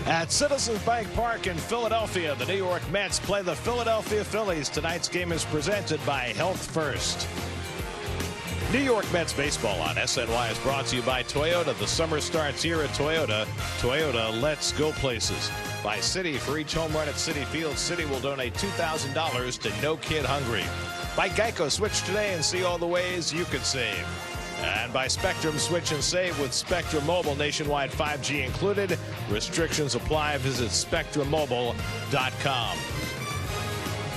At Citizens Bank Park in Philadelphia, the New York Mets play the Philadelphia Phillies. Tonight's game is presented by Health First. New York Mets baseball on SNY is brought to you by Toyota. The summer starts here at Toyota. Toyota, let's go places. By Citi, for each home run at Citi Field, Citi will donate $2,000 to No Kid Hungry. By Geico, switch today and see all the ways you could save. And by Spectrum, switch and save with Spectrum Mobile, nationwide 5G included. Restrictions apply. Visit SpectrumMobile.com.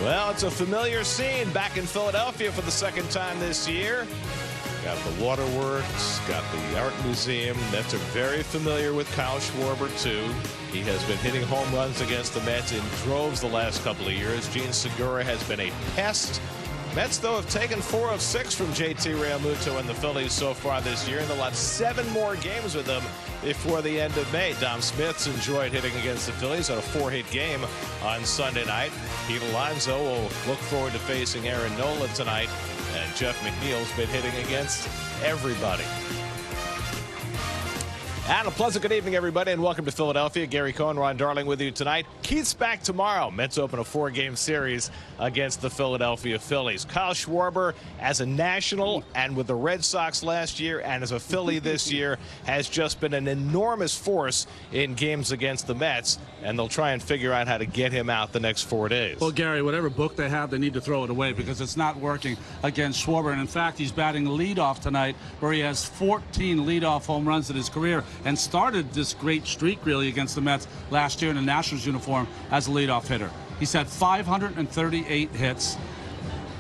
Well, it's a familiar scene back in Philadelphia for the second time this year. Got the waterworks, got the art museum. Mets are very familiar with Kyle Schwarber, too. He has been hitting home runs against the Mets in droves the last couple of years. Gene Segura has been a pest. Mets, though, have taken 4 of 6 from JT Realmuto and the Phillies so far this year, and they'll have 7 more games with them before the end of May. Dom Smith's enjoyed hitting against the Phillies on a 4-hit game on Sunday night. Pete Alonso will look forward to facing Aaron Nola tonight, and Jeff McNeil's been hitting against everybody. And a pleasant good evening, everybody, and welcome to Philadelphia. Gary Cohen, Ron Darling with you tonight. Keith's back tomorrow. Mets open a 4-game series against the Philadelphia Phillies. Kyle Schwarber, as a national and with the Red Sox last year and as a Philly this year, has just been an enormous force in games against the Mets, and they'll try and figure out how to get him out the next 4 days. Well, Gary, whatever book they have, they need to throw it away because it's not working against Schwarber. And in fact, he's batting leadoff tonight, where he has 14 leadoff home runs in his career, and started this great streak really against the Mets last year in the Nationals uniform as a leadoff hitter. He's had 538 hits.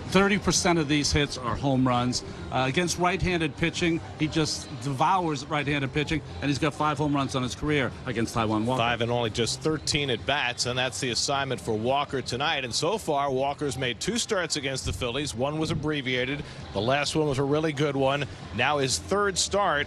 30% of these hits are home runs. Against right-handed pitching, he just devours right-handed pitching, and he's got 5 home runs on his career against Taijuan Walker. 5 and only just 13 at-bats, and that's the assignment for Walker tonight. And so far, Walker's made 2 starts against the Phillies. One was abbreviated. The last one was a really good one. Now his 3rd start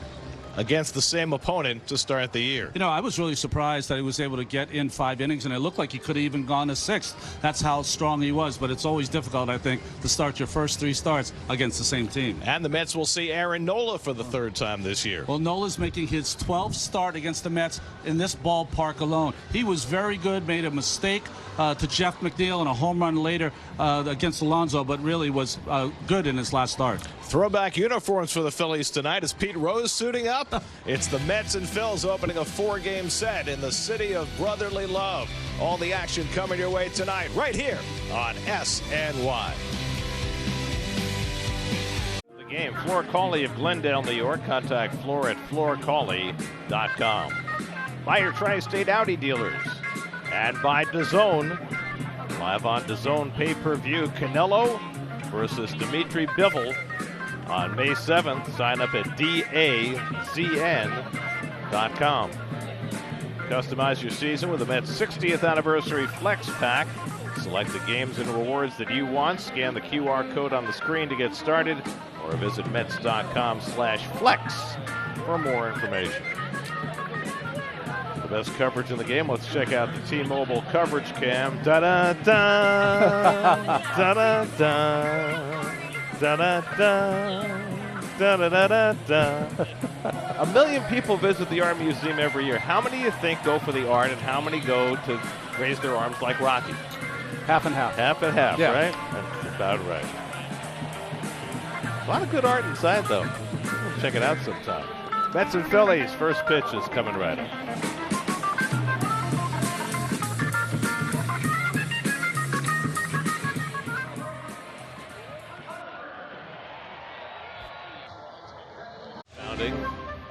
against the same opponent to start the year. You know, I was really surprised that he was able to get in 5 innings, and it looked like he could have even gone to 6th. That's how strong he was, but it's always difficult, I think, to start your first 3 starts against the same team. And the Mets will see Aaron Nola for the 3rd time this year. Well, Nola's making his 12th start against the Mets in this ballpark alone. He was very good, made a mistake to Jeff McNeil and a home run later against Alonso, but really was good in his last start. Throwback uniforms for the Phillies tonight. Is Pete Rose suiting up? It's the Mets and Phils opening a 4-game set in the city of brotherly love. All the action coming your way tonight right here on SNY. The game, Floor Cawley of Glendale, New York. Contact Floor at floorcawley.com. By your Tri-State Audi dealers. And by DAZN. Live on DAZN pay-per-view, Canelo versus Dimitri Bivol on May 7th. Sign up at DAZN.com. Customize your season with the Mets 60th anniversary Flex Pack. Select the games and rewards that you want. Scan the QR code on the screen to get started, or visit Mets.com/flex for more information. The best coverage in the game. Let's check out the T-Mobile coverage cam. Da-da-da, da-da-da. Da-da-da, da-da-da-da. 1 million people visit the Art Museum every year. How many do you think go for the art, and how many go to raise their arms like Rocky? Half and half. Half and half, yeah. Right? That's about right. A lot of good art inside, though. We'll check it out sometime. Mets and Phillies, first pitch is coming right up.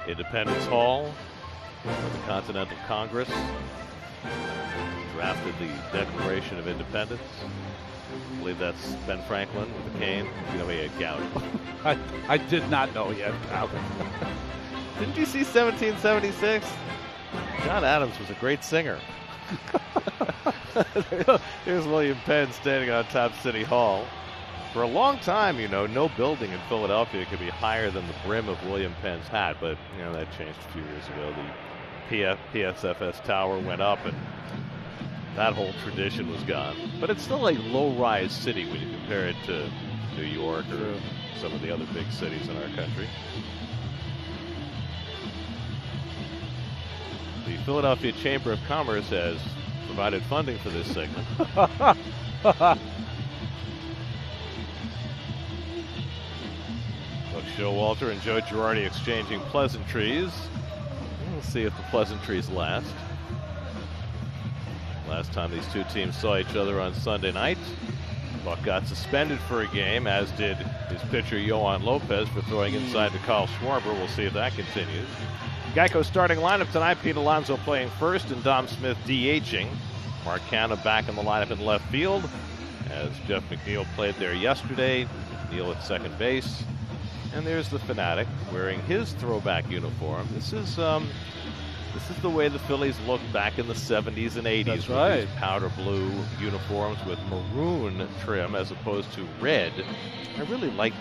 Independence Hall, where the Continental Congress drafted the Declaration of Independence. I believe that's Ben Franklin with a cane. You know, he had gout. I did not know he had gout. Didn't you see 1776? John Adams was a great singer. Here's William Penn standing on top City Hall. For a long time, you know, no building in Philadelphia could be higher than the brim of William Penn's hat, but, you know, that changed a few years ago. The PSFS Tower went up, and that whole tradition was gone. But it's still a low-rise city when you compare it to New York or some of the other big cities in our country. The Philadelphia Chamber of Commerce has provided funding for this segment. Buck Showalter and Joe Girardi exchanging pleasantries. We'll see if the pleasantries last. Last time these two teams saw each other on Sunday night, Buck got suspended for a game, as did his pitcher Yohan Lopez for throwing inside to Kyle Schwarber. We'll see if that continues. Geico starting lineup tonight. Pete Alonso playing first and Dom Smith DHing. Mark Canha back in the lineup in left field, as Jeff McNeil played there yesterday. McNeil at second base. And there's the Fanatic wearing his throwback uniform. This is the way the Phillies looked back in the 70s and 80s. That's right. With these powder blue uniforms with maroon trim as opposed to red. I really liked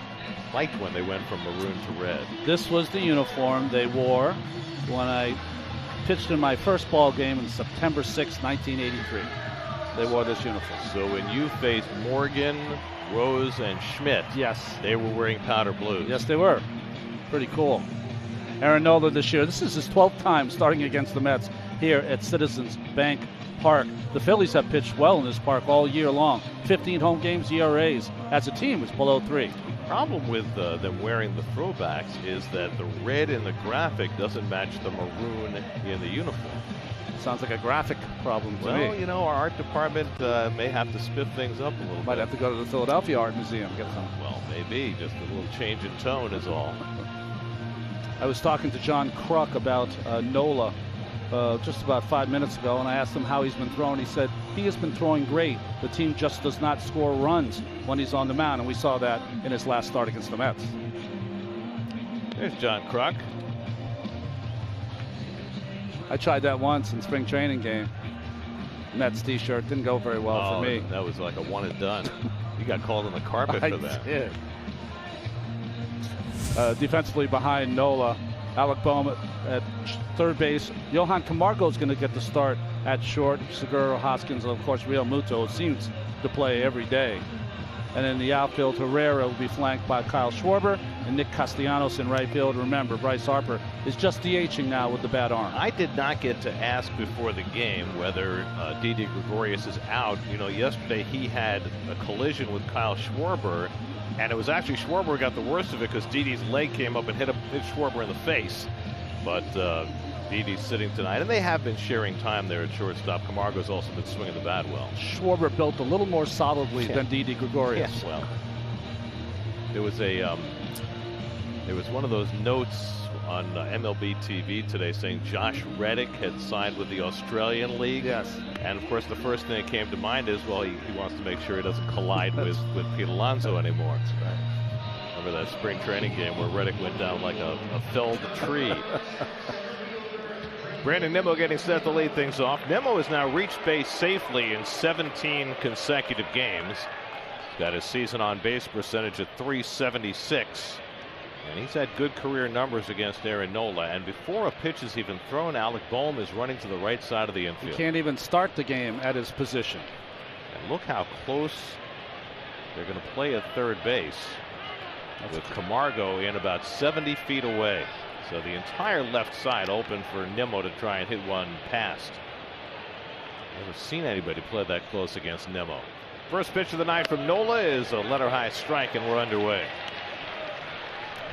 when they went from maroon to red. This was the uniform they wore when I pitched in my first ball game on September 6, 1983. They wore this uniform. So when you faced Morgan, Rose, and Schmidt, yes, they were wearing powder blues. Yes, they were. Pretty cool. Aaron Nola this year, this is his 12th time starting against the Mets here at Citizens Bank Park. The Phillies have pitched well in this park all year long. 15 home games, ERAs. As a team, it's below 3. The problem with them wearing the throwbacks is that the red in the graphic doesn't match the maroon in the uniform. Sounds like a graphic problem to me. Well, you know, our art department may have to spiff things up a little bit. Might have to go to the Philadelphia Art Museum and get some. Well, maybe. Just a little change in tone is all. I was talking to John Kruk about Nola just about 5 minutes ago, and I asked him how he's been throwing. He said he has been throwing great. The team just does not score runs when he's on the mound, and we saw that in his last start against the Mets. There's John Kruk. I tried that once in spring training game. Mets t-shirt didn't go very well for me. That was like a one and done. You got called on the carpet for that. I did. Defensively behind Nola, Alec Boehm at third base. Johan Camargo is going to get the start at short. Seguro, Hoskins, and of course Real Muto seems to play every day. And in the outfield, Herrera will be flanked by Kyle Schwarber and Nick Castellanos in right field. Remember, Bryce Harper is just DHing now with the bad arm. I did not get to ask before the game whether Didi Gregorius is out. You know, yesterday he had a collision with Kyle Schwarber, and it was actually Schwarber who got the worst of it because Didi's leg came up and hit Schwarber in the face. But Didi's sitting tonight, and they have been sharing time there at shortstop. Camargo's also been swinging the bat well. Schwarber built a little more solidly than Didi Gregorius. Yes, well, there was one of those notes on MLB TV today saying Josh Reddick had signed with the Australian League. Yes. And of course, the first thing that came to mind is, well, he wants to make sure he doesn't collide with Pete Alonso anymore. That's right. Remember that spring training game where Reddick went down like a felled tree. Brandon Nimmo getting set to lead things off. Nimmo has now reached base safely in 17 consecutive games. He's got his season on base percentage at .376. And he's had good career numbers against Aaron Nola. And before a pitch is even thrown, Alec Boehm is running to the right side of the infield. He can't even start the game at his position. And look how close they're going to play at third base. With Camargo in about 70 feet away. So the entire left side open for Nimmo to try and hit one past. Never seen anybody play that close against Nimmo. First pitch of the night from Nola is a letter high strike, and we're underway.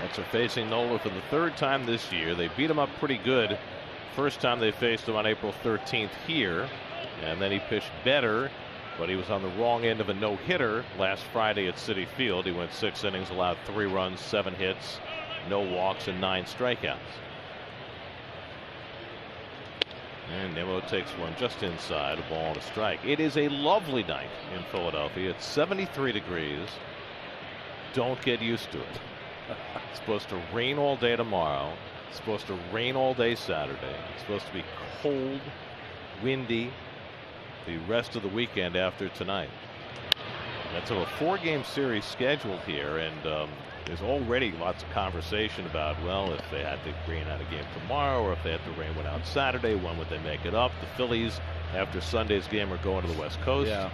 Mets are facing Nola for the third time this year. They beat him up pretty good. First time they faced him on April 13th here. And then he pitched better, but he was on the wrong end of a no-hitter last Friday at Citi Field. He went 6 innings, allowed 3 runs, 7 hits, no walks, and 9 strikeouts. And Nimmo takes one just inside, a ball and a strike. It is a lovely night in Philadelphia. It's 73 degrees. Don't get used to it. It's supposed to rain all day tomorrow. It's supposed to rain all day Saturday. It's supposed to be cold, windy the rest of the weekend after tonight. That's a 4-game series scheduled here, and there's already lots of conversation about, well, if they had to rain out a game tomorrow or if they had to rain one out Saturday, when would they make it up? The Phillies, after Sunday's game, are going to the West Coast. Yeah.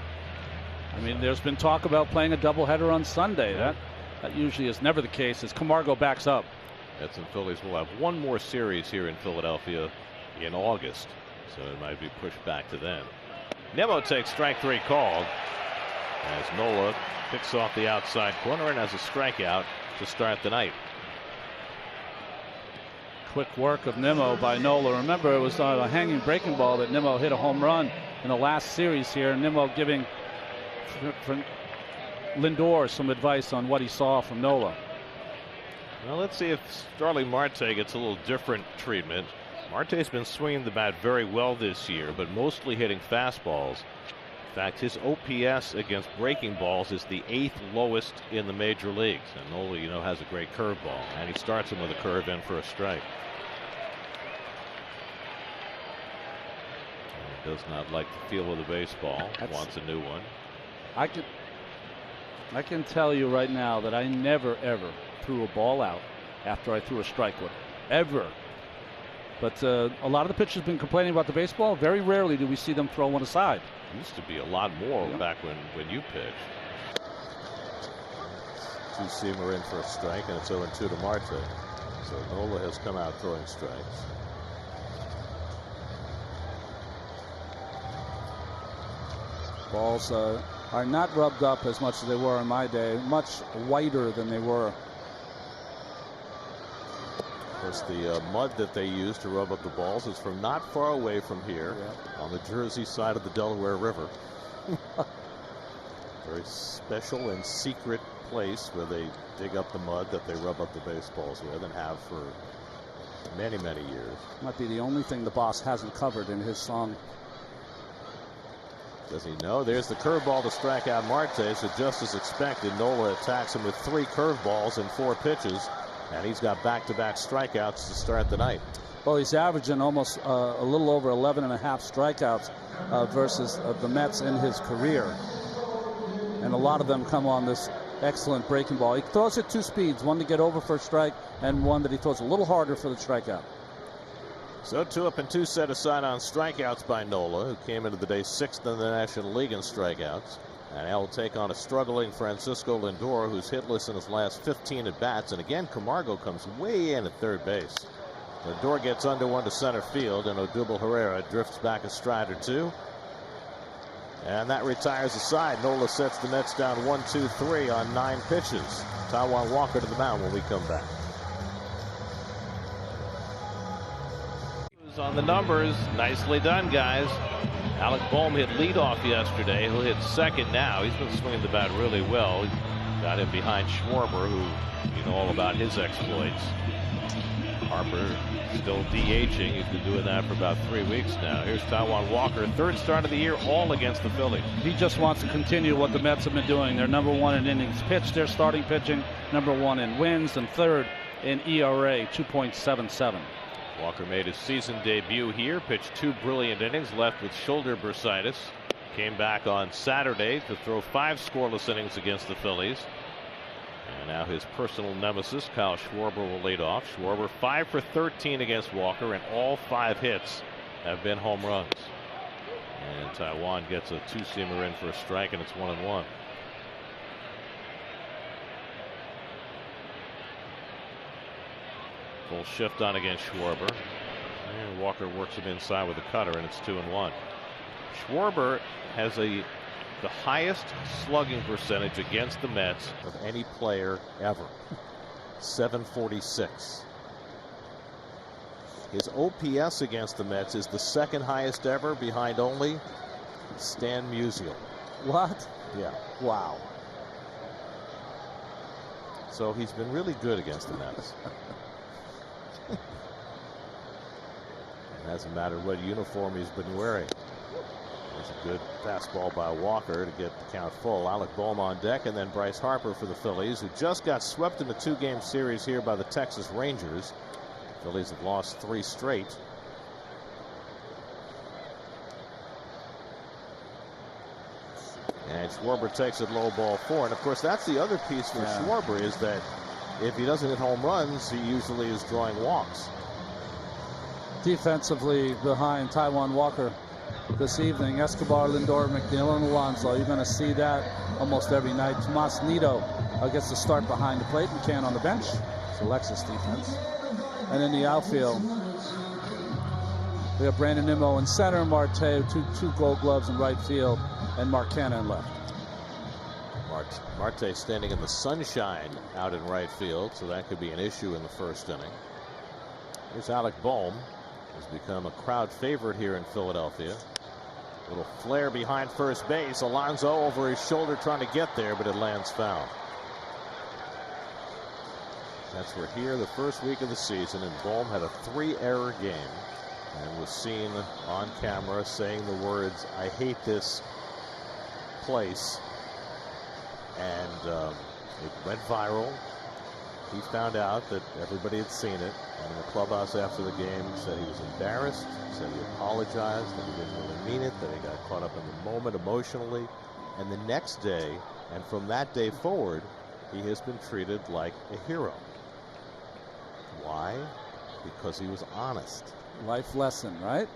I mean, there's been talk about playing a doubleheader on Sunday. Yeah. That usually is never the case as Camargo backs up. Mets and Phillies will have one more series here in Philadelphia in August, so it might be pushed back to then. Nimmo takes strike 3 called as Nola picks off the outside corner and has a strikeout to start the night. Quick work of Nimmo by Nola. Remember, it was on a hanging breaking ball that Nimmo hit a home run in the last series here. Nimmo giving Lindor some advice on what he saw from Nola. Well, let's see if Starling Marte gets a little different treatment. Marte's been swinging the bat very well this year, but mostly hitting fastballs. In fact, his OPS against breaking balls is the 8th lowest in the major leagues. And Nola, you know, has a great curveball, and he starts him with a curve in for a strike. He does not like the feel of the baseball. Wants a new one. I can tell you right now that I never ever threw a ball out after I threw a strike with it. Ever. But a lot of the pitchers have been complaining about the baseball. Very rarely do we see them throw one aside. Used to be a lot more back when you pitched. Two-seamer in for a strike, and it's 0-2 to Marte. So Nola has come out throwing strikes. Balls are not rubbed up as much as they were in my day. Much whiter than they were. Of course, the mud that they use to rub up the balls is from not far away from here on the Jersey side of the Delaware River. Very special and secret place where they dig up the mud that they rub up the baseballs with and have for many, many years. Might be the only thing the boss hasn't covered in his song. Does he know? There's the curveball to strike out Marte. So just as expected, Nola attacks him with 3 curveballs and 4 pitches. And he's got back-to-back strikeouts to start the night. Well, he's averaging almost a little over 11.5 strikeouts versus the Mets in his career. And a lot of them come on this excellent breaking ball. He throws at 2 speeds, one to get over for a strike and one that he throws a little harder for the strikeout. So 2 up and 2 set aside on strikeouts by Nola, who came into the day 6th in the National League in strikeouts. And he'll take on a struggling Francisco Lindor, who's hitless in his last 15 at-bats. And again, Camargo comes way in at third base. Lindor gets under one to center field, and Odubel Herrera drifts back a stride or 2. And that retires the side. Nola sets the Mets down 1-2-3 on 9 pitches. Taijuan Walker to the mound when we come back. On the numbers, nicely done, guys. Alec Bohm hit leadoff yesterday. He'll hit second now. He's been swinging the bat really well. Got him behind Schwarber, who you know all about his exploits. Harper still DHing. He's been doing that for about 3 weeks now. Here's Taijuan Walker, 3rd start of the year, all against the Phillies. He just wants to continue what the Mets have been doing. They're #1 in innings pitched. They're starting pitching, #1 in wins, and 3rd in ERA, 2.77. Walker made his season debut here, pitched 2 brilliant innings, left with shoulder bursitis. Came back on Saturday to throw 5 scoreless innings against the Phillies. And now his personal nemesis, Kyle Schwarber, will lead off. Schwarber 5 for 13 against Walker, and all 5 hits have been home runs. And Taijuan gets a 2-seamer in for a strike, and it's 1-1. Full shift on against Schwarber. And Walker works him inside with a cutter, and it's 2-1. Schwarber has the highest slugging percentage against the Mets of any player ever. 746. His OPS against the Mets is the 2nd highest ever, behind only Stan Musial. What? Yeah. Wow. So he's been really good against the Mets. It doesn't matter what uniform he's been wearing. It's a good fastball by Walker to get the count full. Alec Bohm on deck, and then Bryce Harper for the Phillies, who just got swept in a 2-game series here by the Texas Rangers. Phillies have lost 3 straight. And Schwarber takes it low, ball 4. And of course, that's the other piece for Schwarber, is that if he doesn't hit home runs, he usually is drawing walks. Defensively behind Taijuan Walker this evening, Escobar, Lindor, McNeil, and Alonso. You're going to see that almost every night. Tomas Nido gets the start behind the plate. McCann on the bench. It's Alexis defense. And in the outfield, We have Brandon Nimmo in center, Marte, two Gold Gloves in right field, and Mark Canha in left. Marte standing in the sunshine out in right field, so that could be an issue in the first inning. Here's Alec Bohm, has become a crowd favorite here in Philadelphia. Little flare behind first base. Alonso over his shoulder trying to get there, but it lands foul. That's we're here the first week of the season, and Bohm had a 3-error game and was seen on camera saying the words, "I hate this place." And it went viral. He found out that everybody had seen it, and in the clubhouse after the game said he was embarrassed, said he apologized, that he didn't really mean it, that he got caught up in the moment emotionally. And the next day, and from that day forward, he has been treated like a hero. Why? Because he was honest. Life lesson, right?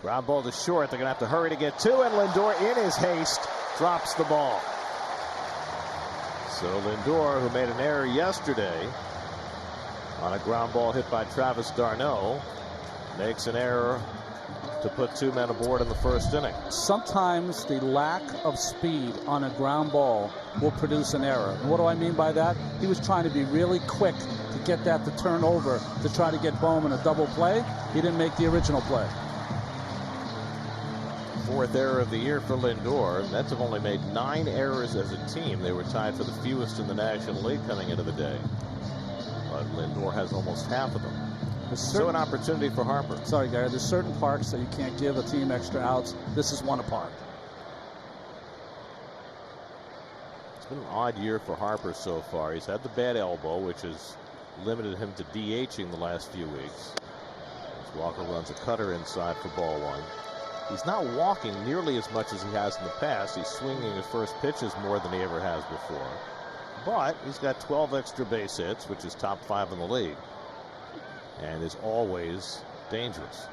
Ground ball to short. They're going to have to hurry to get to it. Lindor, in his haste, drops the ball. So Lindor, who made an error yesterday on a ground ball hit by Travis d'Arnaud, makes an error to put 2 men aboard in the first inning. Sometimes the lack of speed on a ground ball will produce an error. And what do I mean by that? He was trying to be really quick to get that to turn over to try to get Bohm in a double play. He didn't make the original play. 4th error of the year for Lindor. Mets have only made 9 errors as a team. They were tied for the fewest in the National League coming into the day. But Lindor has almost half of them. So an opportunity for Harper. Sorry, Gary. There's certain parks that you can't give a team extra outs. This is one apart. It's been an odd year for Harper so far. He's had the bad elbow, which has limited him to DHing the last few weeks. As Walker runs a cutter inside for ball 1. He's not walking nearly as much as he has in the past. He's swinging his first pitches more than he ever has before. But he's got 12 extra base hits, which is top 5 in the league, and is always dangerous.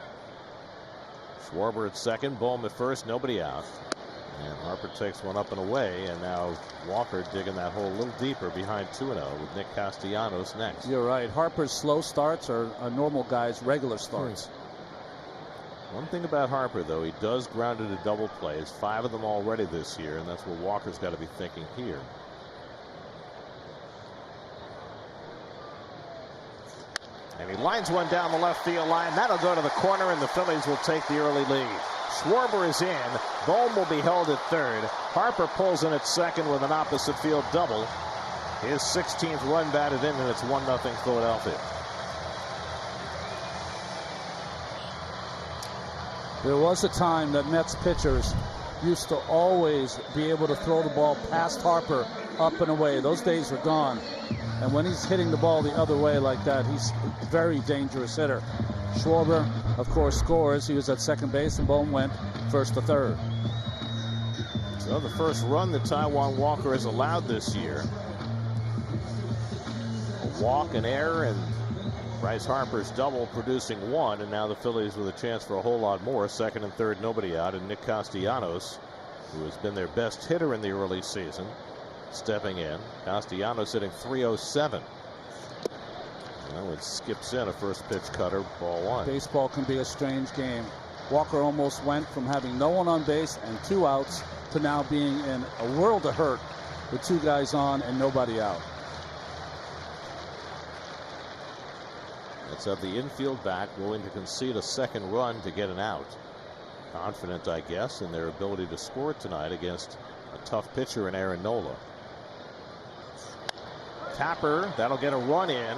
Schwarber at second, Bohm at first, nobody out. And Harper takes one up and away, and now Walker digging that hole a little deeper behind 2-0 with Nick Castellanos next. You're right. Harper's slow starts are a normal guy's regular starts. One thing about Harper, though, he does ground into double plays, 5 of them already this year, and that's what Walker's got to be thinking here. And he lines one down the left field line. That'll go to the corner, and the Phillies will take the early lead. Schwarber is in. Bohm will be held at third. Harper pulls in at second with an opposite field double. His 16th run batted in, and it's 1-0 Philadelphia. There was a time that Mets pitchers used to always be able to throw the ball past Harper up and away. Those days are gone. And when he's hitting the ball the other way like that, he's a very dangerous hitter. Schwarber, of course, scores. He was at second base, and Bohm went first to third. So the first run that Taijuan Walker has allowed this year. A walk, an error, and Bryce Harper's double producing 1, and now the Phillies with a chance for a whole lot more. Second and third, nobody out, and Nick Castellanos, who has been their best hitter in the early season, stepping in. Castellanos hitting .307. Well, it skips in a first pitch cutter, ball 1. Baseball can be a strange game. Walker almost went from having no one on base and 2 outs to now being in a world of hurt with 2 guys on and nobody out. Let's have the infield back, willing to concede a second run to get an out. Confident, I guess, in their ability to score tonight against a tough pitcher in Aaron Nola. Tapper, that'll get a run in.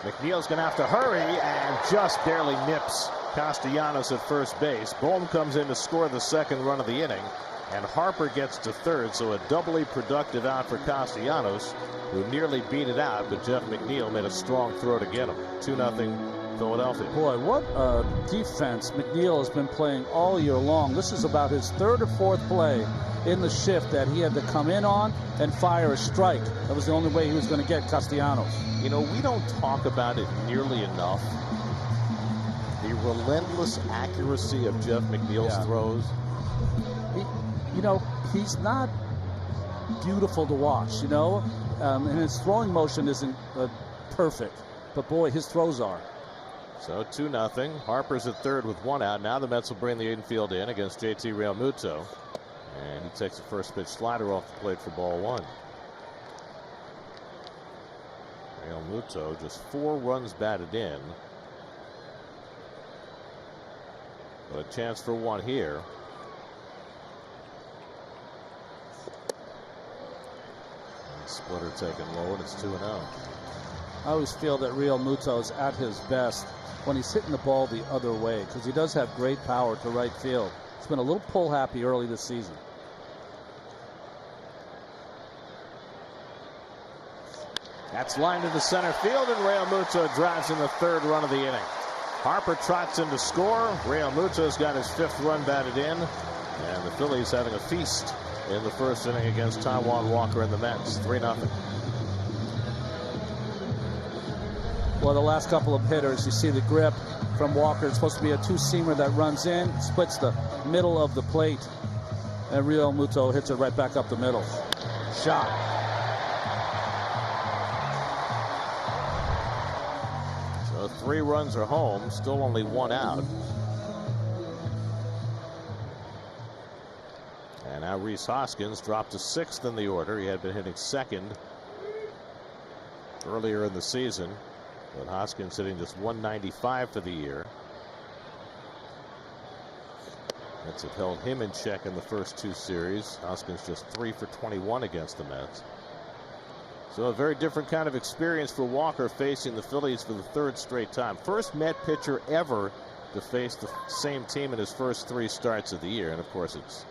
McNeil's going to have to hurry and just barely nips Castellanos at first base. Bohm comes in to score the second run of the inning, and Harper gets to third, so a doubly productive out for Castellanos, who nearly beat it out, but Jeff McNeil made a strong throw to get him. 2-0 Philadelphia. Boy, what a defense McNeil has been playing all year long. This is about his 3rd or 4th play in the shift that he had to come in on and fire a strike. That was the only way he was going to get Castellanos. You know, we don't talk about it nearly enough. The relentless accuracy of Jeff McNeil's throws. He's not beautiful to watch, and his throwing motion isn't perfect, but boy, his throws are. So 2-0. Harper's at third with one out. Now the Mets will bring the infield in against JT Realmuto. And he takes the first pitch slider off the plate for ball one. Realmuto just 4 runs batted in. But a chance for one here. And splitter taken low, and it's 2-0. I always feel that Realmuto is at his best when he's hitting the ball the other way, because he does have great power to right field. He's been a little pull happy early this season. That's lined into center field, and Realmuto drives in the 3rd run of the inning. Harper trots in to score. Realmuto's got his 5th run batted in, and the Phillies having a feast in the 1st inning against Taijuan Walker and the Mets. 3-0. Well, the last couple of hitters, you see the grip from Walker. It's supposed to be a two-seamer that runs in, splits the middle of the plate, and Realmuto hits it right back up the middle. Shot. So 3 runs are home, still only 1 out. And now Rhys Hoskins dropped to 6th in the order. He had been hitting 2nd earlier in the season. But Hoskins hitting just 195 for the year. Mets have held him in check in the first 2 series. Hoskins just 3 for 21 against the Mets. So a very different kind of experience for Walker facing the Phillies for the 3rd straight time. First Met pitcher ever to face the same team in his first 3 starts of the year. And of course it's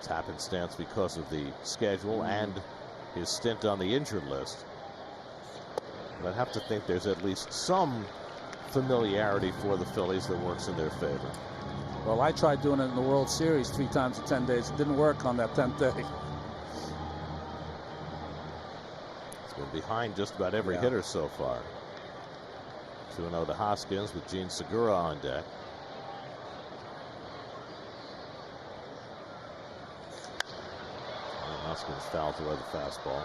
happenstance because of the schedule and his stint on the injured list. But I'd have to think there's at least some familiarity for the Phillies that works in their favor. Well, I tried doing it in the World Series 3 times in 10 days. It didn't work on that 10th day. It's been behind just about every hitter so far. 2-0 to Hoskins with Gene Segura on deck. And Hoskins fouls away the fastball.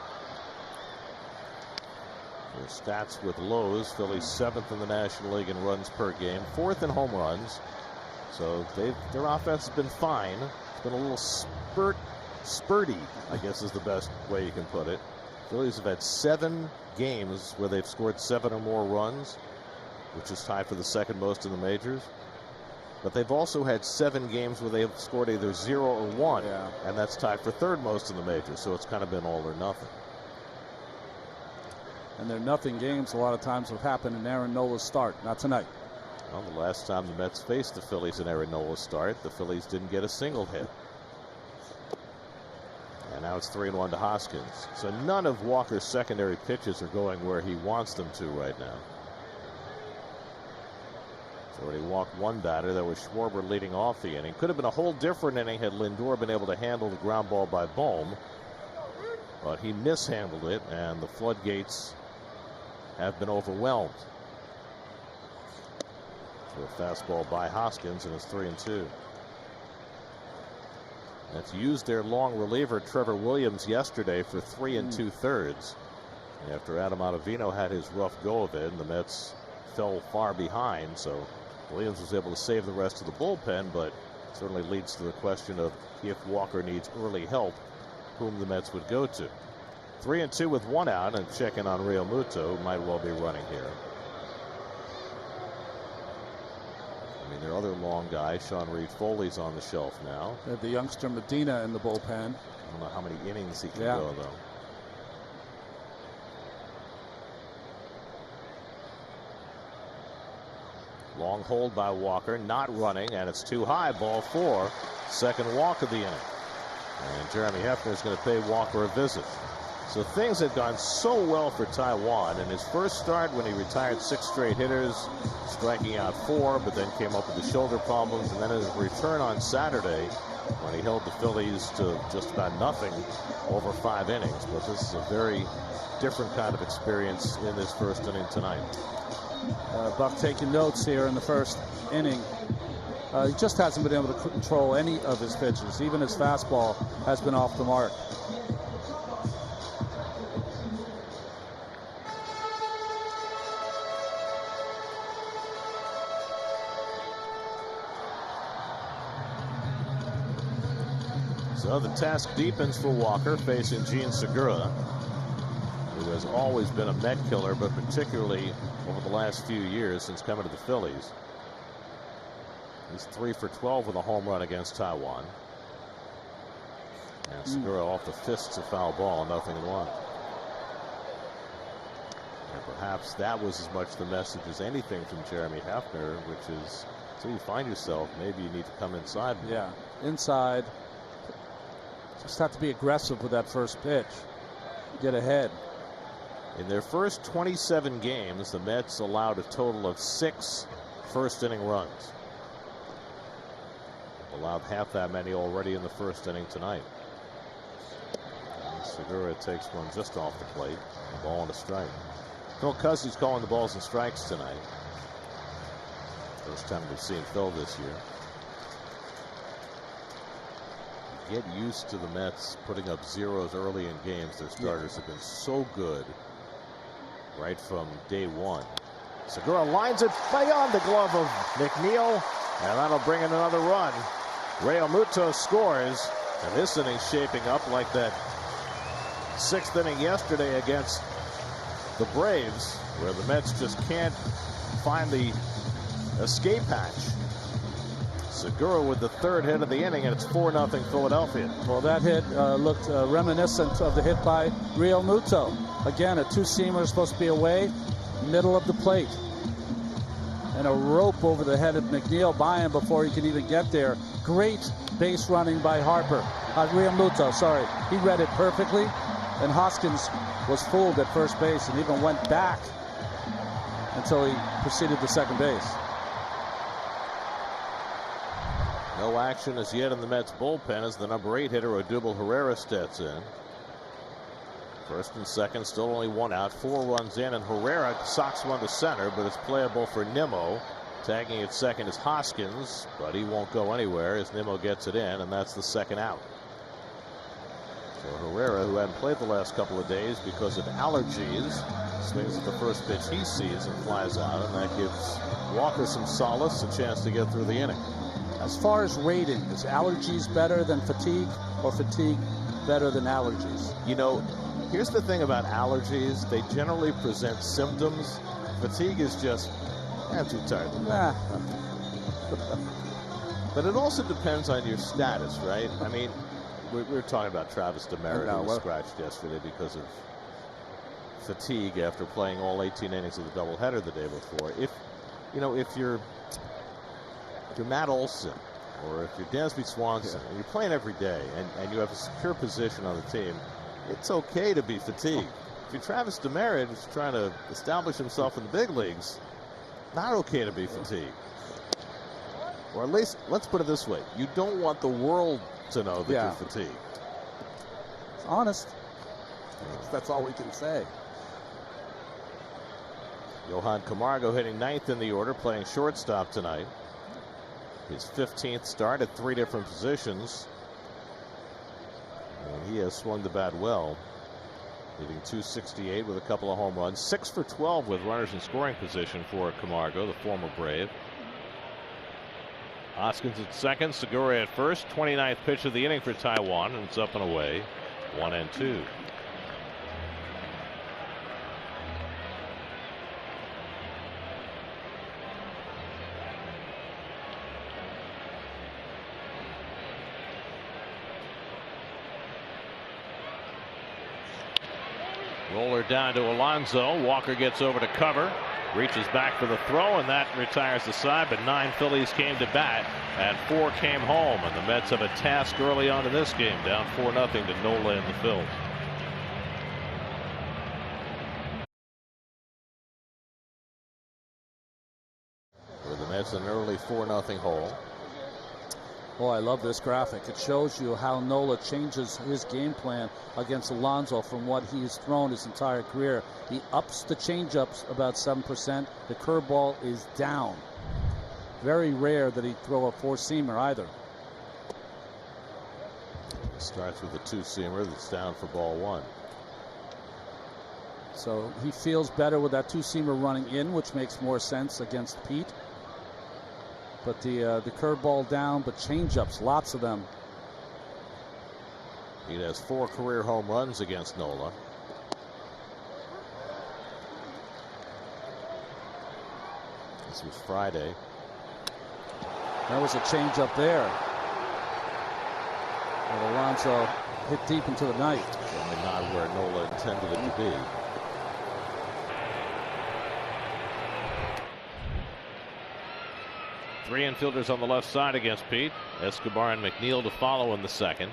Their stats with Lowe's, Phillies 7th in the National League in runs per game, 4th in home runs. So their offense has been fine. It's been a little spurty, I guess is the best way you can put it. Phillies have had 7 games where they've scored 7 or more runs, which is tied for the 2nd most in the majors. But they've also had 7 games where they've scored either 0 or 1, and that's tied for 3rd most in the majors. So it's kind of been all or nothing. And their nothing games a lot of times have happened in Aaron Nola's start. Not tonight. Well, the last time the Mets faced the Phillies in Aaron Nola's start, the Phillies didn't get a single hit. And now it's 3-1 to Hoskins. So none of Walker's secondary pitches are going where he wants them to right now. He's already walked 1 batter. That was Schwarber leading off the inning. Could have been a whole different inning had Lindor been able to handle the ground ball by Bohm. But he mishandled it, and the floodgates have been overwhelmed. So a fastball by Hoskins, and it's 3-2. That's used their long reliever Trevor Williams yesterday for 3 2/3. After Adam Ottavino had his rough go of it, and the Mets fell far behind, so Williams was able to save the rest of the bullpen, but certainly leads to the question of if Walker needs early help, whom the Mets would go to. 3-2 with 1 out, and checking on Realmuto, who might well be running here. I mean, their other long guy, Sean Reed-Foley's on the shelf now. They have the youngster Medina in the bullpen. I don't know how many innings he can go, though. Long hold by Walker, not running, and it's too high. Ball 4, 2nd walk of the inning. And Jeremy Hefner is going to pay Walker a visit. So things have gone so well for Taijuan. In his first start, when he retired 6 straight hitters, striking out 4, but then came up with the shoulder problems. And then his return on Saturday, when he held the Phillies to just about nothing over 5 innings. But this is a very different kind of experience in this first inning tonight. Buck taking notes here in the first inning. He just hasn't been able to control any of his pitches. Even his fastball has been off the mark. So the task deepens for Walker facing Jean Segura, who has always been a Met killer, but particularly over the last few years since coming to the Phillies. He's 3 for 12 with a home run against Taiwan. And Segura off the fists of foul ball, 0-1. And perhaps that was as much the message as anything from Jeremy Hefner, which is, so you find yourself, maybe you need to come inside. Yeah, inside. Just have to be aggressive with that first pitch. Get ahead. In their first 27 games, the Mets allowed a total of 6 first-inning runs. Allowed half that many already in the first inning tonight. And Segura takes one just off the plate. A ball and a strike. Phil Cuzzy's calling the balls and strikes tonight. First time we've seen Phil this year. Get used to the Mets putting up zeros early in games. Their starters have been so good right from day one. Segura lines it beyond the glove of McNeil, and that'll bring in another run. Realmuto scores, and this inning's shaping up like that 6th inning yesterday against the Braves, where the Mets just can't find the escape hatch. Segura with the 3rd hit of the inning, and it's 4-0 Philadelphia. Well, that hit looked reminiscent of the hit by Realmuto. Again, a two-seamer supposed to be away, middle of the plate. And a rope over the head of McNeil by him before he could even get there. Great base running by Realmuto, sorry. He read it perfectly, and Hoskins was fooled at first base and even went back until he proceeded to second base. No action as yet in the Mets bullpen as the number 8 hitter Odubel Herrera steps in. First and second, still only 1 out, 4 runs in, and Herrera socks one to center, but it's playable for Nimmo. Tagging at second is Hoskins, but he won't go anywhere as Nimmo gets it in, and that's the 2nd out. So Herrera, who hadn't played the last couple of days because of allergies, swings at the first pitch he sees and flies out, and that gives Walker some solace, a chance to get through the inning. As far as rating, is allergies better than fatigue, or fatigue better than allergies? You know, here's the thing about allergies. They generally present symptoms. Fatigue is just, I'm too tired. But it also depends on your status, right? I mean, we were talking about Travis Demeritte, who was scratched yesterday because of fatigue after playing all 18 innings of the doubleheader the day before. If you're Matt Olson, or if you're Dansby Swanson, and you're playing every day, and you have a secure position on the team, it's okay to be fatigued. If you're Travis Demeritte, who's trying to establish himself in the big leagues, not okay to be fatigued. Or at least, let's put it this way, you don't want the world to know that you're fatigued. It's honest. That's all we can say. Johan Camargo hitting 9th in the order, playing shortstop tonight. His 15th start at 3 different positions. And he has swung the bat well, hitting .268 with a couple of home runs. 6 for 12 with runners in scoring position for Camargo, the former Brave. Hoskins at second, Segura at first. 29th pitch of the inning for Taiwan, and it's up and away, 1-2. Roller down to Alonso. Walker gets over to cover, reaches back for the throw, and that retires the side. But 9 Phillies came to bat, and 4 came home. And the Mets have a task early on in this game, down 4-0 to Nola in the Phils. With the Mets an early 4-0 hole. Oh, I love this graphic. It shows you how Nola changes his game plan against Alonso from what he's thrown his entire career. He ups the changeups about 7%. The curveball is down. Very rare that he throw a 4-seamer either. Starts with a 2-seamer that's down for ball 1. So he feels better with that 2-seamer running in, which makes more sense against Pete. But the curveball down, but changeups, lots of them. He has 4 career home runs against Nola. This was Friday. That was a change up there. And Alonso hit deep into the night. Certainly not where Nola intended it to be. Three infielders on the left side against Pete. Escobar and McNeil to follow in the second.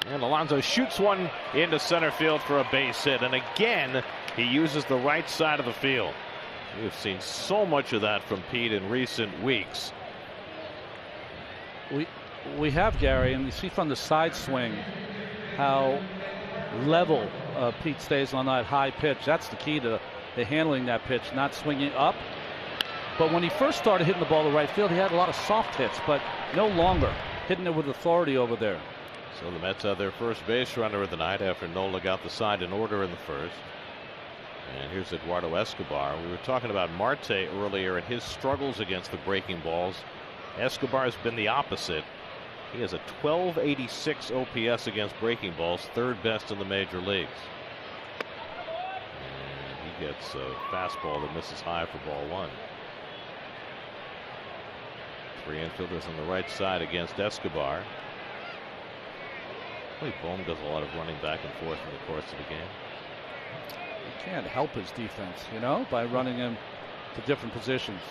And Alonso shoots one into center field for a base hit. And again, he uses the right side of the field. We've seen so much of that from Pete in recent weeks. We have, Gary, and you see from the side swing how level Pete stays on that high pitch. That's the key to handling that pitch, not swinging up. But when he first started hitting the ball to right field, he had a lot of soft hits, but no longer hitting it with authority over there. So the Mets have their first base runner of the night after Nola got the side in order in the first. And here's Eduardo Escobar. We were talking about Marte earlier and his struggles against the breaking balls. Escobar's been the opposite. He has a 1286 OPS against breaking balls, third best in the major leagues. And he gets a fastball that misses high for ball one. Three infielders on the right side against Escobar. Willie Bohm does a lot of running back and forth in the course of the game. He can't help his defense, you know, by running him to different positions.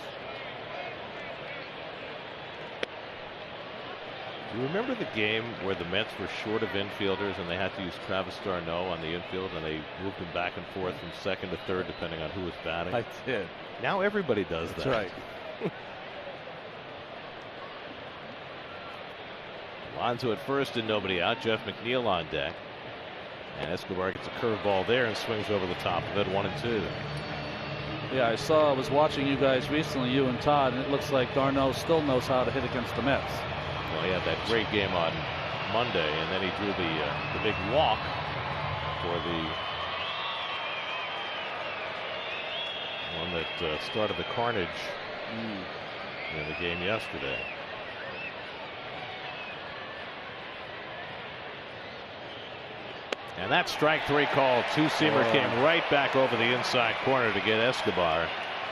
Do you remember the game where the Mets were short of infielders and they had to use Travis d'Arnaud on the infield and they moved him back and forth from second to third depending on who was batting? I did. Now everybody does that. That's right. Alonso at first and nobody out. Jeff McNeil on deck. And Escobar gets a curveball there and swings over the top of it, 1-2. Yeah, I was watching you guys recently, you and Todd, and it looks like d'Arnaud still knows how to hit against the Mets. Well, he had that great game on Monday, and then he drew the big walk for the one that started the carnage in the game yesterday. And that strike three call, two-seamer came right back over the inside corner to get Escobar.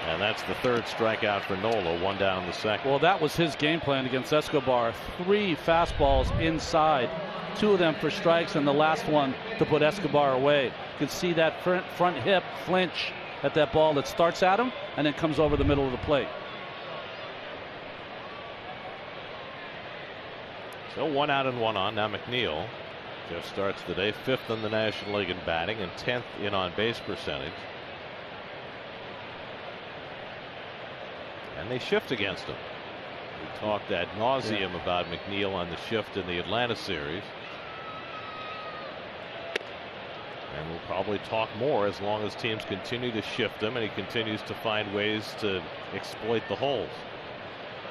And that's the third strikeout for Nola, one down in the second. Well, that was his game plan against Escobar. 3 fastballs inside, 2 of them for strikes, and the last one to put Escobar away. You can see that front hip flinch at that ball that starts at him and then comes over the middle of the plate. So 1 out and 1 on. Now McNeil. Jeff starts the day 5th in the National League in batting and 10th in on base percentage. And they shift against him. We talked ad nauseum about McNeil on the shift in the Atlanta series. And we'll probably talk more as long as teams continue to shift him and he continues to find ways to exploit the holes.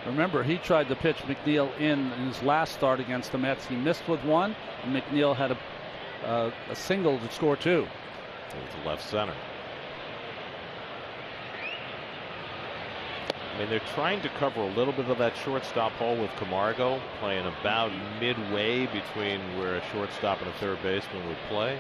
Remember, he tried to pitch McNeil in his last start against the Mets. He missed with 1, and McNeil had a single to score 2. It was left center. I mean, they're trying to cover a little bit of that shortstop hole with Camargo, playing about midway between where a shortstop and a third baseman would play.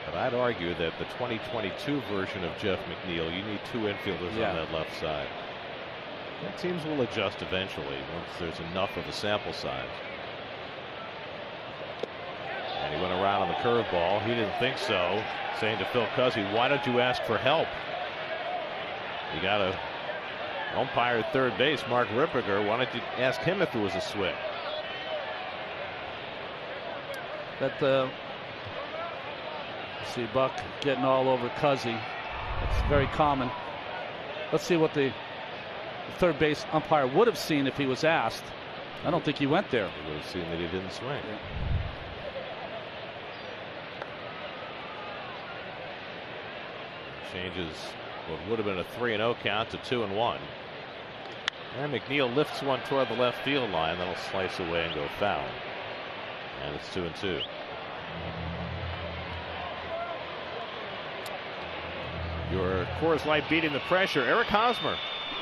But I'd argue that the 2022 version of Jeff McNeil, you need 2 infielders on that left side. And teams will adjust eventually once there's enough of a sample size. And he went around on the curveball. He didn't think so, saying to Phil Cuzzi, why don't you ask for help? You got a umpire at third base, Mark Ripperger. Why don't you ask him if it was a swing? See Buck getting all over Cuzzi. That's very common. Let's see what the third base umpire would have seen if he was asked. I don't think he went there. He would have seen that he didn't swing. Yeah. Changes what would have been a 3-0 count to 2-1. And McNeil lifts one toward the left field line. That'll slice away and go foul. And it's 2-2. Your Coors Light beating the pressure. Eric Hosmer,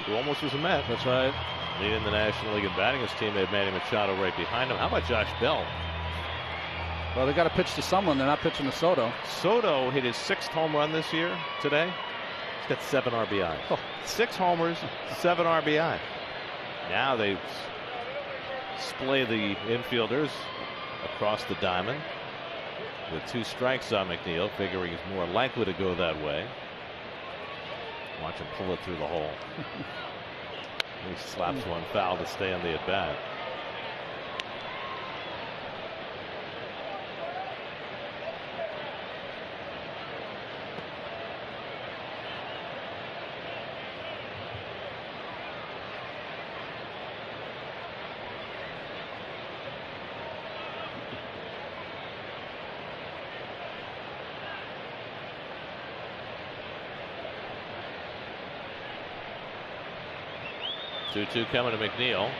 who almost was a Met. That's right. leading the National League in batting. His teammate Manny Machado right behind him. How about Josh Bell? Well, they got to pitch to someone. They're not pitching to Soto. Soto hit his 6th home run this year today. He's got 7 RBI. Oh. 6 homers, 7 RBI. Now they splay the infielders across the diamond with 2 strikes on McNeil, figuring he's more likely to go that way. Watch him pull it through the hole. He slaps one foul to stay on the at bat. Two coming to McNeil,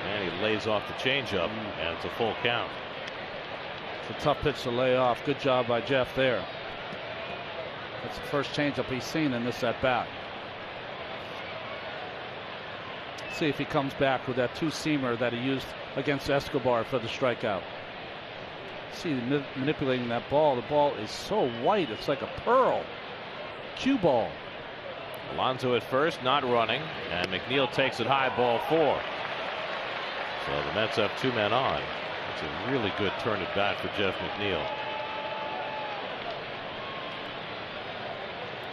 and he lays off the changeup, and it's a full count. It's a tough pitch to lay off. Good job by Jeff there. That's the first changeup he's seen in this at bat. See if he comes back with that 2-seamer that he used against Escobar for the strikeout. See, manipulating that ball. The ball is so white, it's like a pearl. Cue ball. Alonso at first, not running, and McNeil takes it high, ball 4. So the Mets have 2 men on. It's a really good turn at bat for Jeff McNeil.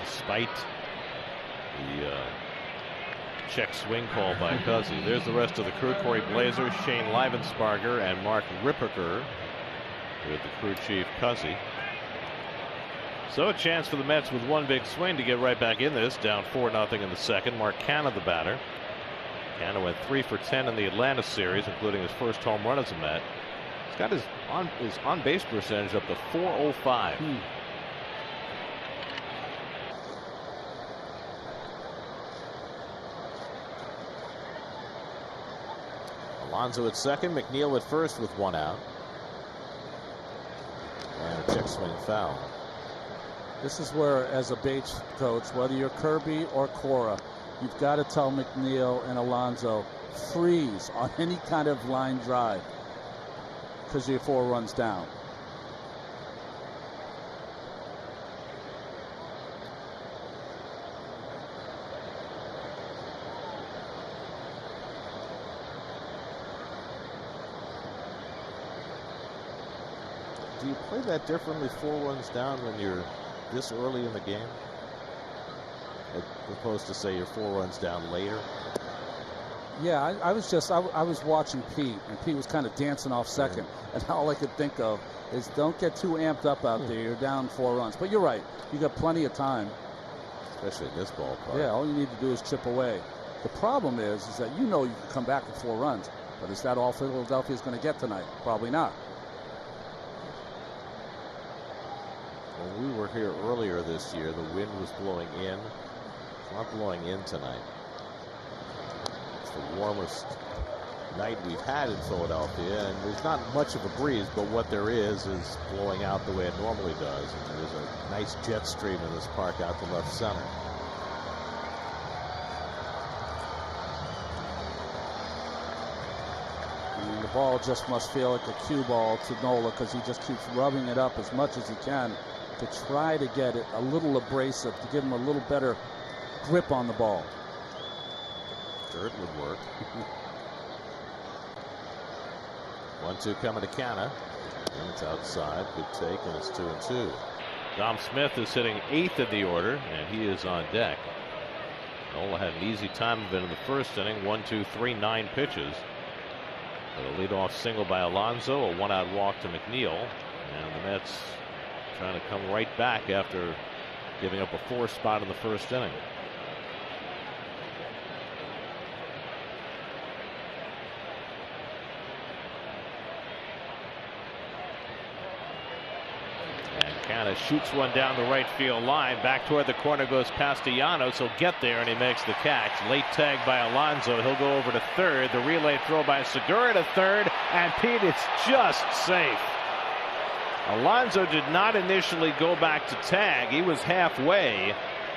Despite the check swing call by Cuzzy. There's the rest of the crew. Corey Blazer, Shane Livensparger, and Mark Ripperker with the crew chief Cuzzy. So a chance for the Mets with 1 big swing to get right back in this, down 4-0 in the second. Mark Canha the batter. Canha went 3 for 10 in the Atlanta series, including his first home run as a Met. He's got his on base percentage up to .405. Alonso at second, McNeil at first with 1 out. And a check swing foul. This is where, as a base coach, whether you're Kirby or Cora, you've got to tell McNeil and Alonso, freeze on any kind of line drive because you're 4 runs down. Do you play that differently, 4 runs down, when you're this early in the game, as opposed to, say, you're 4 runs down later? Yeah, I was watching Pete, and Pete was kind of dancing off second, and all I could think of is don't get too amped up out there. You're down 4 runs, but you're right. You got plenty of time, especially in this ballpark. Yeah, all you need to do is chip away. The problem is that you can come back with 4 runs, but is that all Philadelphia is going to get tonight? Probably not. When we were here earlier this year, the wind was blowing in. It's not blowing in tonight. It's the warmest night we've had in Philadelphia, and there's not much of a breeze, but what there is blowing out the way it normally does. And there's a nice jet stream in this park out to left center. And the ball just must feel like a cue ball to Nola, because he just keeps rubbing it up as much as he can to try to get it a little abrasive, to give him a little better grip on the ball. Sure, it would work. 1-2 coming to Canha. And it's outside. Good take, and it's 2-2. Dom Smith is hitting 8th in the order, and he is on deck. Nola had an easy time of it in the first inning. 1, 2, 3, 9 pitches. With a leadoff single by Alonso, a 1-out walk to McNeil, and the Mets trying to come right back after giving up a 4 spot in the first inning. And Canha shoots one down the right field line. Back toward the corner goes Castellanos. He'll get there, and he makes the catch. Late tag by Alonso. He'll go over to third. The relay throw by Segura to third, and Pete, it's just safe. Alonso did not initially go back to tag. He was halfway,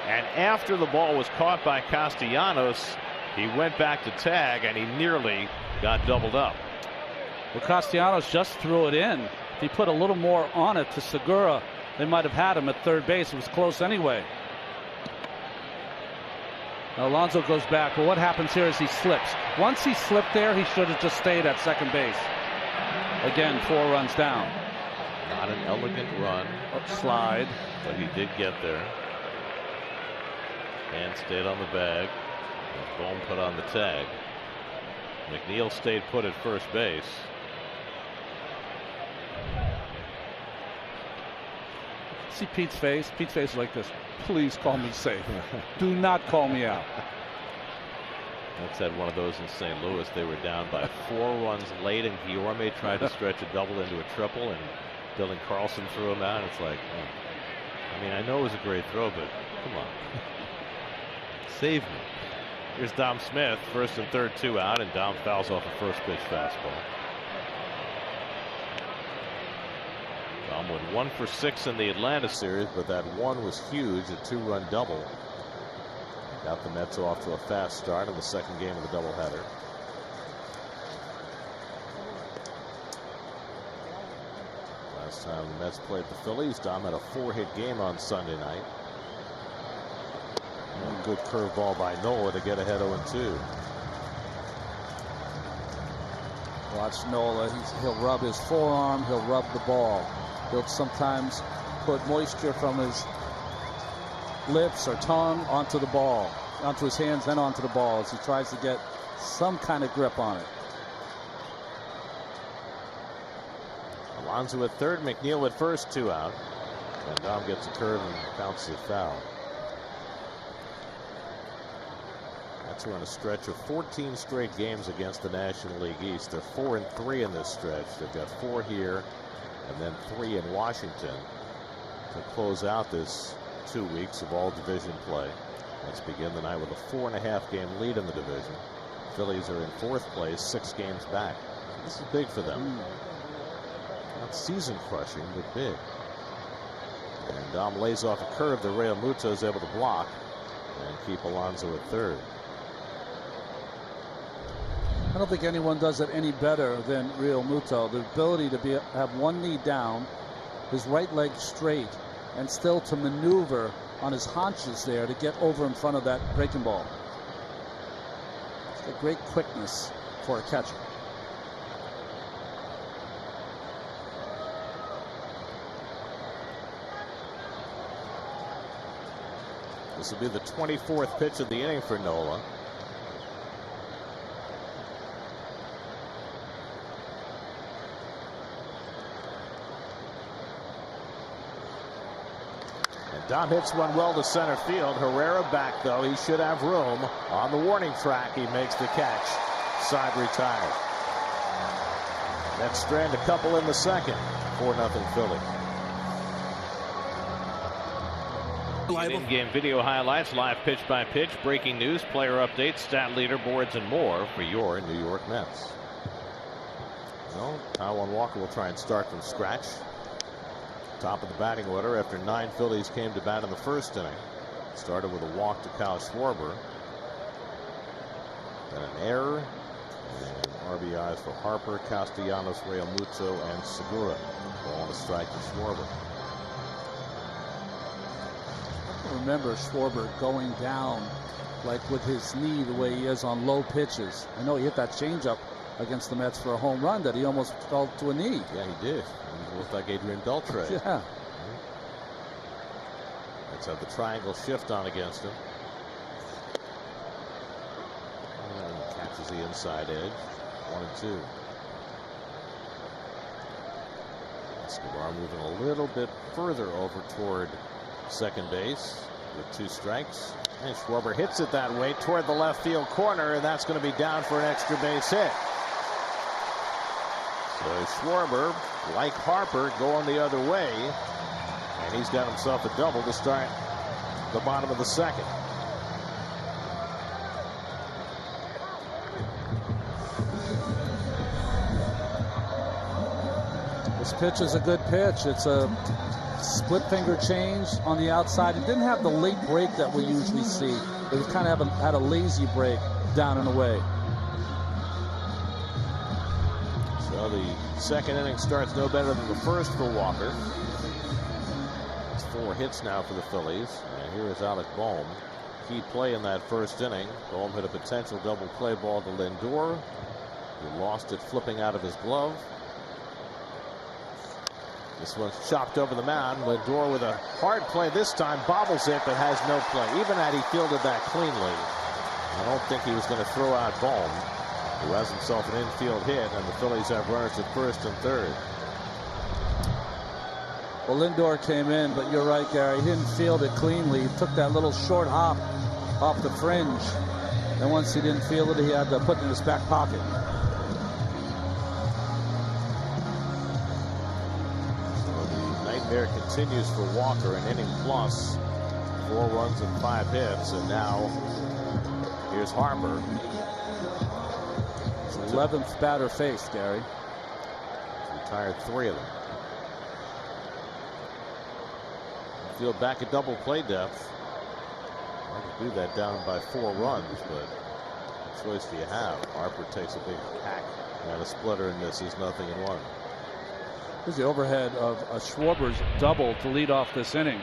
and after the ball was caught by Castellanos, He went back to tag, and he nearly got doubled up. Well, Castellanos just threw it in. If he put a little more on it to Segura, they might have had him at third base. It was close anyway. Now Alonso goes back, but what happens here is he slips. Once he slipped there, he should have just stayed at second base. Again, 4 runs down. Not an elegant run. Slide. But he did get there. And stayed on the bag. Bohm put on the tag. McNeil stayed put at first base. See Pete's face? Pete's face is like this. Please call me safe. Do not call me out. Mets had one of those in St. Louis. They were down by 4 runs late, and Guillorme tried to stretch a double into a triple, and Dylan Carlson threw him out. It's like, oh. I mean, I know it was a great throw, but come on. Save me. Here's Dom Smith, first and third, 2 out, and Dom fouls off a first pitch fastball. Dom went 1 for 6 in the Atlanta series, but that one was huge, a 2-run double. Got the Mets off to a fast start in the second game of the doubleheader. Last time the Mets played the Phillies, Dom had a 4-hit game on Sunday night. One good curveball by Nola to get ahead 0-2. Watch Nola. He'll rub his forearm. He'll rub the ball. He'll sometimes put moisture from his lips or tongue onto the ball, onto his hands, then onto the ball as he tries to get some kind of grip on it. Alonso at third, McNeil at first, 2 out. And Dom gets a curve and counts the foul. Mets are on a stretch of 14 straight games against the National League East. They're 4-3 in this stretch. They've got 4 here and then 3 in Washington to close out this 2 weeks of all division play. Let's begin the night with a 4.5 game lead in the division. Phillies are in 4th place, 6 games back. This is big for them. Not season crushing, but big. And Dom lays off a curve that Real Muto is able to block and keep Alonso at third. I don't think anyone does it any better than Real Muto. The ability to have one knee down, his right leg straight, and still to maneuver on his haunches there to get over in front of that breaking ball. It's got great quickness for a catcher. This will be the 24th pitch of the inning for Nola. Dom hits one well to center field. Herrera back, though. He should have room. On the warning track, he makes the catch. Side retired. Mets strand a couple in the second. 4-0 Philly. In-game video highlights, live pitch-by-pitch, breaking news, player updates, stat leaderboards, and more for your New York Mets. Well, Taijuan Walker will try and start from scratch. Top of the batting order after 9 Phillies came to bat in the first inning. Started with a walk to Kyle Schwarber. Then an error. And RBIs for Harper, Castellanos, Real Muto, and Segura. Ball on a strike to Schwarber. I remember Schwarber going down like with his knee the way he is on low pitches. I know he hit that changeup against the Mets for a home run that he almost fell to a knee. Yeah, he did. He looked like Adrian Beltre. Yeah. Let's have the triangle shift on against him. And catches the inside edge. 1-2. Escobar moving a little bit further over toward second base with 2 strikes. And Schwarber hits it that way toward the left field corner, and that's going to be down for an extra base hit. So Schwarber, like Harper, going the other way, and he's got himself a double to start the bottom of the second. This pitch is a good pitch. It's a split finger change on the outside. It didn't have the late break that we usually see. It was kind of had a lazy break down and away. So the second inning starts no better than the first for Walker. It's 4 hits now for the Phillies. And here is Alec Bohm. Key play in that first inning. Bohm hit a potential double play ball to Lindor. He lost it flipping out of his glove. This one's chopped over the mound. Lindor with a hard play this time, bobbles it, but has no play. Even had he fielded that cleanly, I don't think he was going to throw out Bohm, who has himself an infield hit, and the Phillies have runners at first and third. Well, Lindor came in, but you're right, Gary. He didn't field it cleanly. He took that little short hop off the fringe, and once he didn't field it, he had to put it in his back pocket. Nightmare continues for Walker, an inning plus, 4 runs and 5 hits, and now here's Harper. It's 11th batter faced, Gary. He's retired 3 of them. Field back at double play depth. Hard to do that down by 4 runs, but what choice do you have? Harper takes a big hack and a splitter and misses, nothing in 1. Here's the overhead of a Schwarber's double to lead off this inning.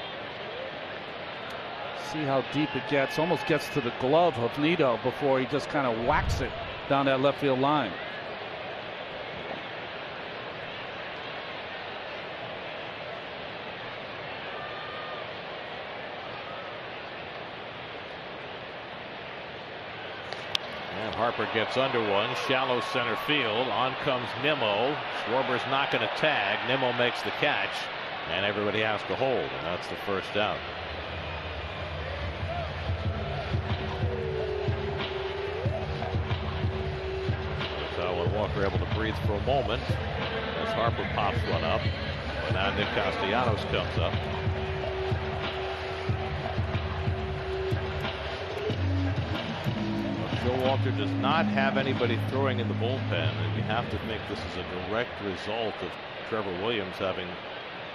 See how deep it gets. Almost gets to the glove of Nido before he just kind of whacks it down that left field line. And Harper gets under one, shallow center field. On comes Nimmo. Schwarber's not going to tag. Nimmo makes the catch, and everybody has to hold, and that's the first out. So when Walker able to breathe for a moment as Harper pops one up, and now Nick Castellanos comes up. Joe Walker does not have anybody throwing in the bullpen, and you have to think this is a direct result of Trevor Williams having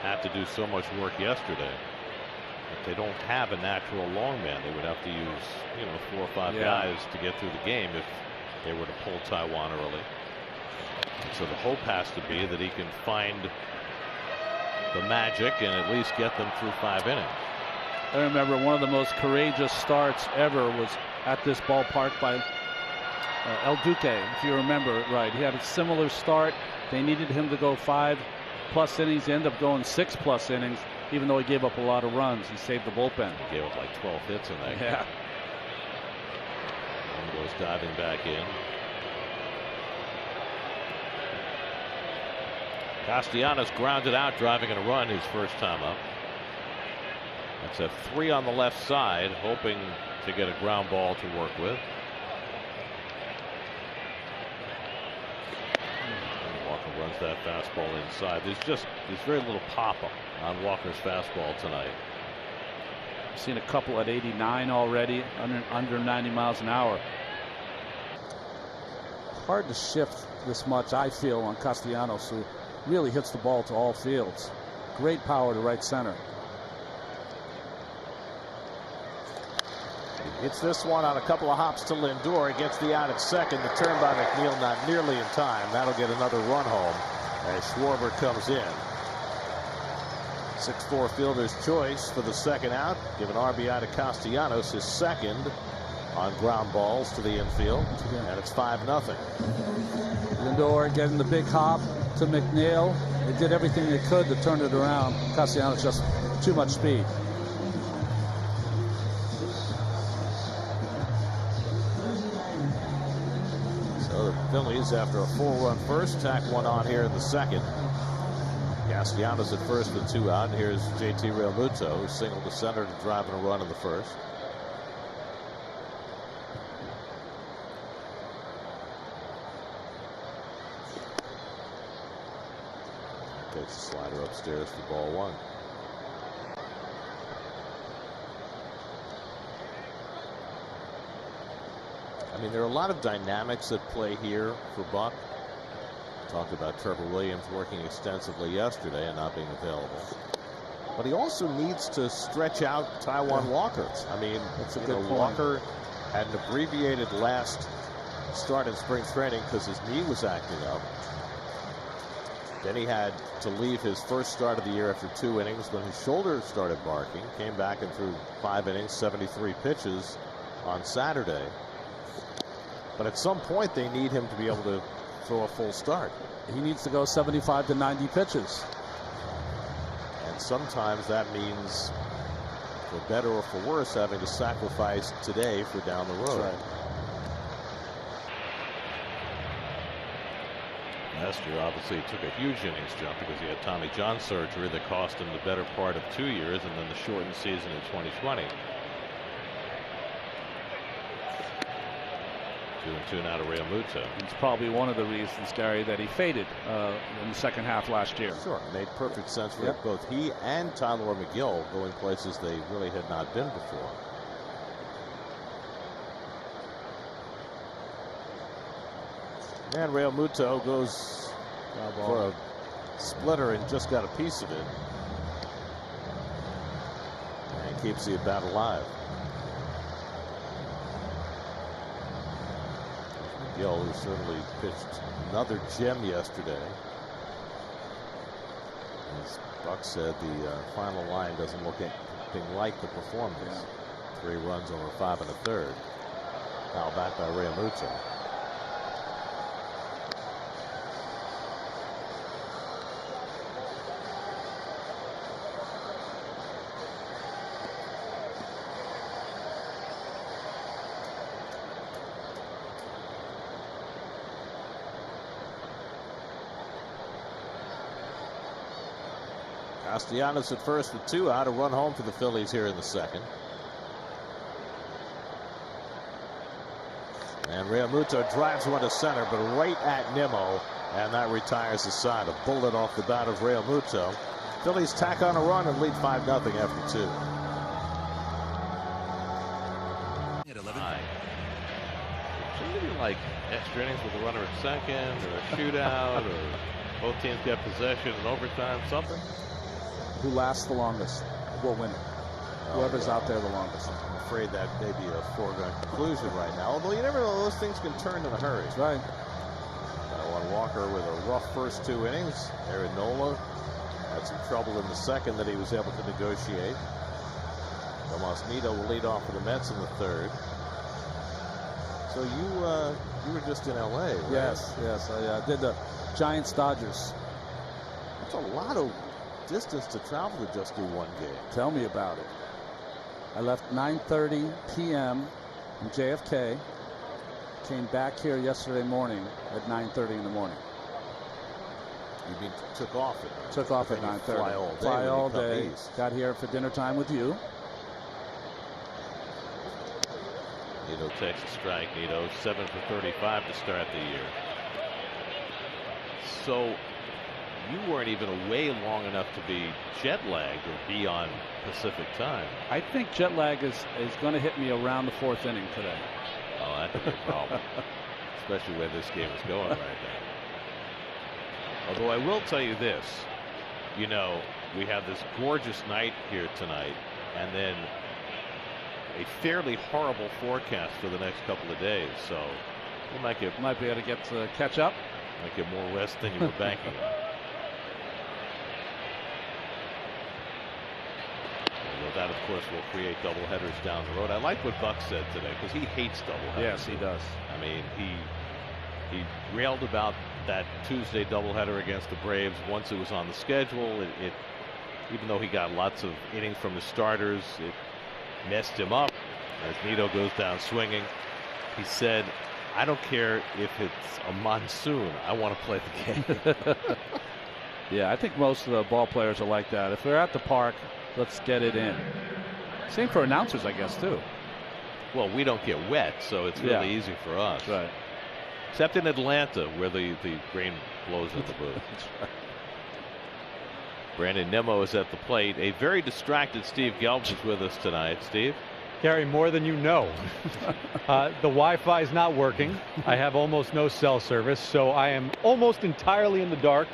had to do so much work yesterday. If they don't have a natural long man, they would have to use 4 or 5 guys to get through the game if they were to pull Taijuan early. And so the hope has to be that he can find the magic and at least get them through 5 innings. I remember one of the most courageous starts ever was at this ballpark by El Duque, if you remember it right. He had a similar start. They needed him to go 5+ innings. He ended up going 6+ innings, even though he gave up a lot of runs. He saved the bullpen. He gave up like 12 hits in that game. And goes diving back in. Castellanos grounded out, driving in a run his first time up. That's a 3 on the left side, hoping to get a ground ball to work with. Walker runs that fastball inside. There's very little pop on Walker's fastball tonight. I've seen a couple at 89 already, under 90 miles an hour. Hard to shift this much, I feel, on Castellanos, who really hits the ball to all fields. Great power to right center. Hits this one on a couple of hops to Lindor. He gets the out at second. The turn by McNeil not nearly in time. That'll get another run home as Schwarber comes in. 6-4 fielder's choice for the second out. Give an RBI to Castellanos, his second on ground balls to the infield. And it's 5-0. Lindor getting the big hop to McNeil. They did everything they could to turn it around. Castellanos just too much speed. Phillies, after a 4-run first, tack one on here in the second. Castellanos at first with 2 out, and here's JT Realmuto, who singled to center to drive in a run in the first. Takes the slider upstairs for ball 1. I mean, there are a lot of dynamics at play here for Buck. Talked about Trevor Williams working extensively yesterday and not being available. But he also needs to stretch out Taijuan Walker. I mean, That's a you good know, point. Walker had an abbreviated last start in spring training because his knee was acting up. Then he had to leave his first start of the year after 2 innings when his shoulder started barking. Came back and threw 5 innings, 73 pitches on Saturday. But at some point, they need him to be able to throw a full start. He needs to go 75 to 90 pitches. And sometimes that means, for better or for worse, having to sacrifice today for down the road. That's right. Last year, obviously, he took a huge innings jump because he had Tommy John surgery that cost him the better part of 2 years, and then the shortened season in 2020. 2-2 now to Realmuto. It's probably one of the reasons, Gary, that he faded in the second half last year. Sure, it made perfect sense for Yep. both he and Tyler McGill going places they really had not been before. And Realmuto goes for a splitter and just got a piece of it. And keeps the bat alive. McGill, who certainly pitched another gem yesterday. As Buck said, the final line doesn't look anything like the performance. 3 runs over 5 1/3. Now back by Realmuto. Castellanos at first with 2 out, a run home for the Phillies here in the second. And Realmuto drives one to center, but right at Nimmo, and that retires the side. A bullet off the bat of Realmuto. Phillies tack on a run and lead 5-0 after 2. At 11. Shouldn't it be like extra innings with a runner at second, or a shootout, or both teams get possession in overtime, something? Who lasts the longest will win it. Whoever's out there the longest. I'm afraid that may be a foregone conclusion right now. Although you never know, those things can turn in a hurry. That's right. Taijuan Walker with a rough first 2 innings. Aaron Nola had some trouble in the second that he was able to negotiate. Tomas Nido will lead off for the Mets in the third. So you were just in L.A., right? Yes, yes. I did the Giants-Dodgers. That's a lot of distance to travel to just do one game. Tell me about it. I left 9:30 p.m. from JFK. Came back here yesterday morning at 9:30 in the morning. You mean took off at 9:30? Took off at Then you 9:30. Fly all day. Fly when you all come day. east. Got here for dinner time with you. Nido takes a strike. Nido 7 for 35 to start the year. So you weren't even away long enough to be jet lagged or be on Pacific time. I think jet lag is going to hit me around the 4th inning today. Oh, that's a big problem, especially where this game is going right now. Although I will tell you this, you know, we have this gorgeous night here tonight, and then a fairly horrible forecast for the next couple of days. So you might be able to get to catch up. Might get more rest than you were banking on. Although that, of course, will create doubleheaders down the road. I like what Buck said today because he hates doubleheaders. Yes, he does. I mean, he railed about that Tuesday doubleheader against the Braves once it was on the schedule. It even though he got lots of innings from the starters, it messed him up as Nido goes down swinging. He said, I don't care if it's a monsoon. I want to play the game. Yeah, I think most of the ball players are like that. If they're at the park, let's get it in. Same for announcers, I guess, too. Well, we don't get wet, so it's really easy for us. Right. Except in Atlanta, where the rain blows in the booth. Brandon Nimmo is at the plate. A very distracted Steve Gelbs is with us tonight. Steve? Gary, more than you know. The Wi-Fi is not working. I have almost no cell service, so I am almost entirely in the dark.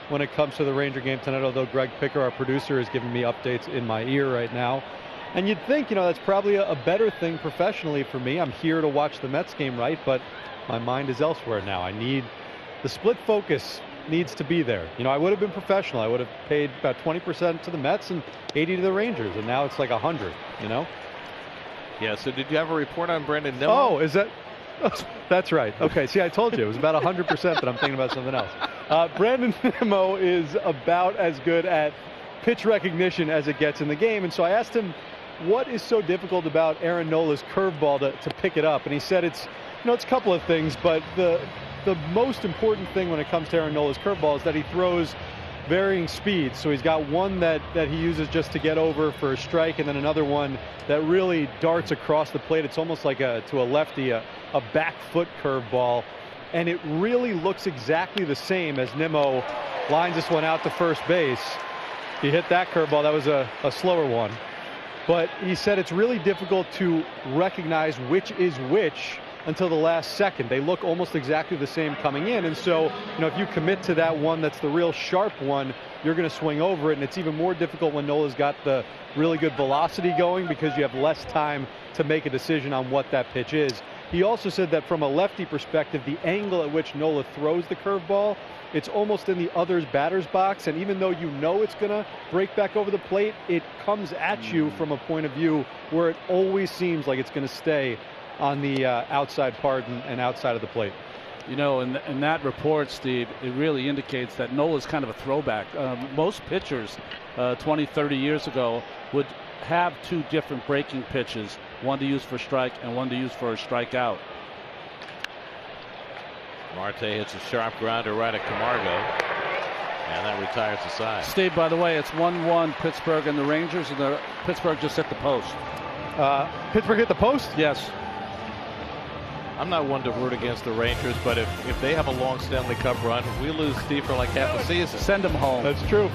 when it comes to the Ranger game tonight, although Greg Picker, our producer, is giving me updates in my ear right now. And you'd think, that's probably a better thing professionally for me. I'm here to watch the Mets game, right? But my mind is elsewhere now. I need the split focus needs to be there. I would have been professional. I would have paid about 20% to the Mets and 80 to the Rangers, and now it's like 100. Yeah. So did you have a report on Brandon Nimmo? Oh, is that? That's right. Okay. See, I told you it was about 100%, but I'm thinking about something else. Brandon Nimmo is about as good at pitch recognition as it gets in the game, and so I asked him, what is so difficult about Aaron Nola's curveball to pick it up? And he said it's a couple of things, but the most important thing when it comes to Aaron Nola's curveball is that he throws varying speeds. So he's got one that he uses just to get over for a strike, and then another one that really darts across the plate. It's almost like to a lefty, a back foot curveball. And it really looks exactly the same as Nimmo lines this one out to first base. He hit that curveball. That was a slower one. But he said it's really difficult to recognize which is which until the last second. They look almost exactly the same coming in. And so, if you commit to that one that's the real sharp one, you're going to swing over it. And it's even more difficult when Nola's got the really good velocity going because you have less time to make a decision on what that pitch is. He also said that from a lefty perspective, the angle at which Nola throws the curveball, it's almost in the other's batter's box. And even though it's going to break back over the plate, it comes at you from a point of view where it always seems like it's going to stay on the outside part and outside of the plate. In that report, Steve, it really indicates that Nola's kind of a throwback. Most pitchers 20, 30 years ago would have two different breaking pitches, one to use for strike and one to use for a strikeout. Marte hits a sharp grounder right at Camargo, and that retires the side. Steve, by the way, it's 1-1 Pittsburgh and the Rangers, and Pittsburgh just hit the post. Pittsburgh hit the post? Yes. I'm not one to root against the Rangers, but if they have a long Stanley Cup run, we lose Steve for like half a season. Send them home. That's true.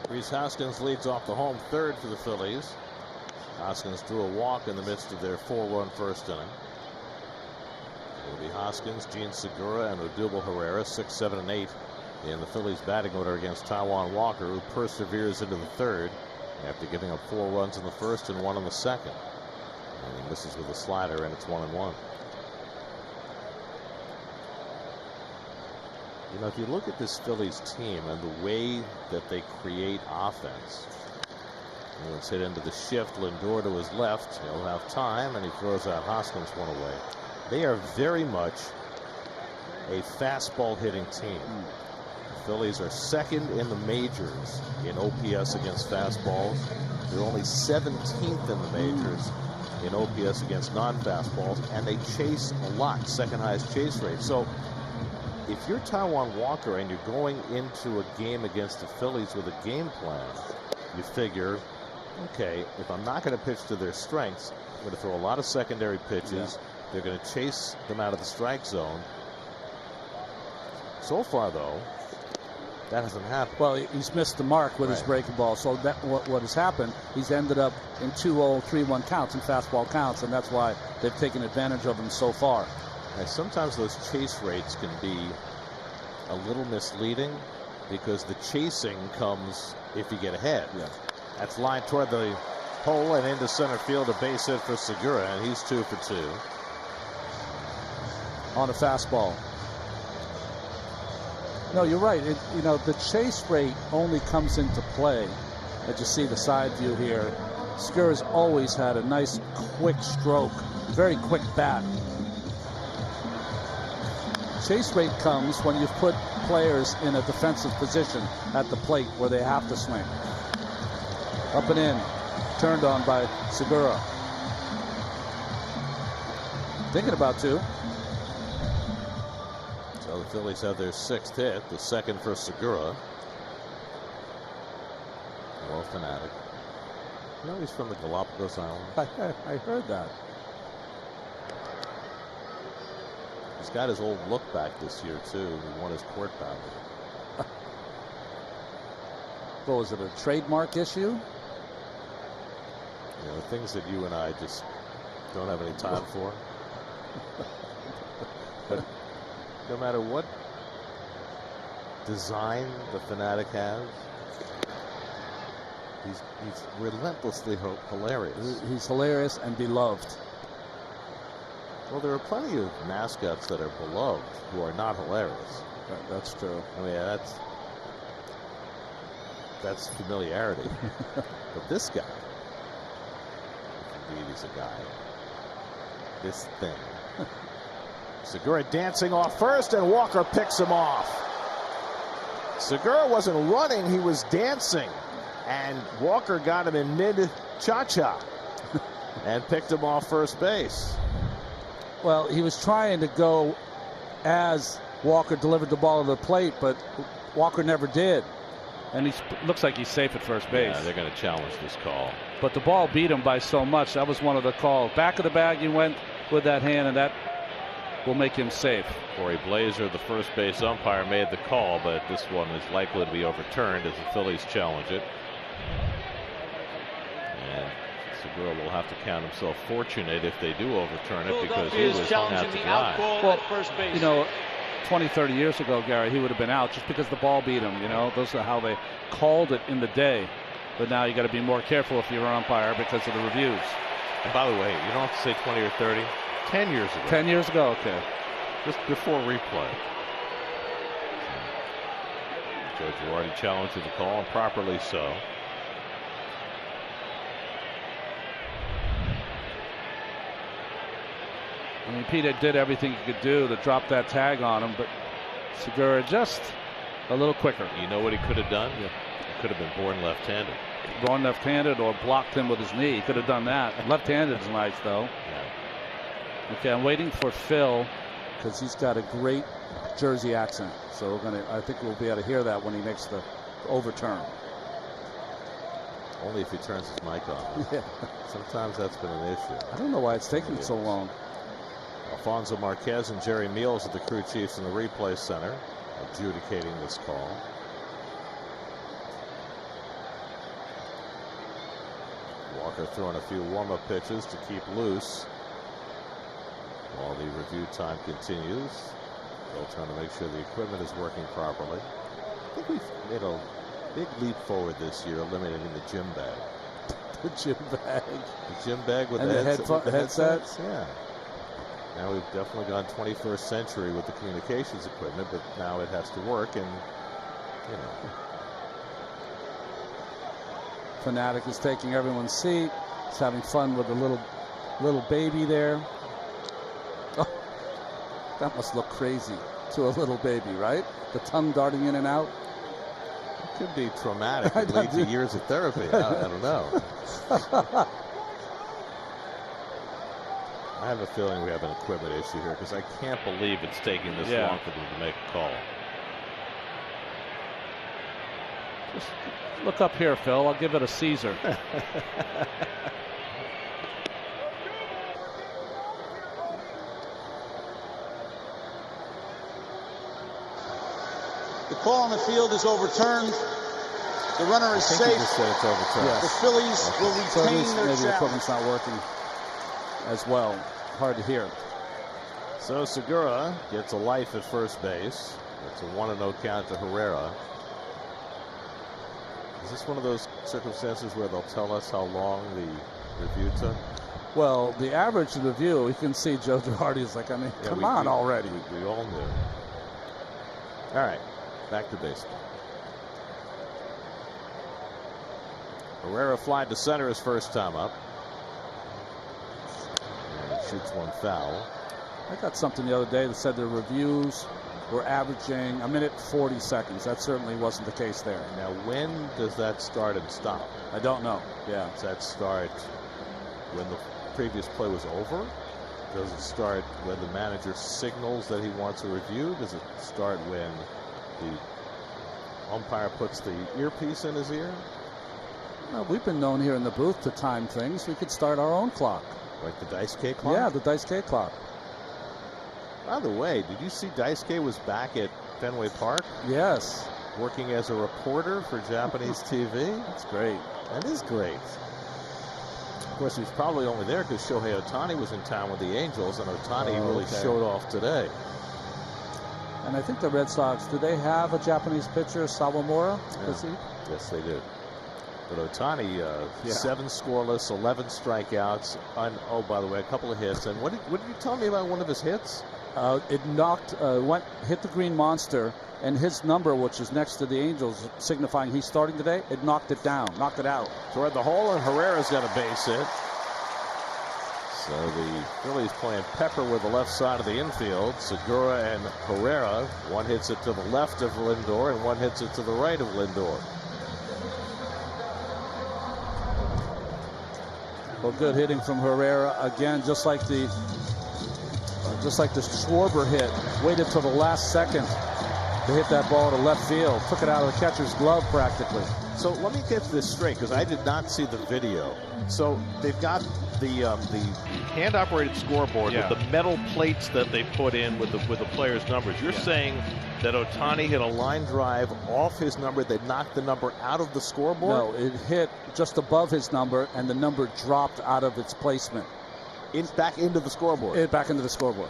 Rhys Hoskins leads off the home third for the Phillies. Hoskins drew a walk in the midst of their 4-run first inning. It'll be Hoskins, Gene Segura, and Odubel Herrera, 6, 7, and 8 in the Phillies batting order against Taijuan Walker, who perseveres into the third after giving up 4 runs in the first and 1 in the second. And he misses with a slider, and it's 1-1. If you look at this Phillies team and the way that they create offense, let's hit into the shift. Lindor to his left. He'll have time, and he throws out Hoskins one away. They are very much a fastball hitting team. The Phillies are second in the majors in OPS against fastballs. They're only 17th in the majors in OPS against non-fastballs, and they chase a lot, second highest chase rate. So if you're Taijuan Walker and you're going into a game against the Phillies with a game plan, you figure, okay, if I'm not going to pitch to their strengths, I'm going to throw a lot of secondary pitches. Yeah. They're going to chase them out of the strike zone. So far, though, that hasn't happened. Well, he's missed the mark with his breaking ball. So that what has happened, he's ended up in 2-0, 3-1 counts and fastball counts, and that's why they've taken advantage of him so far. And sometimes those chase rates can be a little misleading because the chasing comes if you get ahead. Yeah. That's lined toward the hole and into center field, a base hit for Segura, and he's 2 for 2. On a fastball. No, you're right. The chase rate only comes into play, as you see the side view here. Segura's always had a nice quick stroke, very quick bat. Chase rate comes when you've put players in a defensive position at the plate where they have to swing. Up and in, turned on by Segura. Thinking about 2. So the Phillies have their 6th hit, the second for Segura. Well, fanatic. He's from the Galapagos Islands. I heard that. He's got his old look back this year, too. He won his court battle. What was it, a trademark issue? You know, things that you and I just don't have any time for. But no matter what design the Fanatic has, he's relentlessly hilarious. He's hilarious and beloved. Well, there are plenty of mascots that are beloved who are not hilarious. That's true. I mean, that's familiarity. But this guy, indeed, he's a guy. This thing. Segura dancing off first, and Walker picks him off. Segura wasn't running, he was dancing. And Walker got him in mid-cha-cha and picked him off first base. Well, he was trying to go as Walker delivered the ball to the plate, but Walker never did. And he looks like he's safe at first base. Yeah, they're going to challenge this call. But the ball beat him by so much. That was one of the calls. Back of the bag, he went with that hand, and that will make him safe. Corey Blazer, the first base umpire, made the call, but this one is likely to be overturned as the Phillies challenge it. And Segura will have to count himself fortunate if they do overturn it, because he was hung out to dry. Well, you know, 20, 30 years ago, Gary, he would have been out just because the ball beat him. You know, those are how they called it in the day. But now you got to be more careful if you're an umpire because of the reviews. And by the way, you don't have to say 20 or 30. 10 years ago. 10 years ago, okay. Just before replay. Joe Girardi challenged the call, and properly so. I mean, Peter did everything he could do to drop that tag on him, but Segura just a little quicker. You know what he could have done? Yeah. He could have been born left-handed. Born left-handed or blocked him with his knee. He could have done that. Left-handed is nice, though. Yeah. Okay, I'm waiting for Phil. Because he's got a great Jersey accent. So I think we'll be able to hear that when he makes the overturn. Only if he turns his mic on. Yeah. Sometimes that's been an issue. I don't know why it's taking so long. Alfonso Marquez and Jerry Meals are the crew chiefs in the replay center, adjudicating this call. Walker throwing a few warm-up pitches to keep loose while the review time continues. They'll try to make sure the equipment is working properly. I think we've made a big leap forward this year, eliminating the gym bag. The gym bag. The gym bag with and the headsets. Yeah. Now we've definitely gone 21st century with the communications equipment, but now it has to work, and you know. Fanatic is taking everyone's seat. He's having fun with the little baby there. Oh, that must look crazy to a little baby, right? The tongue darting in and out. It could be traumatic and lead to years of therapy. I don't know. I have a feeling we have an equipment issue here, because I can't believe it's taking this long for them to make a call. Just look up here, Phil. I'll give it a Caesar. The call on the field is overturned. The runner is safe. Just said it's overturned. Yes. The Phillies will retain So at least their maybe the challenge. equipment's not working as well. Hard to hear. So Segura gets a life at first base. It's a 1-0 count to Herrera. Is this one of those circumstances where they'll tell us how long the review took? Well, the average review, you can see Joe Girardi is like, I mean, come on already. We all knew. All right, back to baseball. Herrera flied to center his first time up. And he shoots one foul. I got something the other day that said the reviews were averaging a minute 40 seconds. That certainly wasn't the case there. Now, when does that start and stop? I don't know. Yeah. Does that start when the previous play was over? Does it start when the manager signals that he wants a review? Does it start when the umpire puts the earpiece in his ear? Well, we've been known here in the booth to time things. We could start our own clock. Like the Dice-K clock? Yeah, the Dice-K clock. By the way, did you see Dice-K was back at Fenway Park? Yes. working as a reporter for Japanese TV. That's great. That is great. Of course, he was probably only there because Shohei Ohtani was in town with the Angels, and Ohtani really showed off today. And I think the Red Sox, do they have a Japanese pitcher, Sawamura? Yeah. Yes, they do. But Ohtani, 7 scoreless, 11 strikeouts, and oh, by the way, a couple of hits. And what did you tell me about one of his hits? It hit the green monster, and his number, which is next to the Angels, signifying he's starting today, it knocked it down, knocked it out. Toward the hole, and Herrera's got a base hit. So the Phillies playing pepper with the left side of the infield. Segura and Herrera. One hits it to the left of Lindor, and one hits it to the right of Lindor. Well, good hitting from Herrera again, just like the Schwarber hit. Waited till the last second to hit that ball to left field. Took it out of the catcher's glove practically. So let me get this straight, because I did not see the video. So they've got the hand-operated scoreboard with the metal plates that they put in with the players' numbers. You're saying that Ohtani hit a line drive off his number that knocked the number out of the scoreboard? No, it hit just above his number, and the number dropped out of its placement. Back into the scoreboard. Back into the scoreboard.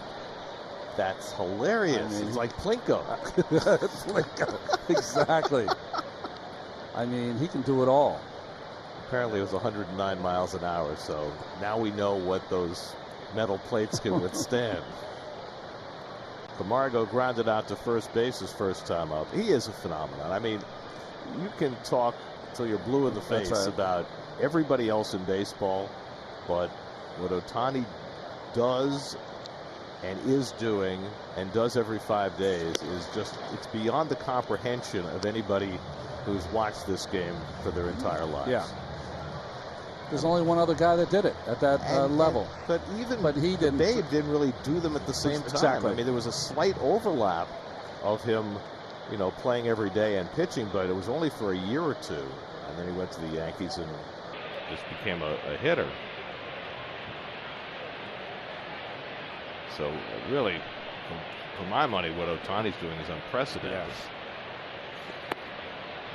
That's hilarious. I mean, it's like Plinko. Plinko. Exactly. I mean, he can do it all. Apparently it was 109 miles an hour, so now we know what those metal plates can withstand. Camargo grounded out to first base his first time up. He is a phenomenon. I mean, you can talk till you're blue in the face about everybody else in baseball, but what Ohtani does and is doing and does every 5 days is just, it's beyond the comprehension of anybody who's watched this game for their entire lives. Yeah. There's only one other guy that did it at that level. But he didn't. Babe didn't really do them at the same time. Exactly. I mean, there was a slight overlap of him, playing every day and pitching, but it was only for a year or two. And then he went to the Yankees and just became a hitter. So really, for my money, what Ohtani's doing is unprecedented. Yes.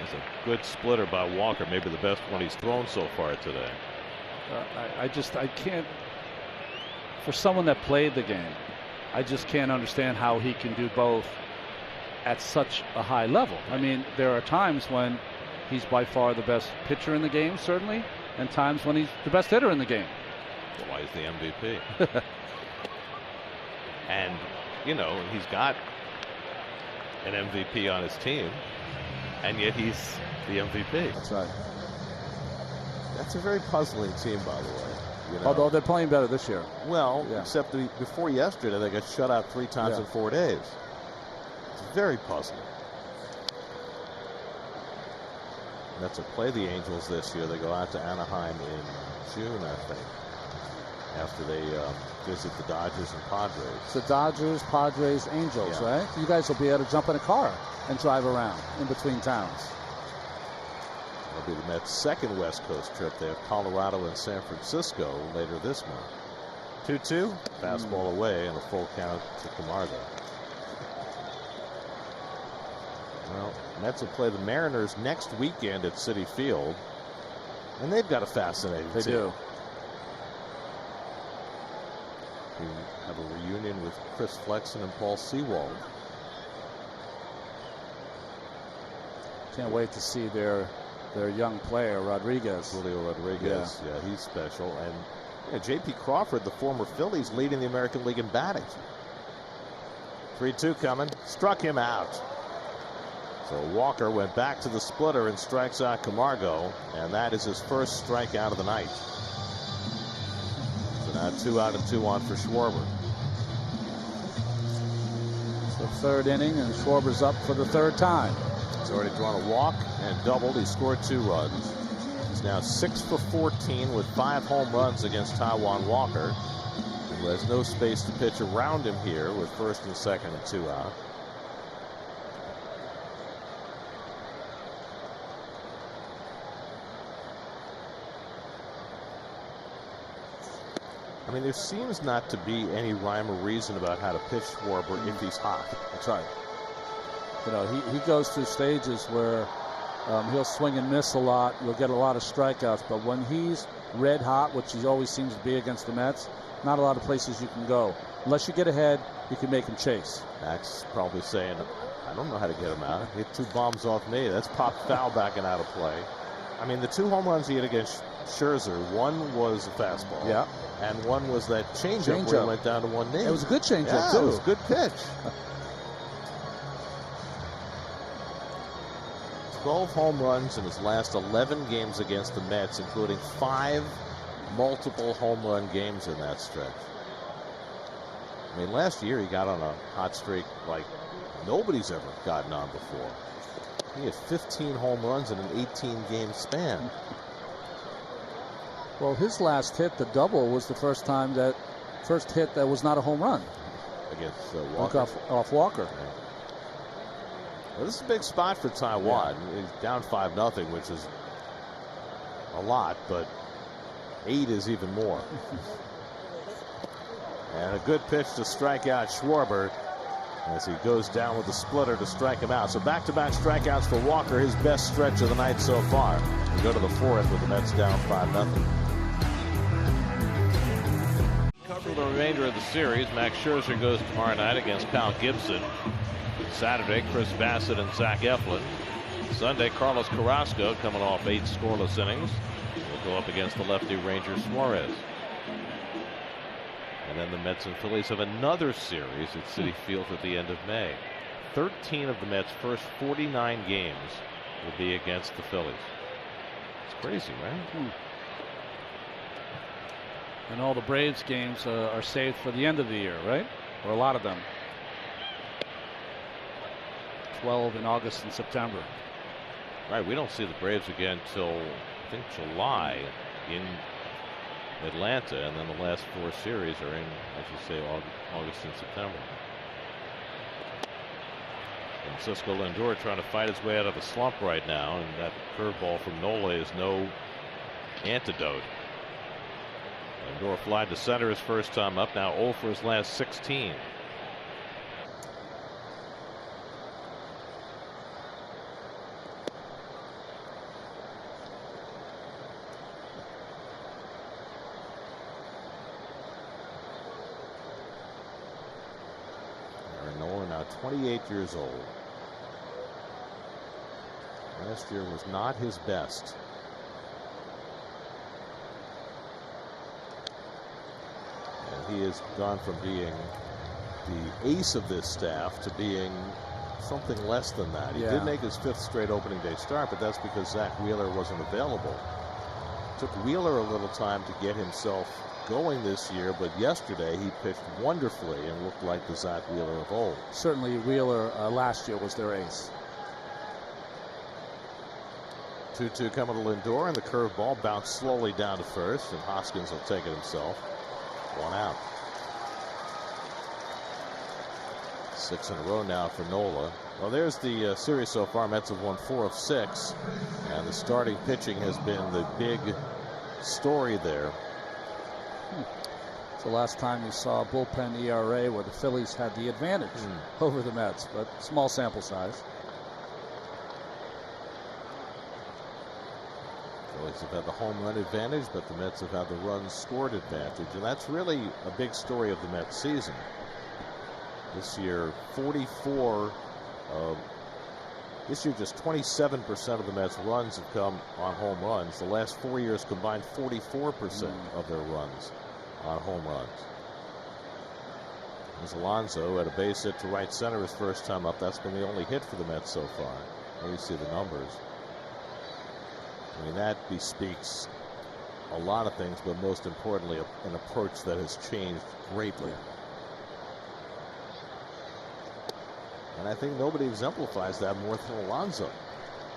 It's a good splitter by Walker, maybe the best one he's thrown so far today. I can't, for someone that played the game, I just can't understand how he can do both at such a high level. I mean, there are times when he's by far the best pitcher in the game, certainly, and times when he's the best hitter in the game. Well, why he's the MVP? And, he's got an MVP on his team, and yet he's the MVP. That's right. That's a very puzzling team, by the way. Although they're playing better this year. Well, except before yesterday, they got shut out 3 times in 4 days. It's very puzzling. Mets will play the Angels this year. They go out to Anaheim in June, I think, after they visit the Dodgers and Padres. So Dodgers, Padres, Angels, right? You guys will be able to jump in a car and drive around in between towns. It'll be the Mets' second West Coast trip. They have Colorado and San Francisco later this month. 2-2, fastball away, and a full count to Camargo. Well, Mets will play the Mariners next weekend at Citi Field, and they've got a fascinating team. They do. We have a reunion with Chris Flexen and Paul Sewald. Can't wait to see their young player, Rodriguez. Julio Rodriguez. Yeah, he's special. And J.P. Crawford, the former Phillies, leading the American League in batting. 3-2 coming. Struck him out. So Walker went back to the splitter and strikes out Camargo, and that is his first strikeout of the night. So now 2 out and 2 on for Schwarber. It's the 3rd inning, and Schwarber's up for the 3rd time. He's already drawn a walk and doubled. He scored 2 runs. He's now 6 for 14 with 5 home runs against Taijuan Walker, who has no space to pitch around him here with 1st and 2nd and 2 out. I mean, there seems not to be any rhyme or reason about how to pitch Schwarber if he's hot. That's right. You know, he goes through stages where he'll swing and miss a lot. You'll get a lot of strikeouts. But when he's red hot, which he always seems to be against the Mets, not a lot of places you can go. Unless you get ahead, you can make him chase. Max probably saying, I don't know how to get him out. Hit 2 bombs off me. That's popped foul backing out of play. I mean, the 2 home runs he hit against Scherzer, one was a fastball. Yeah. And one was that changeup where he went down to 1 knee. It was a good changeup, yeah, too. It was a good pitch. 12 home runs in his last 11 games against the Mets, including 5 multiple home run games in that stretch. I mean, last year he got on a hot streak like nobody's ever gotten on before. He had 15 home runs in an 18-game span. Well, his last hit, the double, was the first hit that was not a home run. Against Walker. Off Walker. Yeah. Well, this is a big spot for Taiwan. Yeah. He's down 5-0, which is a lot, but 8 is even more. And a good pitch to strike out Schwarber as he goes down with the splitter to strike him out. So back-to-back strikeouts for Walker, his best stretch of the night so far. We go to the 4th with the Mets down 5-0. Cover the remainder of the series. Max Scherzer goes tomorrow night against Kyle Gibson. Saturday, Chris Bassett and Zach Eflin. Sunday, Carlos Carrasco, coming off 8 scoreless innings, will go up against the lefty Ranger Suarez. And then the Mets and Phillies have another series at Citi Field at the end of May. 13 of the Mets' first 49 games will be against the Phillies. It's crazy, right? And all the Braves games are saved for the end of the year, right? Or a lot of them. 12 in August and September. Right, we don't see the Braves again till I think July in Atlanta, and then the last 4 series are in, as you say, August and September. Francisco Lindor trying to fight his way out of a slump right now, and that curveball from Nola is no antidote. Lindor flied to center his first time up, now 0 for his last 16. Nola now 28 years old. Last year was not his best. And he has gone from being the ace of this staff to being something less than that. He did make his 5th straight opening day start, but that's because Zach Wheeler wasn't available. It took Wheeler a little time to get himself going this year, but yesterday he pitched wonderfully and looked like the Zach Wheeler of old. Certainly Wheeler last year was their ace. 2-2 coming to Lindor, and the curveball bounced slowly down to first, and Hoskins will take it himself. 1 out. 6 in a row now for Nola. Well, there's the series so far. Mets have won 4 of 6, and the starting pitching has been the big story there. It's the last time you saw a bullpen ERA where the Phillies had the advantage over the Mets, but small sample size. Phillies have had the home run advantage, but the Mets have had the runs scored advantage, and that's really a big story of the Mets season. This year, this year just 27% of the Mets runs have come on home runs. The last 4 years combined 44% of their runs on home runs. There's Alonso at a base hit to right center his first time up. That's been the only hit for the Mets so far. There you see the numbers. I mean, that bespeaks a lot of things, but most importantly, an approach that has changed greatly. And I think nobody exemplifies that more than Alonso,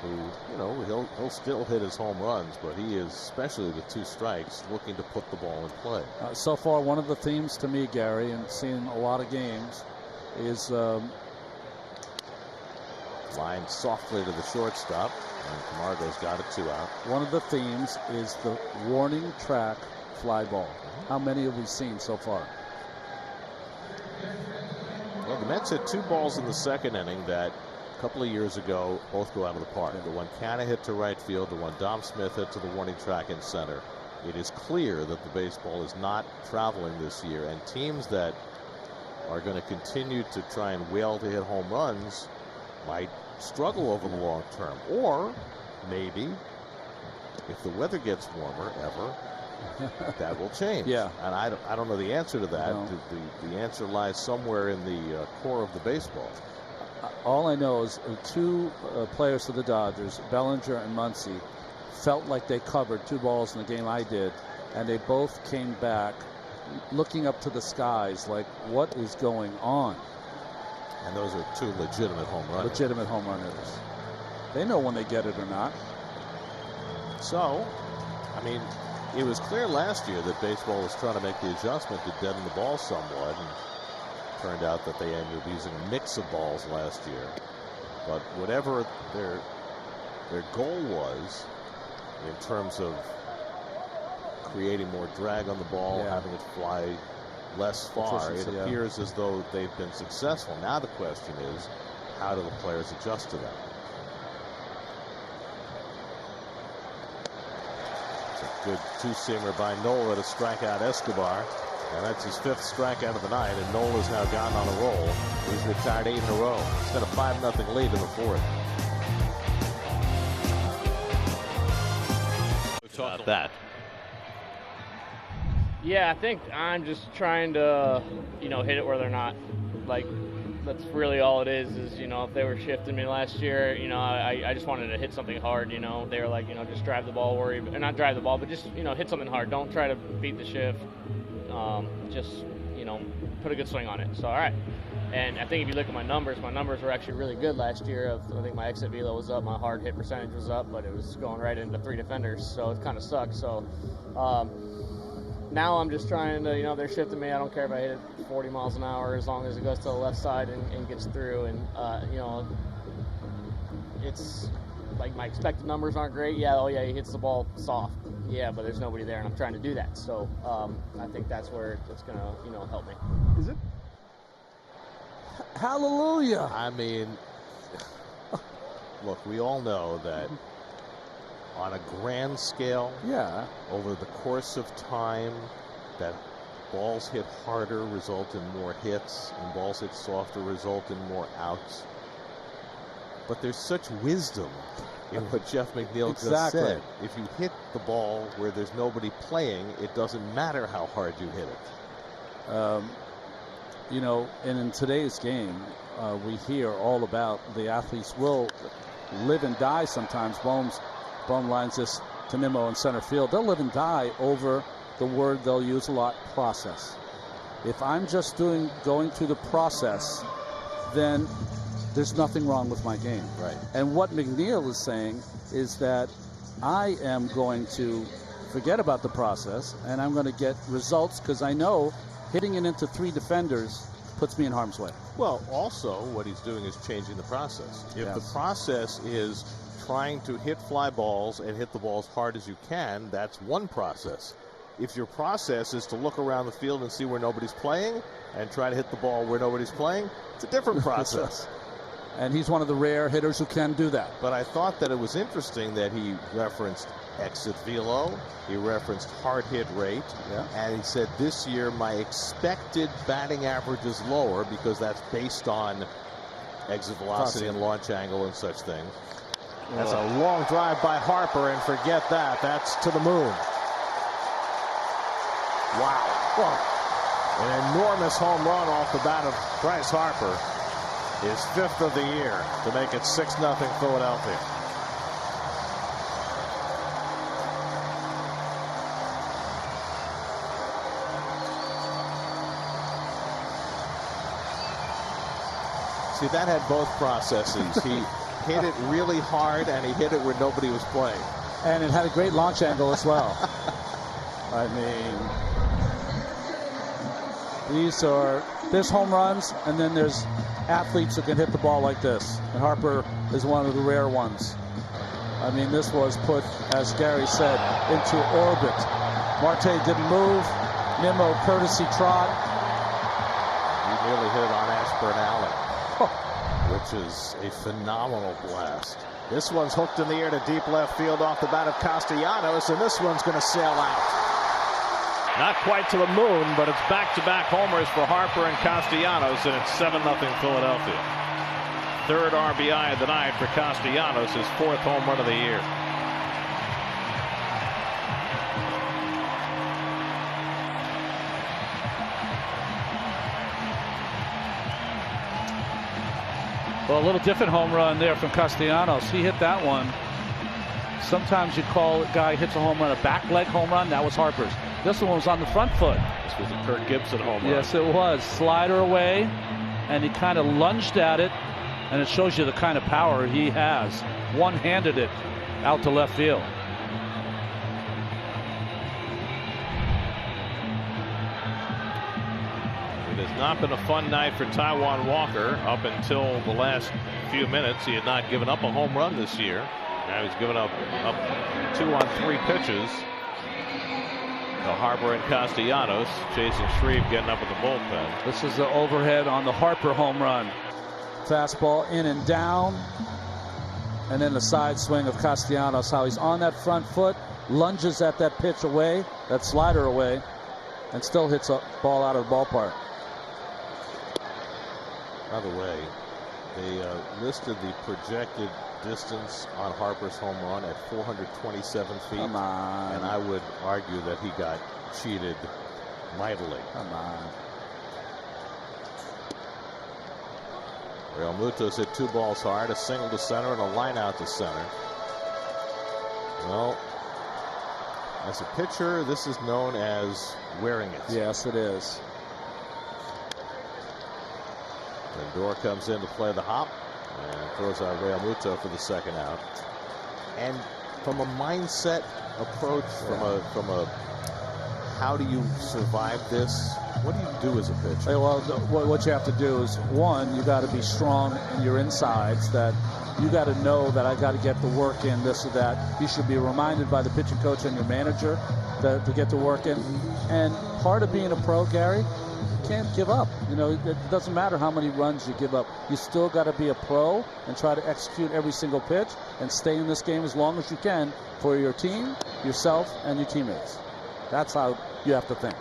who, you know, he'll still hit his home runs, but he is, especially with 2 strikes, looking to put the ball in play. So far, one of the themes to me, Gary, and seeing a lot of games, is line softly to the shortstop, and Camargo's got it 2 out. One of the themes is the warning track fly ball. How many have we seen so far? Well, the Mets hit 2 balls in the 2nd inning that a couple of years ago, both go out of the park. The one Canna hit to right field, the one Dom Smith hit to the warning track in center. It is clear that the baseball is not traveling this year, and teams that are going to continue to try and wail to hit home runs might struggle over the long term. Or maybe if the weather gets warmer that will change. Yeah. And I don't know the answer to that. No. The answer lies somewhere in the core of the baseball. All I know is two players for the Dodgers, Bellinger and Muncy, felt like they covered 2 balls in the game I did, and they both came back looking up to the skies like, what is going on? And those are 2 legitimate home runners. Legitimate home run hitters. They know when they get it or not. So, I mean, it was clear last year that baseball was trying to make the adjustment to deaden the ball somewhat, and turned out that they ended up using a mix of balls last year. But whatever their goal was in terms of creating more drag on the ball, having it fly less far, it appears as though they've been successful. Now the question is, how do the players adjust to that? It's a good 2-seamer by Nola to strike out Escobar. And that's his 5th strikeout of the night, and Nola's now gone on a roll. He's retired 8 in a row. He's got a 5-0 lead in the 4th. About that. Yeah, I think I'm just trying to, hit it where they're not. Like, that's really all it is, if they were shifting me last year, I just wanted to hit something hard, They were like, just drive the ball, not drive the ball, but just, hit something hard. Don't try to beat the shift. Just, put a good swing on it. So, all right. And I think if you look at my numbers were actually really good last year. I think my exit velo was up, my hard hit percentage was up, but it was going right into 3 defenders, so it kind of sucked. So, now I'm just trying to, they're shifting me. I don't care if I hit it 40 miles an hour as long as it goes to the left side and gets through. And, it's like my expected numbers aren't great. Yeah, he hits the ball soft. Yeah, but there's nobody there, and I'm trying to do that. So I think that's where it's going to, help me. Is it? Hallelujah. I mean, look, we all know that on a grand scale, over the course of time, that balls hit harder result in more hits, and balls hit softer result in more outs. But there's such wisdom in what Jeff McNeil just said. If you hit the ball where there's nobody playing, it doesn't matter how hard you hit it. And in today's game, we hear all about the athletes will live and die sometimes. Bohm lines this to Nimmo in center field. They'll live and die over the word they'll use a lot, process. If I'm just going through the process, then there's nothing wrong with my game. Right. And what McNeil is saying is that I am going to forget about the process, and I'm going to get results because I know hitting it into 3 defenders puts me in harm's way. Well, also what he's doing is changing the process. If the process is trying to hit fly balls and hit the ball as hard as you can, that's one process. If your process is to look around the field and see where nobody's playing and try to hit the ball where nobody's playing, it's a different process. And he's one of the rare hitters who can do that. But I thought that it was interesting that he referenced exit velo, he referenced hard hit rate, and he said this year my expected batting average is lower because that's based on exit velocity and launch angle and such things. That's a long drive by Harper, and forget that. That's to the moon. Wow. An enormous home run off the bat of Bryce Harper. His 5th of the year to make it 6-0 Philadelphia. See, that had both processes. He hit it really hard, and he hit it where nobody was playing. And it had a great launch angle as well. I mean, there's home runs, and then there's athletes who can hit the ball like this. And Harper is one of the rare ones. I mean, this was put, as Gary said, into orbit. Marte didn't move. Nimmo courtesy trot. He nearly hit it on Ashburn Alley. which is a phenomenal blast. This one's hooked in the air to deep left field off the bat of Castellanos, and this one's going to sail out. Not quite to the moon, but it's back-to-back homers for Harper and Castellanos, and it's 7-0 Philadelphia. Third RBI of the night for Castellanos, his 4th home run of the year. Well, a little different home run there from Castellanos. He hit that one. Sometimes you call a guy hits a home run a back leg home run. That was Harper's. This one was on the front foot. This was a Kirk Gibson home run. Yes, it was. Slider away, and he kind of lunged at it, and it shows you the kind of power he has. One-handed it out to left field. It has not been a fun night for Taijuan Walker. Up until the last few minutes, he had not given up a home run this year. Now he's given up 2 on 3 pitches. The Harper and Castellanos chasing Shreve, getting up in the bullpen. This is the overhead on the Harper home run. Fastball in and down, and then the side swing of Castellanos, how he's on that front foot, lunges at that pitch away, that slider away, and still hits a ball out of the ballpark. By the way, they listed the projected distance on Harper's home run at 427 feet. Come on. And I would argue that he got cheated mightily. Come on. Real Mutos hit 2 balls hard, a single to center and a line out to center. Well, as a pitcher, this is known as wearing it. Yes, it is. Lindor comes in to play the hop and throws out Real Muto for the 2nd out. And from a mindset approach, from a how do you survive this? What do you do as a pitcher? Hey, well, what you have to do is, one, you got to be strong in your insides. That you got to know that I got to get the work in, this or that. You should be reminded by the pitching coach and your manager to get the work in. And part of being a pro, Gary, you can't give up. You know, it doesn't matter how many runs you give up. You still got to be a pro and try to execute every single pitch and stay in this game as long as you can for your team, yourself, and your teammates. That's how you have to think.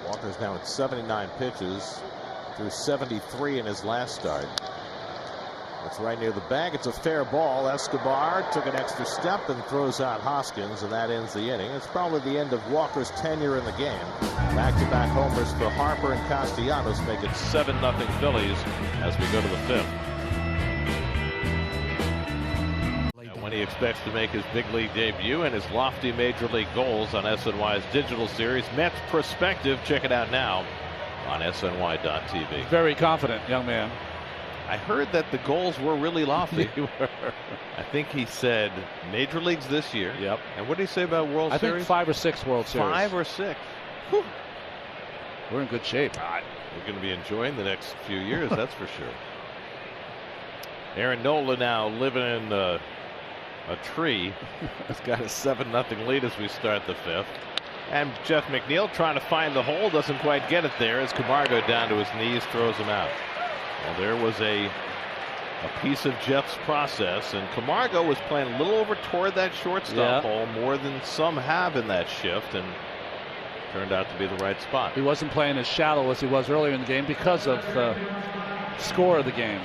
Walker's now at 79 pitches, through 73 in his last start. It's right near the bag. It's a fair ball. Escobar took an extra step and throws out Hoskins, and that ends the inning. It's probably the end of Walker's tenure in the game. Back-to-back homers for Harper and Castellanos make it 7-0 Phillies as we go to the 5th. When he expects to make his big league debut and his lofty major league goals on SNY's digital series, Mets Perspective. Check it out now on SNY.TV. Very confident young man. I heard that the goals were really lofty. I think he said major leagues this year. Yep. And what did he say about World Series? I think 5 or 6 World Series. 5 or 6. Whew. We're in good shape. We're going to be enjoying the next few years, that's for sure. Aaron Nola now living in a tree. He's got a 7-0 lead as we start the 5th. And Jeff McNeil trying to find the hole, doesn't quite get it there as Camargo down to his knees throws him out. Well, there was a piece of Jeff's process, and Camargo was playing a little over toward that shortstop hole more than some have in that shift, and turned out to be the right spot. He wasn't playing as shallow as he was earlier in the game because of the score of the game.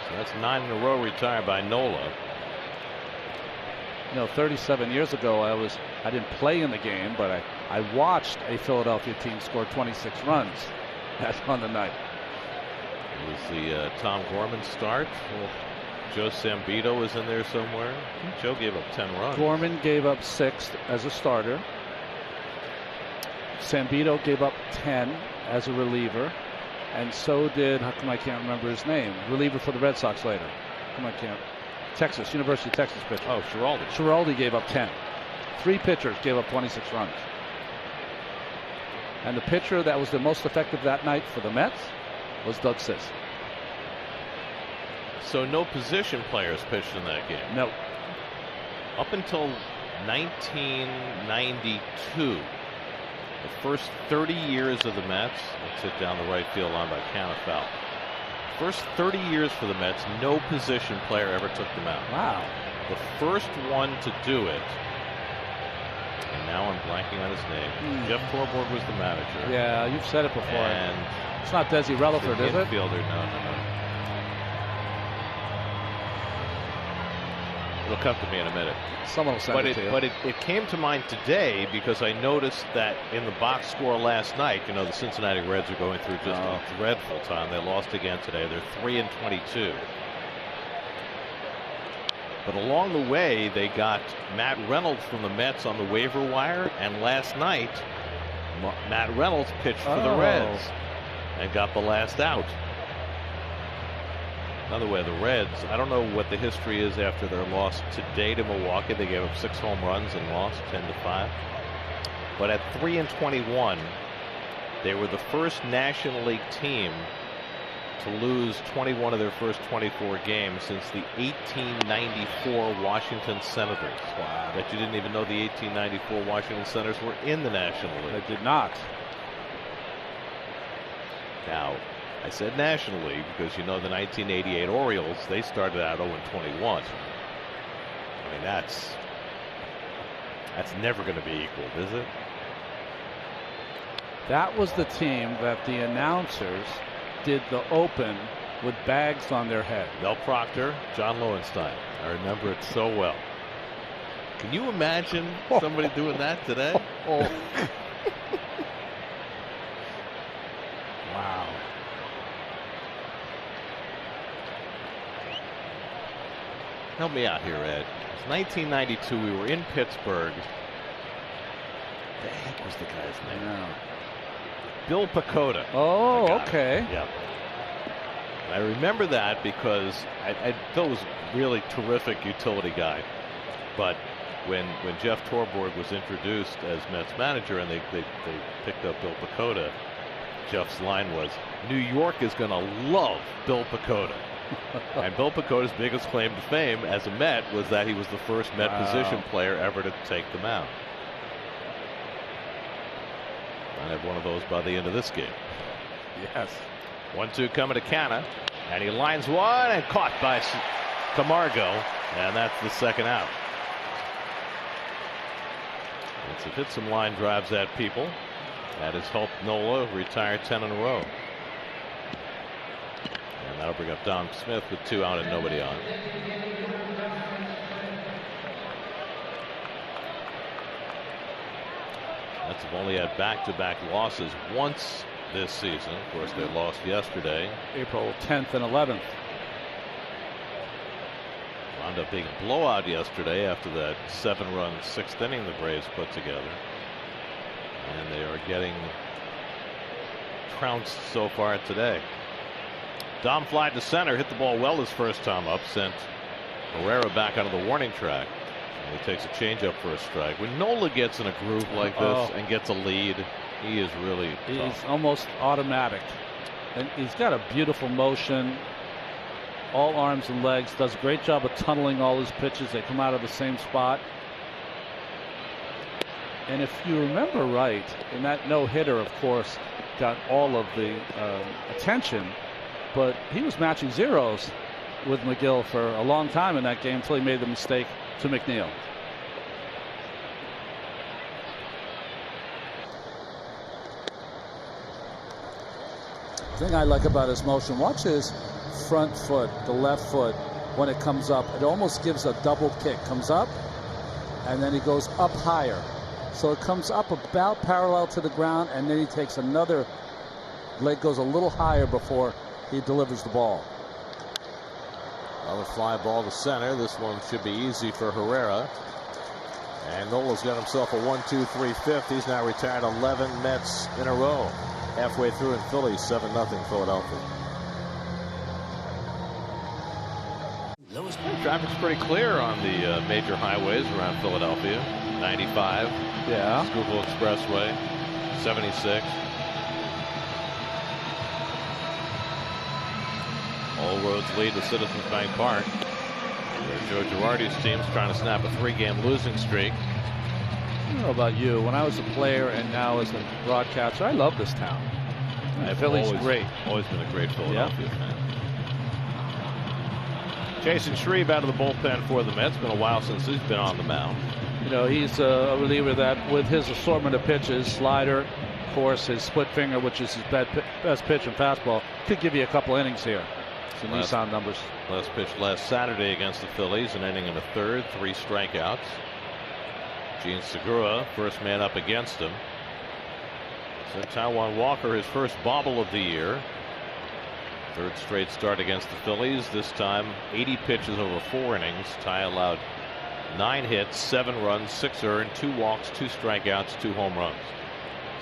So that's 9 in a row retired by Nola. You know, 37 years ago, I didn't play in the game, but I watched a Philadelphia team score 26 runs on the night. It was the Tom Gorman start. Well, Joe Sambito was in there somewhere. I think Joe gave up 10 runs. Gorman gave up 6 as a starter. Sambito gave up 10 as a reliever. And so did, how come I can't remember his name? Reliever for the Red Sox later. How come I can't? Texas, University of Texas pitcher. Oh, Schiraldi. Schiraldi gave up 10. 3 pitchers gave up 26 runs. And the pitcher that was the most effective that night for the Mets was Doug Sis. So no position players pitched in that game? No. Up until 1992, The first 30 years of the Mets, let's hit down the right field line by count of foul. First 30 years for the Mets, no position player ever took them out. Wow. The first one to do it, and now I'm blanking on his name. Jeff Torborg was the manager. Yeah, you've said it before. And it's not Desi Relaford, is it? Infielder, no. It'll come to me in a minute. Someone will send it to you. But it came to mind today because I noticed that in the box score last night, you know, the Cincinnati Reds are going through just a dreadful time. They lost again today. They're 3-22. But along the way, they got Matt Reynolds from the Mets on the waiver wire, and last night, Matt Reynolds pitched for the Reds and got the last out. Another way, the Reds, I don't know what the history is after their loss today to Milwaukee. They gave up 6 home runs and lost 10-5. But at 3-21, they were the first National League team to lose 21 of their first 24 games since the 1894 Washington Senators. Wow. Bet you didn't even know the 1894 Washington Senators were in the National League. They did not. Now, I said National League because you know the 1988 Orioles, they started out 0-21. I mean, that's never going to be equal, is it? That was the team that the announcers did the open with bags on their head. Mel Proctor, John Lowenstein. I remember it so well. Can you imagine somebody doing that today? Wow. Help me out here, Ed. It's 1992. We were in Pittsburgh. The heck was the guy's name? Yeah. Bill Pacoda. Oh, okay. Yep. I remember that because Bill was a really terrific utility guy. But when Jeff Torborg was introduced as Mets manager and they picked up Bill Pacoda, Jeff's line was, New York is going to love Bill Pacoda. And Bill Pacoda's biggest claim to fame as a Met was that he was the first Met position player ever to take them out. I have one of those by the end of this game. Yes. 1-2 coming to Canna, and he lines one and caught by Camargo, and that's the second out. It's hit some line drives at people. That has helped Nola retire 10 in a row. And that'll bring up Dom Smith with 2 out and nobody on. Mets have only had back-to-back losses once this season. Of course, they lost yesterday. April 10th and 11th. Wound up being a blowout yesterday after that 7-run 6th inning the Braves put together. And they are getting trounced so far today. Dom fly to center, hit the ball well his first time up, sent Herrera back onto the warning track. And he takes a changeup for a strike. When Nola gets in a groove like this and gets a lead, he is really tough. He's almost automatic. And he's got a beautiful motion. All arms and legs. Does a great job of tunneling all his pitches. They come out of the same spot. And if you remember right, in that no-hitter, of course, got all of the attention. But he was matching zeros with McGill for a long time in that game until he made the mistake to McNeil. The thing I like about his motion, watch his front foot, the left foot, when it comes up. It almost gives a double kick. Comes up, and then he goes up higher. So it comes up about parallel to the ground, and then he takes another leg, goes a little higher before he delivers the ball. Another fly ball to center. This one should be easy for Herrera. And Nola's got himself a 1-2-3-5. He's now retired 11 Mets in a row. Halfway through in Philly, 7-0 Philadelphia. Traffic's pretty clear on the major highways around Philadelphia. 95. Yeah. Schuylkill Expressway. 76. All roads lead to Citizens Bank Park, where Joe Girardi's team's trying to snap a 3-game losing streak. don't know about you. When I was a player and now as a broadcaster, I love this town. Philly's great. Always been a great Philadelphia fan. Jason Shreve out of the bullpen for the Mets. It's been a while since he's been on the mound. You know, he's a reliever that with his assortment of pitches, slider, of course, his split finger, which is his best pitch and fastball, could give you a couple innings here. Some Nissan numbers. Last pitch last Saturday against the Phillies, an inning and a third, 3 strikeouts. Gene Segura, first man up against him. So Taijuan Walker, his first bobble of the year. Third straight start against the Phillies. This time 80 pitches over 4 innings. Ty allowed 9 hits, 7 runs, 6 earned, 2 walks, 2 strikeouts, 2 home runs.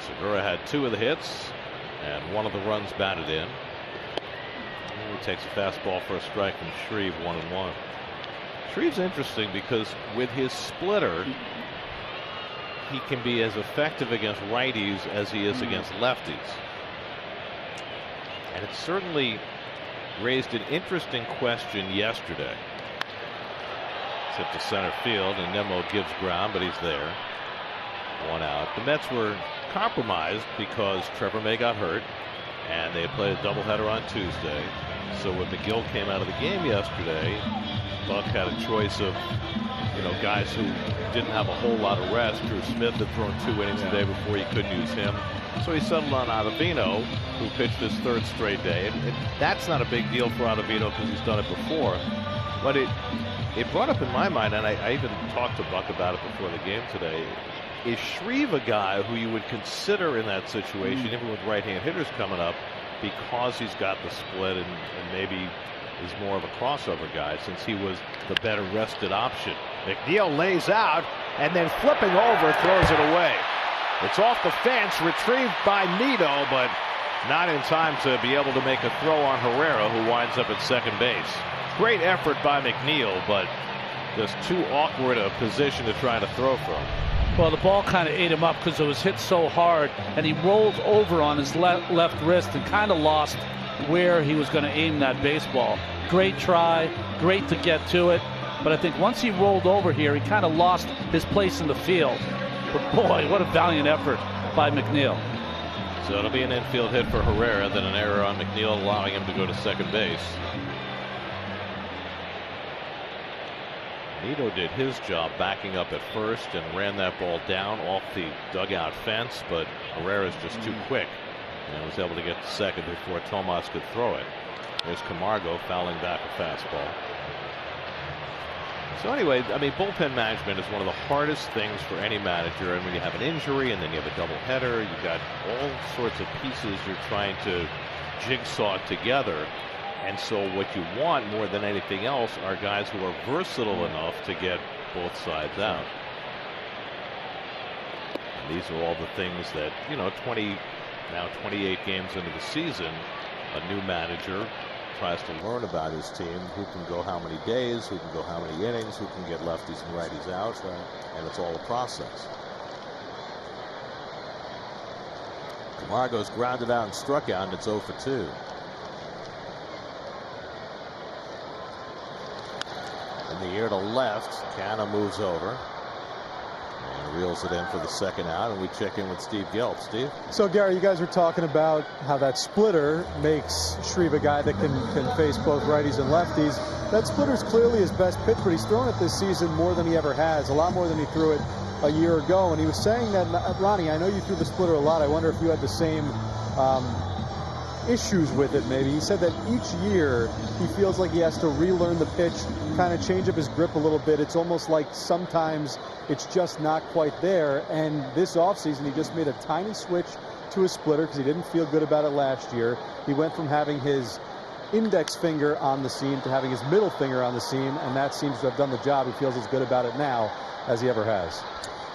Segura had 2 of the hits and 1 of the runs batted in. And he takes a fastball for a strike from Shreve, 1-1. Shreve's interesting because with his splitter, he can be as effective against righties as he is against lefties. And it certainly raised an interesting question yesterday. It's hit to center field, and Nimmo gives ground, but he's there. 1 out. The Mets were compromised because Trevor May got hurt, and they played a doubleheader on Tuesday. So when McGill came out of the game yesterday, Buck had a choice of, guys who didn't have a whole lot of rest. Drew Smith had thrown 2 innings the day before. You couldn't use him. So he settled on Ottavino, who pitched his 3rd straight day. And that's not a big deal for Ottavino because he's done it before. But it brought up in my mind, and I even talked to Buck about it before the game today, is Shreve a guy who you would consider in that situation, even with right-hand hitters coming up, because he's got the split and maybe is more of a crossover guy since he was the better rested option. McNeil lays out and then flipping over throws it away. It's off the fence, retrieved by Nido, but not in time to be able to make a throw on Herrera, who winds up at second base. Great effort by McNeil, but just too awkward a position to try to throw from. Well, the ball kind of ate him up because it was hit so hard, and he rolled over on his left wrist and kind of lost where he was going to aim that baseball. Great try, great to get to it, but I think once he rolled over here, he kind of lost his place in the field. But boy, what a valiant effort by McNeil. So it'll be an infield hit for Herrera, then an error on McNeil, allowing him to go to second base. Nido did his job backing up at first and ran that ball down off the dugout fence, but Herrera's just too quick and was able to get to second before Tomas could throw it. There's Camargo fouling back a fastball. So anyway, I mean, bullpen management is one of the hardest things for any manager. And when you have an injury and then you have a doubleheader, you've got all sorts of pieces you're trying to jigsaw together. And so what you want more than anything else are guys who are versatile enough to get both sides out. And these are all the things that, 28 games into the season, a new manager tries to learn about his team, who can go how many days, who can go how many innings, who can get lefties and righties out, and it's all a process. Camargo's grounded out and struck out, and it's 0 for 2. In the air to left, Canna moves over and reels it in for the second out, and we check in with Steve Gelb. Steve? So, Gary, you guys were talking about how that splitter makes Shreve a guy that can face both righties and lefties. That splitter's clearly his best pitch, but he's thrown it this season more than he ever has, a lot more than he threw it a year ago. And he was saying that, Ronnie, I know you threw the splitter a lot. I wonder if you had the same issues with it, maybe. He said that each year he feels like he has to relearn the pitch, kind of change up his grip a little bit. It's almost like sometimes it's just not quite there. And this offseason, he just made a tiny switch to his splitter because he didn't feel good about it last year. He went from having his index finger on the seam to having his middle finger on the seam, and that seems to have done the job. He feels as good about it now as he ever has.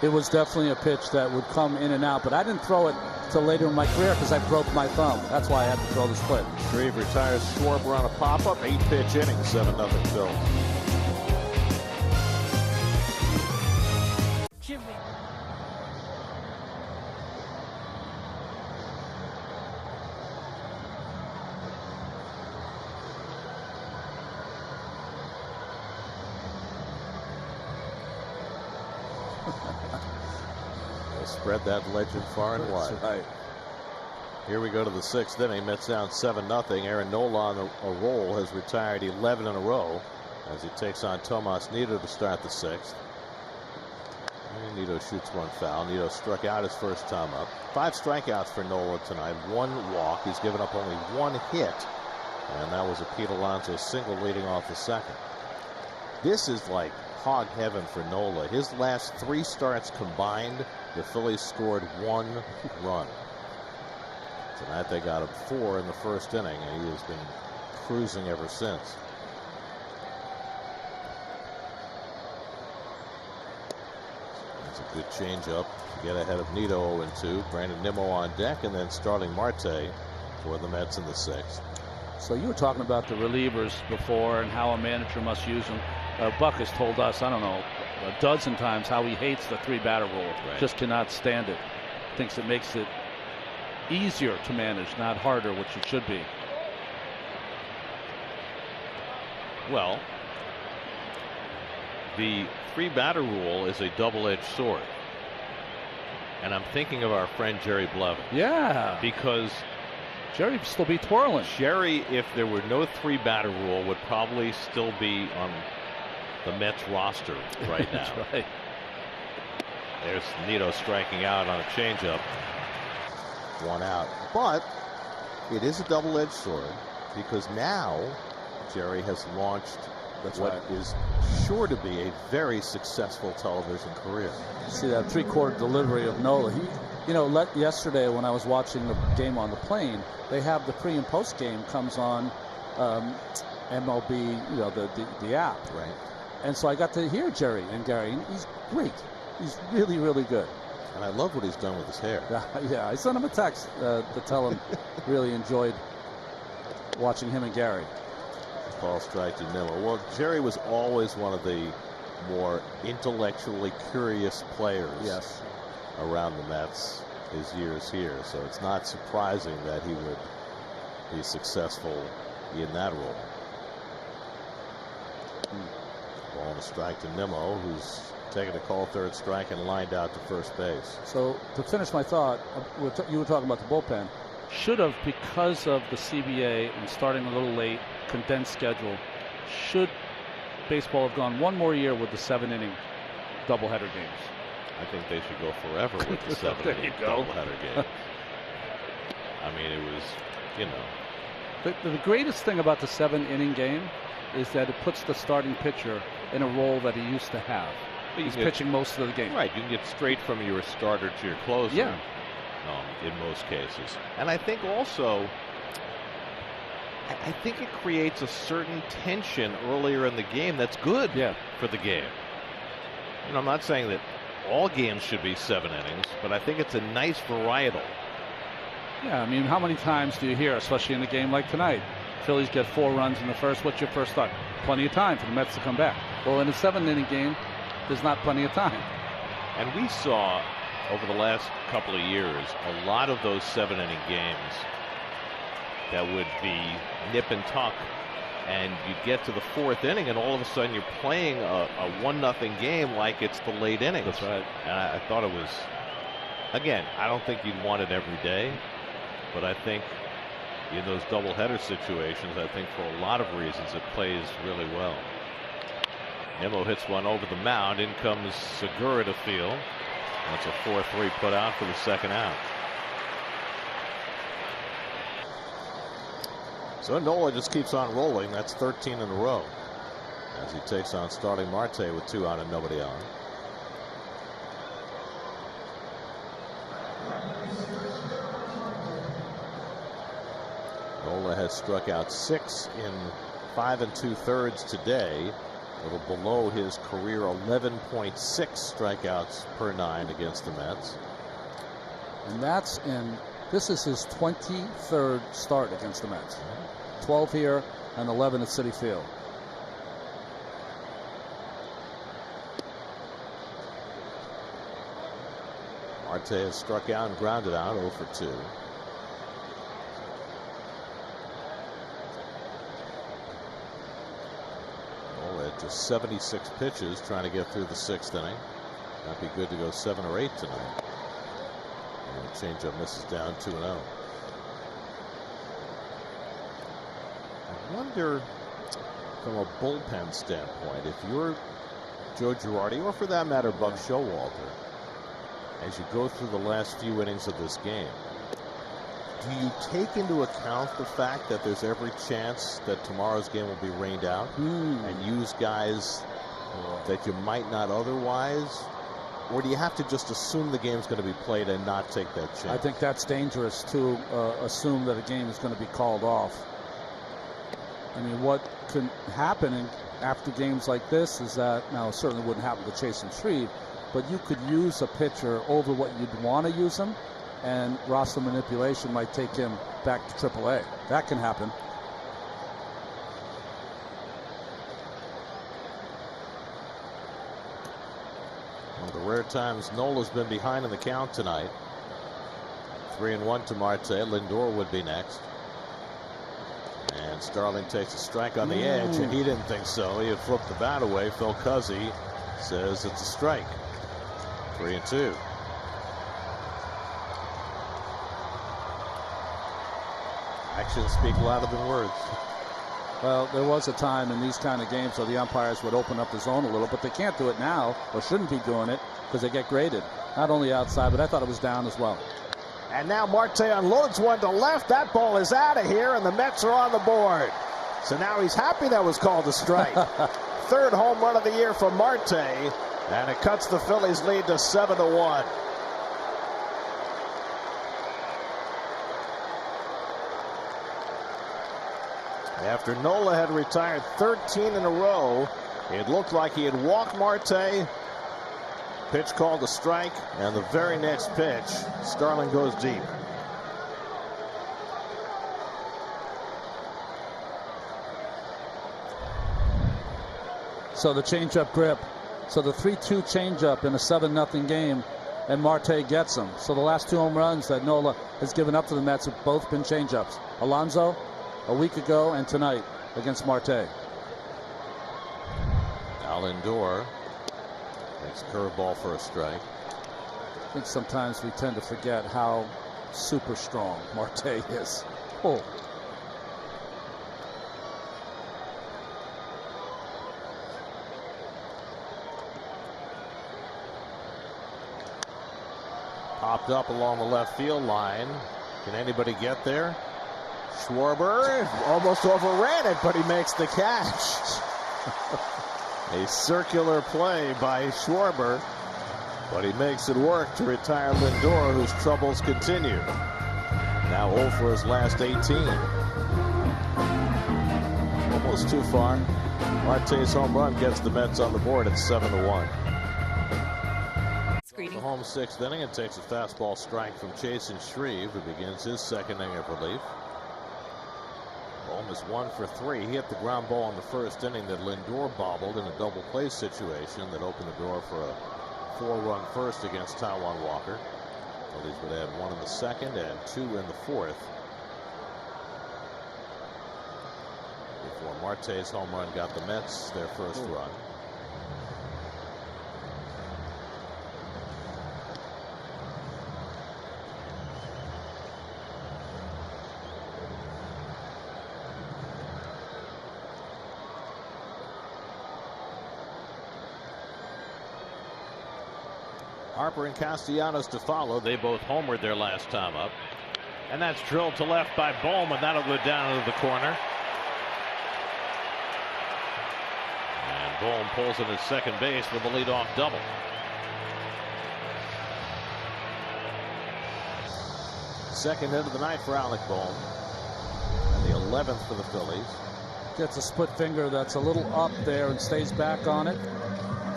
It was definitely a pitch that would come in and out, but I didn't throw it till later in my career because I broke my thumb. That's why I had to throw the split. Shreve retires Schwarber on a pop-up, 8-pitch inning, 7-0 Phils. Jimmy. They spread that legend far and wide. That's right. Here we go to the 6th inning. Mets down 7-0. Aaron Nola on a roll has retired 11 in a row as he takes on Tomas Nido to start the 6th. And Nido shoots one foul. Nido struck out his first time up. 5 strikeouts for Nola tonight. 1 walk. He's given up only 1 hit. And that was a Pete Alonso single leading off the 2nd. This is like hog heaven for Nola. His last 3 starts combined, the Phillies scored 1 run. Tonight they got him 4 in the first inning, and he has been cruising ever since. That's a good changeup to get ahead of Nido 0-2. Brandon Nimmo on deck, and then starting Marte for the Mets in the 6th. So you were talking about the relievers before and how a manager must use them. Buck has told us, I don't know, a dozen times how he hates the 3-batter rule. Right. Just cannot stand it. Thinks it makes it easier to manage, not harder, which it should be. Well, the 3-batter rule is a double-edged sword. And I'm thinking of our friend Jerry Blevins. Yeah. Because Jerry would still be twirling. Jerry, if there were no 3-batter rule, would probably still be on the Mets roster right now. That's right. There's Nido striking out on a changeup. 1 out. But it is a double-edged sword because now Jerry has launched is sure to be a very successful television career. See that 3-quarter delivery of Nola. Yesterday when I was watching the game on the plane, they have the pre and post game comes on MLB, the app. Right. And so I got to hear Jerry and Gary. And he's great. He's really, really good. And I love what he's done with his hair. Yeah, I sent him a text to tell him really enjoyed watching him and Gary. Ball strike to Nimmo. Well, Jerry was always one of the more intellectually curious players around the Mets his years here. So it's not surprising that he would be successful in that role. Ball and a strike to Nimmo, who's taking a call third strike and lined out to first base. So to finish my thought, you were talking about the bullpen. Should have, because of the CBA and starting a little late, condensed schedule, should baseball have gone 1 more year with the 7-inning doubleheader games? I think they should go forever with the 7-inning doubleheader game. I mean, it was, The greatest thing about the 7-inning game is that it puts the starting pitcher in a role that he used to have. He's pitching most of the game. Right, you can get straight from your starter to your closer. Yeah. In most cases. And I think also, I think it creates a certain tension earlier in the game that's good for the game. I'm not saying that all games should be 7 innings, but I think it's a nice varietal. Yeah, I mean, how many times do you hear, especially in a game like tonight, Phillies get 4 runs in the first? What's your first thought? Plenty of time for the Mets to come back. Well, in a 7-inning game, there's not plenty of time. And we saw over the last couple of years a lot of those 7-inning games that would be nip and tuck, and you'd get to the 4th inning and all of a sudden you're playing a 1-0 game like it's the late innings. That's right. And I thought it was, again, I don't think you'd want it every day, but I think in those doubleheader situations, I think for a lot of reasons it plays really well. Nimmo hits one over the mound. In comes Segura to field. That's a 4-3 put out for the 2nd out. So Nola just keeps on rolling. That's 13 in a row as he takes on starting Marte with 2 out and nobody on. Nola has struck out 6 in 5 2/3 today, a little below his career 11.6 strikeouts per 9 against the Mets. And this is his 23rd start against the Mets. 12 here and 11 at Citi Field. Marte has struck out and grounded out 0 for 2. Just 76 pitches trying to get through the 6th inning. Might be good to go 7 or 8 tonight. Changeup misses down 2-0. I wonder, from a bullpen standpoint, if you're Joe Girardi, or for that matter, Buck Showalter, as you go through the last few innings of this game, do you take into account the fact that there's every chance that tomorrow's game will be rained out and use guys that you might not otherwise? Or do you have to just assume the game's going to be played and not take that chance? I think that's dangerous to assume that a game is going to be called off. I mean, what can happen after games like this is that, now it certainly wouldn't happen to Chasen Shreve, but you could use a pitcher over what you'd want to use him, and roster manipulation might take him back to AAA. That can happen. One of the rare times Nola's been behind in the count tonight. 3-1 to Marte. Lindor would be next. And Starling takes a strike on the edge, and he didn't think so. He had flipped the bat away. Phil Cuzzi says it's a strike. 3-2. Actions speak louder than words. Well, there was a time in these kind of games where the umpires would open up the zone a little, but they can't do it now, or shouldn't be doing it, because they get graded. Not only outside, but I thought it was down as well. And now Marte unloads one to left. That ball is out of here, and the Mets are on the board. So now he's happy that was called a strike. Third home run of the year for Marte, and it cuts the Phillies' lead to 7-1. After Nola had retired 13 in a row, it looked like he had walked Marte. Pitch called a strike, and the very next pitch, Starling goes deep. So the changeup grip. So the 3-2 changeup in a 7-0 game, and Marte gets them. So the last 2 home runs that Nola has given up to the Mets have both been changeups. Alonso a week ago and tonight against Marte. Lindor makes a curveball for a strike. I think sometimes we tend to forget how super strong Marte is. Oh. Popped up along the left field line. Can anybody get there? Schwarber almost overran it, but he makes the catch. A circular play by Schwarber, but he makes it work to retire Lindor, whose troubles continue. Now 0 for his last 18. Almost too far. Marte's home run gets the Mets on the board at 7-1. The home 6th inning, and takes a fastball strike from Chasen Shreve, who begins his 2nd inning of relief. Bohm is 1 for 3. He hit the ground ball in the 1st inning that Lindor bobbled in a double play situation that opened the door for a 4-run first against Taijuan Walker. Phillies would add 1 in the 2nd and 2 in the 4th. Before Marte's home run got the Mets their first run. Harper and Castellanos to follow. They both homered their last time up. And that's drilled to left by Bohm, and that'll go down into the corner. And Bohm pulls in at second base with a leadoff double. Second hit of the night for Alec Bohm. And the 11th for the Phillies. Gets a split finger that's a little up there and stays back on it.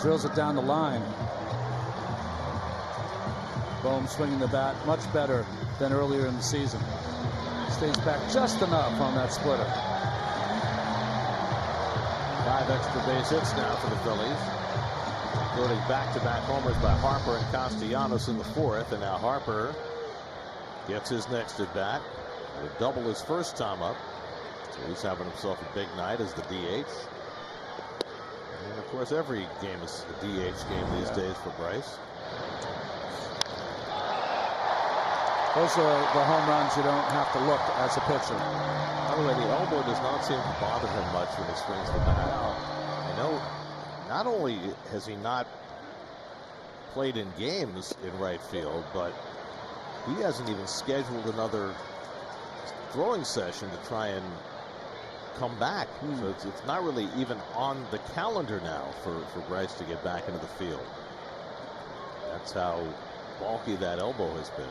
Drills it down the line. Bohm swinging the bat much better than earlier in the season. Stays back just enough on that splitter. 5 extra base hits now for the Phillies. Including back-to-back homers by Harper and Castellanos in the 4th. And now Harper gets his next at bat. Would double his first time up. So he's having himself a big night as the DH. And of course every game is a DH game these days for Bryce. Those are the home runs you don't have to look as a pitcher. By the way, the elbow does not seem to bother him much when he swings the bat. I know not only has he not played in games in right field, but he hasn't even scheduled another throwing session to try and come back. So it's not really even on the calendar now for Bryce to get back into the field. That's how bulky that elbow has been.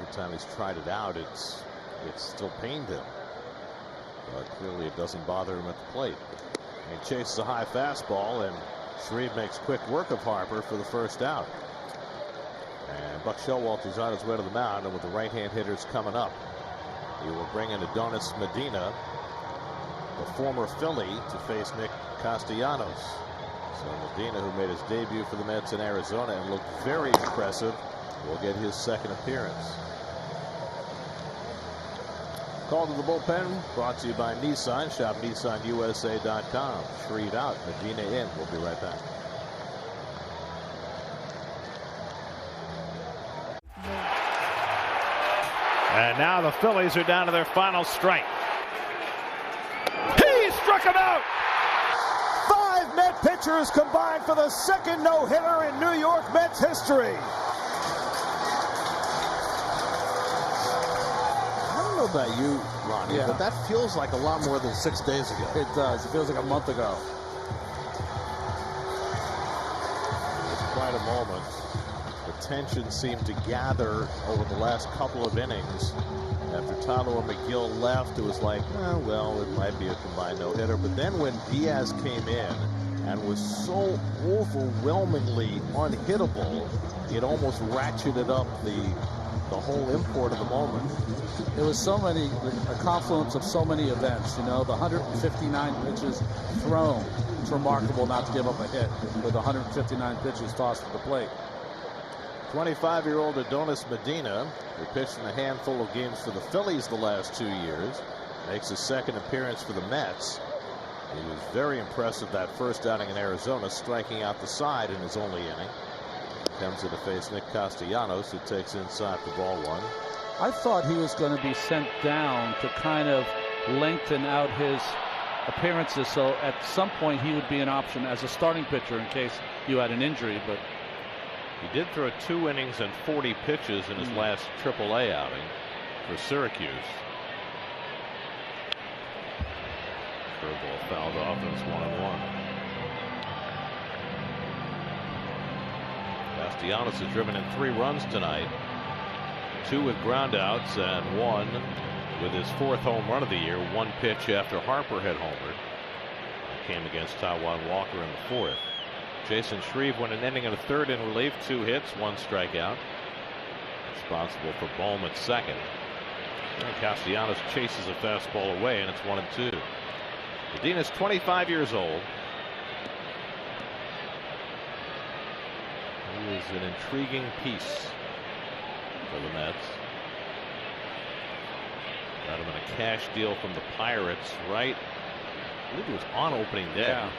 Every time he's tried it out, it's still pained him. But clearly it doesn't bother him at the plate. He chases a high fastball, and Shreve makes quick work of Harper for the first out. And Buck Showalter's on his way to the mound, and with the right-hand hitters coming up, he will bring in Adonis Medina, the former Philly, to face Nick Castellanos. So Medina, who made his debut for the Mets in Arizona and looked very impressive, will get his second appearance. Call to the bullpen brought to you by Nissan. Shop NissanUSA.com. Shreve out, Medina in. We'll be right back. And now the Phillies are down to their final strike. He struck him out. 5 Met pitchers combined for the second no-hitter in New York Mets history. I don't know about you, Ronnie, but that feels like a lot more than 6 days ago. It does. It feels like a month ago. It's quite a moment. The tension seemed to gather over the last couple of innings. After Tyler McGill left, it was like, well, it might be a combined no-hitter. But then when Diaz came in and was so overwhelmingly unhittable, it almost ratcheted up the whole import of the moment. It was a confluence of so many events. You know, the 159 pitches thrown. It's remarkable not to give up a hit with 159 pitches tossed to the plate. 25-year-old Adonis Medina, who pitched in a handful of games for the Phillies the last 2 years, makes his second appearance for the Mets. He was very impressive that first outing in Arizona, striking out the side in his only inning. Comes in to face Nick Castellanos, who takes inside for ball 1. I thought he was going to be sent down to kind of lengthen out his appearances, so at some point he would be an option as a starting pitcher in case you had an injury. But he did throw 2 innings and 40 pitches in his last AAA outing for Syracuse. Curveball fouled off, and it's 1-1. Castellanos has driven in 3 runs tonight, 2 with groundouts and 1 with his 4th home run of the year. 1 pitch after Harper had homered. It came against Taijuan Walker in the 4th. Jason Shreve went an inning and a 3rd in relief, 2 hits, 1 strikeout. Responsible for Bohm at second. And Castellanos chases a fastball away, and it's 1-2. Medina's 25 years old. He is an intriguing piece for the Mets. Got him in a cash deal from the Pirates, right? I believe it was on opening day. Yeah.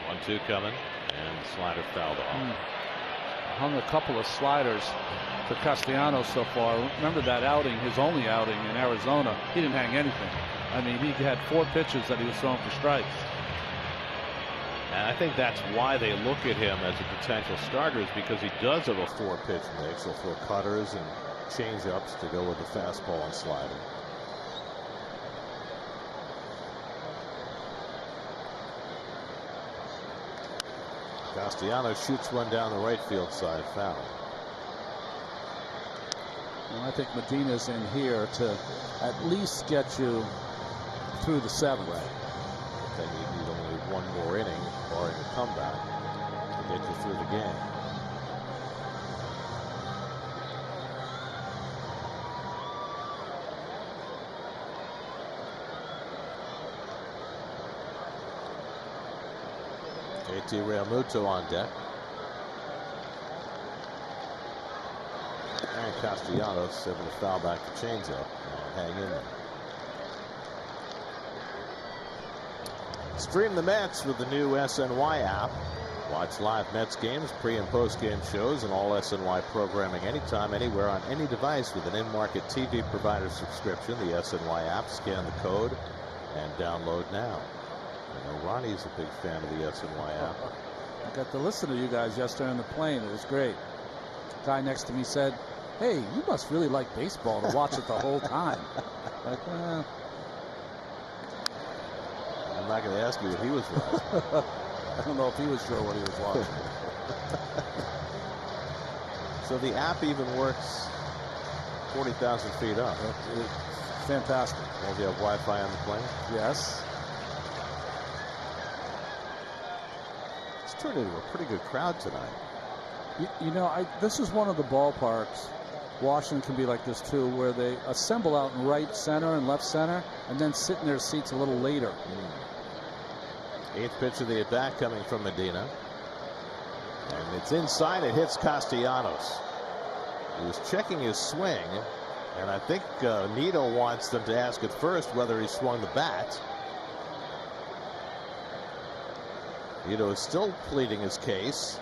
One-two coming, and the slider fouled off. Hung a couple of sliders for Castellanos so far. Remember that outing, his only outing in Arizona, he didn't hang anything. I mean, he had 4 pitches that he was throwing for strikes. And I think that's why they look at him as a potential starter, is because he does have a 4-pitch mix. He'll throw cutters and change-ups to go with the fastball and slider. Castellanos shoots one down the right field side, foul. And I think Medina's in here to at least get you through the 7th. Right. Then you need only 1 more inning, barring a comeback, to get you through the game. JT Realmuto on deck. And Castellanos able to foul back the changeup and hang in there. Stream the Mets with the new SNY app. Watch live Mets games, pre and post game shows, and all SNY programming anytime, anywhere, on any device with an in-market TV provider subscription. The SNY app. Scan the code and download now. I know Ronnie's a big fan of the SNY app. I got to listen to you guys yesterday on the plane. It was great. The guy next to me said, "Hey, you must really like baseball to watch it the whole time." Like, I'm not going to ask you what he was watching. I don't know if he was sure what he was watching. So the app even works 40,000 feet up. It's fantastic. Well, do you have Wi-Fi on the plane? Yes. It's turned into a pretty good crowd tonight. You know, this is one of the ballparks. Washington can be like this too, where they assemble out in right center and left center, and then sit in their seats a little later. Eighth pitch of the at-bat coming from Medina. And it's inside. It hits Castellanos. He was checking his swing, and I think Nido wants them to ask at first whether he swung the bat. Nido is still pleading his case.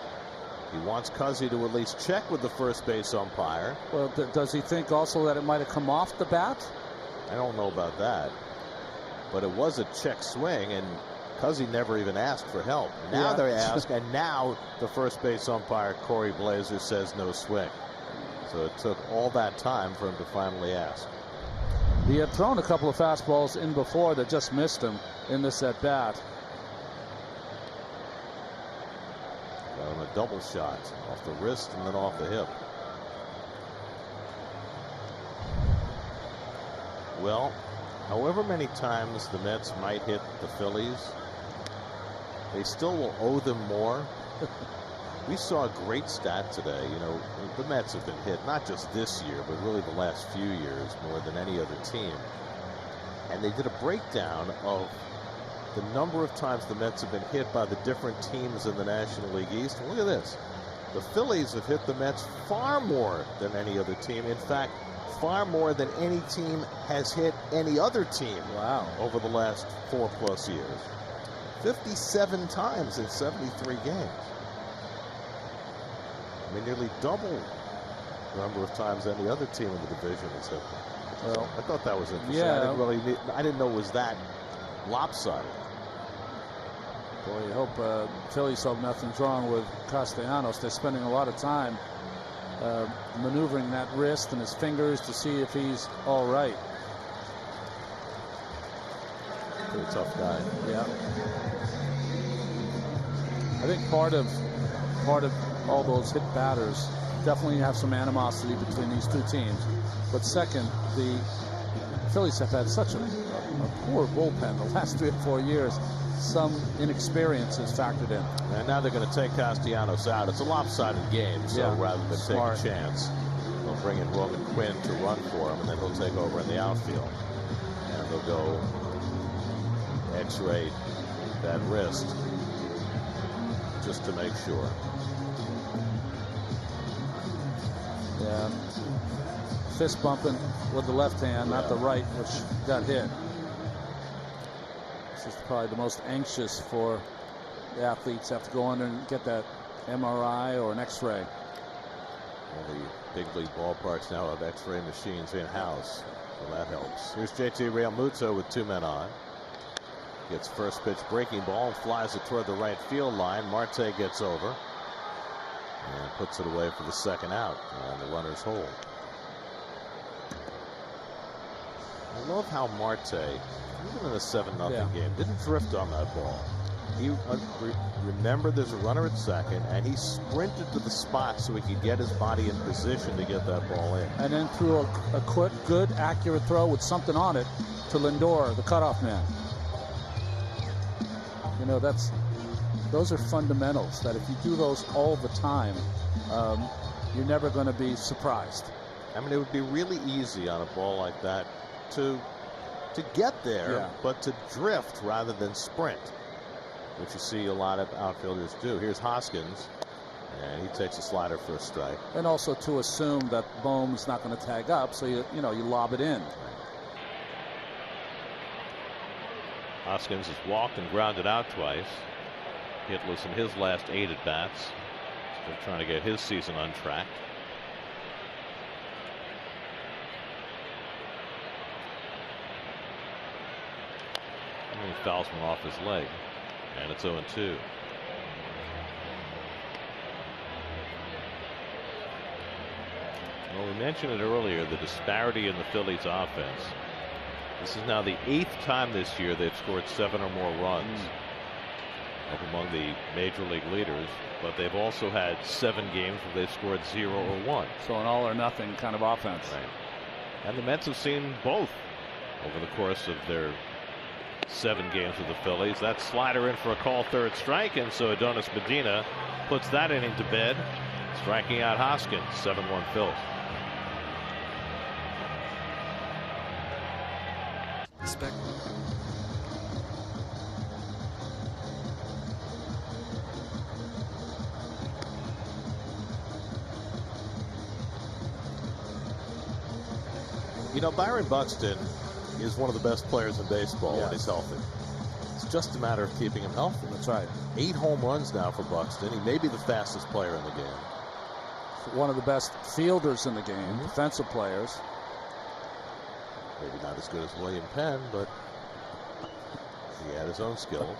He wants Cuzzy to at least check with the first base umpire. Well, does he think also that it might have come off the bat? I don't know about that. But it was a check swing, and Cuzzy never even asked for help. Now they ask, and now the first base umpire, Corey Blazer, says no swing. So it took all that time for him to finally ask. He had thrown a couple of fastballs in before that just missed him in this at-bat. Got him a double shot off the wrist and then off the hip. Well, however many times the Mets might hit the Phillies, they still will owe them more. We saw a great stat today. You know, the Mets have been hit not just this year, but really the last few years more than any other team. And they did a breakdown of the number of times the Mets have been hit by the different teams in the National League East. And look at this. The Phillies have hit the Mets far more than any other team. In fact, far more than any team has hit any other team. Wow. Over the last 4+ years. 57 times in 73 games. I mean, nearly double the number of times any other team in the division has hit them. Well, I thought that was interesting. Yeah. I didn't know it was that lopsided. Boy, you hope Phillies hope nothing's wrong with Castellanos. They're spending a lot of time maneuvering that wrist and his fingers to see if he's all right. Pretty tough guy. Yeah. I think part of all those hit batters definitely have some animosity between these two teams. But second, the Phillies have had such a poor bullpen the last 3 or 4 years. Some inexperience is factored in. And now they're going to take Castellanos out. It's a lopsided game, so rather than take a chance, they'll bring in Roman Quinn to run for him, and then he'll take over in the outfield. And they'll go x-ray that wrist just to make sure. Yeah. Fist bumping with the left hand, not the right, which got hit. This is probably the most anxious for the athletes. Have to go in and get that MRI or an X-ray. Well, the big league ballparks now have X-ray machines in-house, so that helps. Here's JT Realmuto with 2 men on. Gets first pitch breaking ball and flies it toward the right field line. Marte gets over and puts it away for the second out, and the runners hold. I love how Marte, even in a 7-0 game, didn't drift on that ball. He remembered there's a runner at second, and he sprinted to the spot so he could get his body in position to get that ball in. And then threw a quick, good, accurate throw with something on it to Lindor, the cutoff man. You know, those are fundamentals that if you do those all the time, you're never going to be surprised. I mean, it would be really easy on a ball like that to get there, but to drift rather than sprint, which you see a lot of outfielders do. Here's Hoskins, and he takes a slider for a strike. And also to assume that Bohm's not going to tag up, so you lob it in. Hoskins has walked and grounded out twice. hitless in his last 8 at bats. Still trying to get his season untracked. And he fouls one off his leg, and it's 0-2. Well, we mentioned it earlier, the disparity in the Phillies offense. This is now the 8th time this year they've scored 7 or more runs up among the major league leaders, but they've also had 7 games where they've scored 0 or 1. So an all or nothing kind of offense. Right. And the Mets have seen both over the course of their 7 games with the Phillies. That slider in for a call, 3rd strike, and so Adonis Medina puts that inning to bed, striking out Hoskins. 7-1 Phillies. Respect. You know, Byron Buxton is one of the best players in baseball when he's healthy. It's just a matter of keeping him healthy. That's right. 8 home runs now for Buxton. He may be the fastest player in the game. One of the best fielders in the game, defensive players. Maybe not as good as William Penn, but he had his own skill.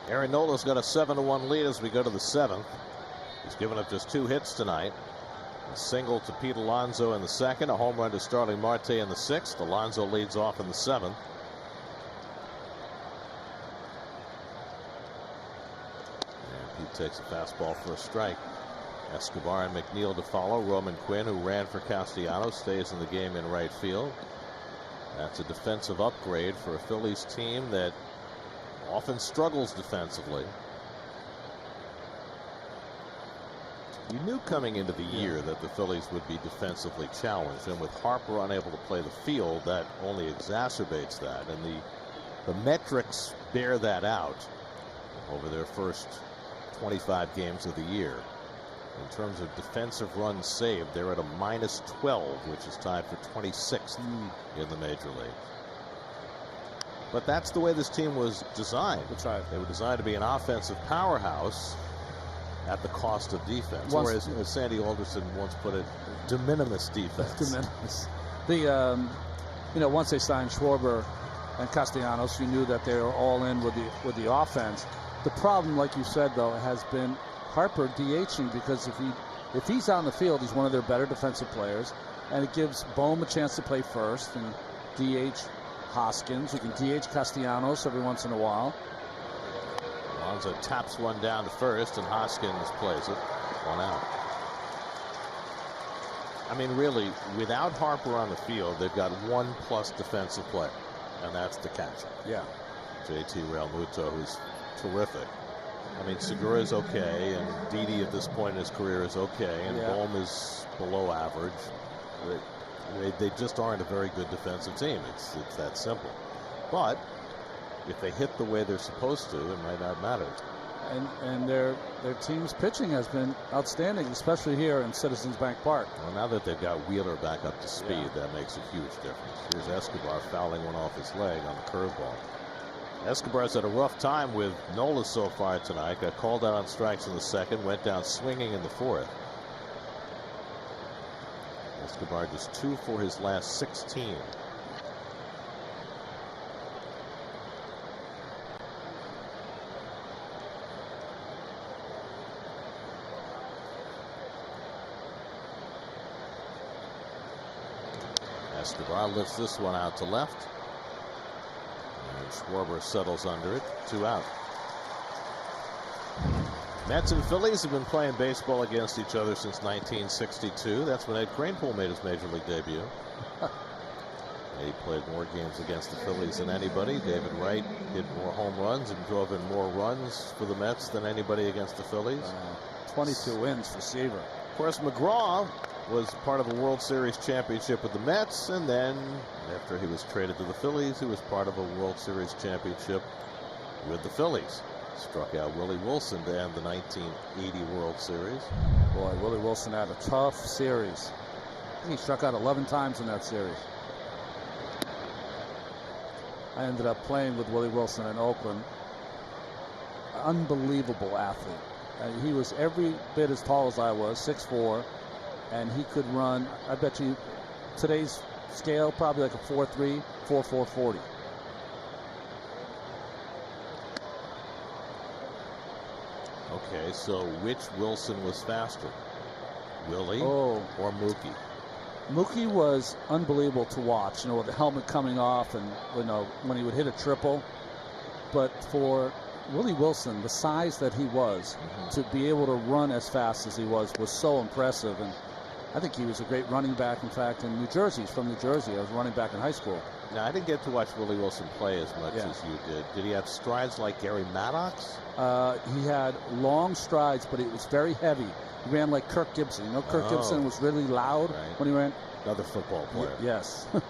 Aaron Nola's got a 7-1 lead as we go to the 7th. He's given up just 2 hits tonight. A single to Pete Alonso in the 2nd, a home run to Starling Marte in the 6th. Alonso leads off in the 7th. And Pete takes a fastball for a strike. Escobar and McNeil to follow. Roman Quinn, who ran for Castellanos, stays in the game in right field. That's a defensive upgrade for a Phillies team that often struggles defensively. You knew coming into the year that the Phillies would be defensively challenged, and with Harper unable to play the field, that only exacerbates that, and the metrics bear that out over their first 25 games of the year. In terms of defensive runs saved, they're at a -12, which is tied for 26th in the major league. But that's the way this team was designed. That's right. They were designed to be an offensive powerhouse at the cost of defense, or as Sandy Alderson once put it, de minimis defense. De minimis. The you know, once they signed Schwarber and Castellanos, you knew that they were all in with the offense. The problem, like you said, though, has been Harper DHing, because if he's on the field, he's one of their better defensive players, and it gives Bohm a chance to play first and DH Hoskins. You can DH Castellanos every once in a while. Alonso taps one down to first, and Hoskins plays it. 1 out. I mean, really, without Harper on the field, they've got 1+ defensive player, and that's the catcher. Yeah. JT Realmuto, who's terrific. I mean, Segura is okay, and Didi at this point in his career is okay, and Bohm is below average. They just aren't a very good defensive team. It's that simple. But if they hit the way they're supposed to, it might not matter. And their team's pitching has been outstanding, especially here in Citizens Bank Park. Well, now that they've got Wheeler back up to speed, that makes a huge difference. Here's Escobar fouling one off his leg on the curveball. Escobar's had a rough time with Nola so far tonight. Got called out on strikes in the 2nd, went down swinging in the 4th. Escobar just 2 for his last 16. Escobar lifts this one out to left. And Schwarber settles under it. 2 out. Mets and Phillies have been playing baseball against each other since 1962. That's when Ed Kranepool made his major league debut. He played more games against the Phillies than anybody. David Wright hit more home runs and drove in more runs for the Mets than anybody against the Phillies. 22 wins for Seaver. Of course, McGraw was part of a World Series championship with the Mets, and then after he was traded to the Phillies, he was part of a World Series championship with the Phillies. Struck out Willie Wilson to end the 1980 World Series. Boy, Willie Wilson had a tough series. He struck out 11 times in that series. I ended up playing with Willie Wilson in Oakland. unbelievable athlete. He was every bit as tall as I was, 6'4", and he could run, I bet you, today's scale, probably like a 4.3, 4.4 40. Okay, so which Wilson was faster? Willie or Mookie? Mookie was unbelievable to watch, you know, with the helmet coming off and, you know, when he would hit a triple. But for Willie Wilson, the size that he was, to be able to run as fast as he was so impressive. And I think he was a great running back. In fact, in New Jersey, he's from New Jersey. I was running back in high school. Now, I didn't get to watch Willie Wilson play as much as you did. Did he have strides like Gary Maddox? He had long strides, but it was very heavy. He ran like Kirk Gibson. You know, Kirk Gibson was really loud when he ran. Another football player. Yes. There's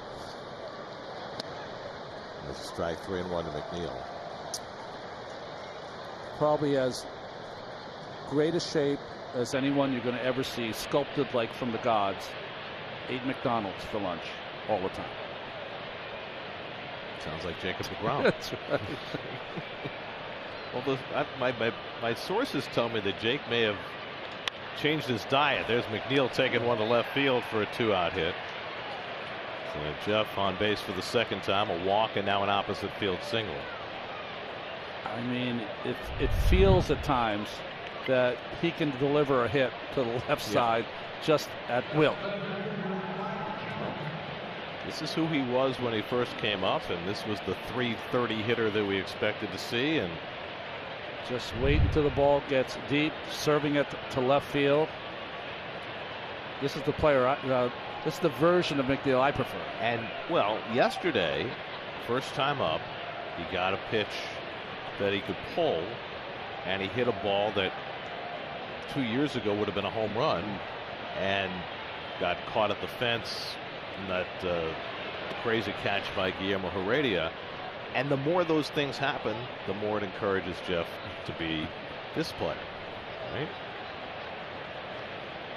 a strike 3-1 to McNeil. Probably as great a shape as anyone you're going to ever see, sculpted like from the gods. Ate McDonald's for lunch all the time. Sounds like Jacob deGrom. That's right. Well, my sources tell me that Jake may have changed his diet. There's McNeil taking one to left field for a 2-out hit. So Jeff on base for the second time, a walk, and now an opposite field single. I mean, it feels at times that he can deliver a hit to the left side just at will. This is who he was when he first came up, and this was the .330 hitter that we expected to see. And just wait until the ball gets deep, serving it to left field. This is the player. This is the version of McNeil I prefer. And well, yesterday, first time up, he got a pitch that he could pull, and he hit a ball that 2 years ago would have been a home run, and got caught at the fence in that crazy catch by Guillermo Heredia. And the more those things happen, the more it encourages Jeff to be this player, right?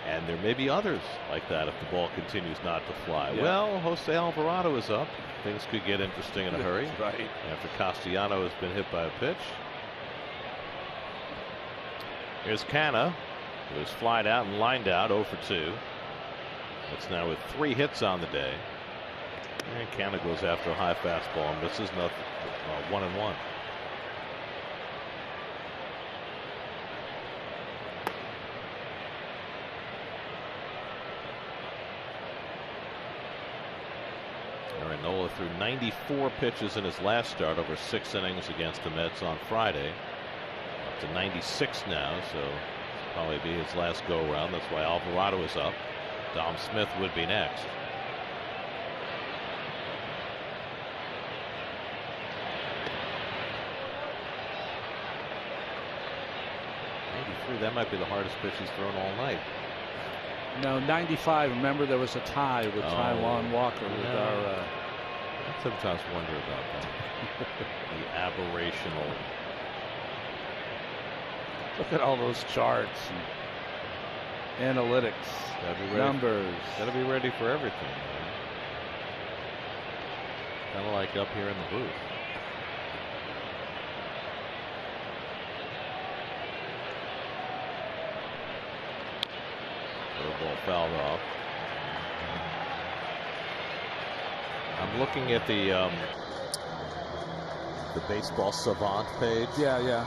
And there may be others like that if the ball continues not to fly. Yeah. Well, Jose Alvarado is up. Things could get interesting in a hurry. Right. After Castellano has been hit by a pitch. Here's Canha, who is flied out and lined out 0 for 2. That's now with 3 hits on the day. And Canha goes after a high fastball and misses. Nothing. 1-1. Aaron Nola threw 94 pitches in his last start over 6 innings against the Mets on Friday. Up to 96 now, so probably be his last go around. That's why Alvarado is up. Dom Smith would be next. That might be the hardest pitch he's thrown all night. No, 95. Remember, there was a tie with Taijuan Walker. With our, I sometimes wonder about that. The aberrational. Look at all those charts and analytics, numbers. Got to be ready for everything. Kind of like up here in the booth. Ball fouled off. I'm looking at the Baseball Savant page. Yeah.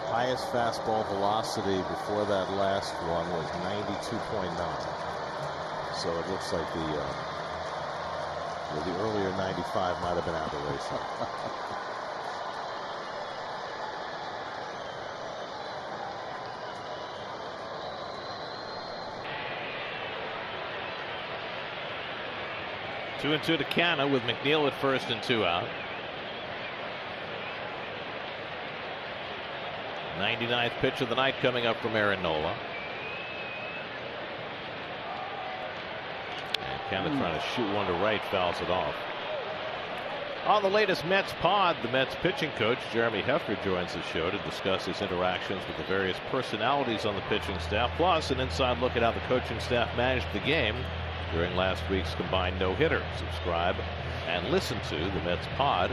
Highest fastball velocity before that last one was 92.9. So it looks like the earlier 95 might have been aberration. Two and two to Canha with McNeil at first and 2 out. 99th pitch of the night coming up from Aaron Nola. And Canha trying to shoot one to right, fouls it off. On the latest Mets pod, the Mets pitching coach Jeremy Hefner joins the show to discuss his interactions with the various personalities on the pitching staff, plus an inside look at how the coaching staff managed the game during last week's combined no-hitter. Subscribe and listen to the Mets pod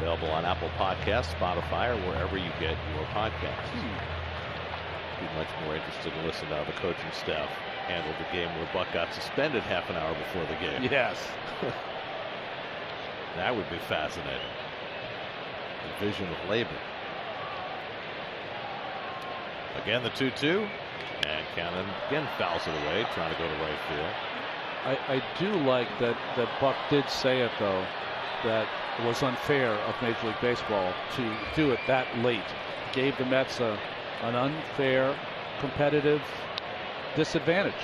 Available on Apple Podcasts, Spotify, or wherever you get your podcasts. Be much more interested to listen to how the coaching staff handled the game where Buck got suspended half an hour before the game. Yes. That would be fascinating. Division of labor. Again, the 2-2. And Cannon again fouls it away, trying to go to right field. I do like that Buck did say it, though, that it was unfair of Major League Baseball to do it that late. Gave the Mets an unfair competitive disadvantage.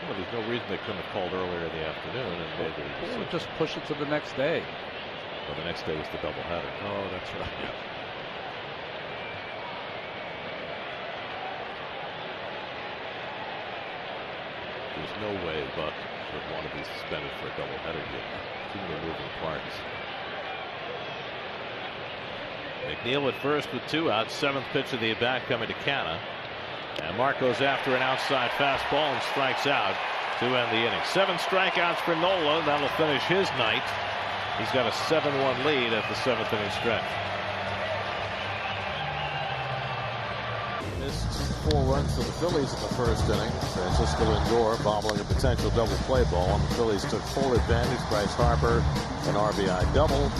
Well, there's no reason they couldn't have called earlier in the afternoon and made Or just push it to the next day. Well, the next day was the doubleheader. Oh, that's right. Yeah. There's no way Buck would want to be suspended for a doubleheader here. Too many moving parts. McNeil at first with 2 outs. 7th pitch of the at-bat coming to Canna. And Marco's after an outside fastball and strikes out to end the inning. 7 strikeouts for Nola. That'll finish his night. He's got a 7-1 lead at the 7th inning stretch. Missed 4 runs for the Phillies in the first inning. Francisco Lindor bobbling a potential double play ball, and the Phillies took full advantage. Bryce Harper, an RBI double.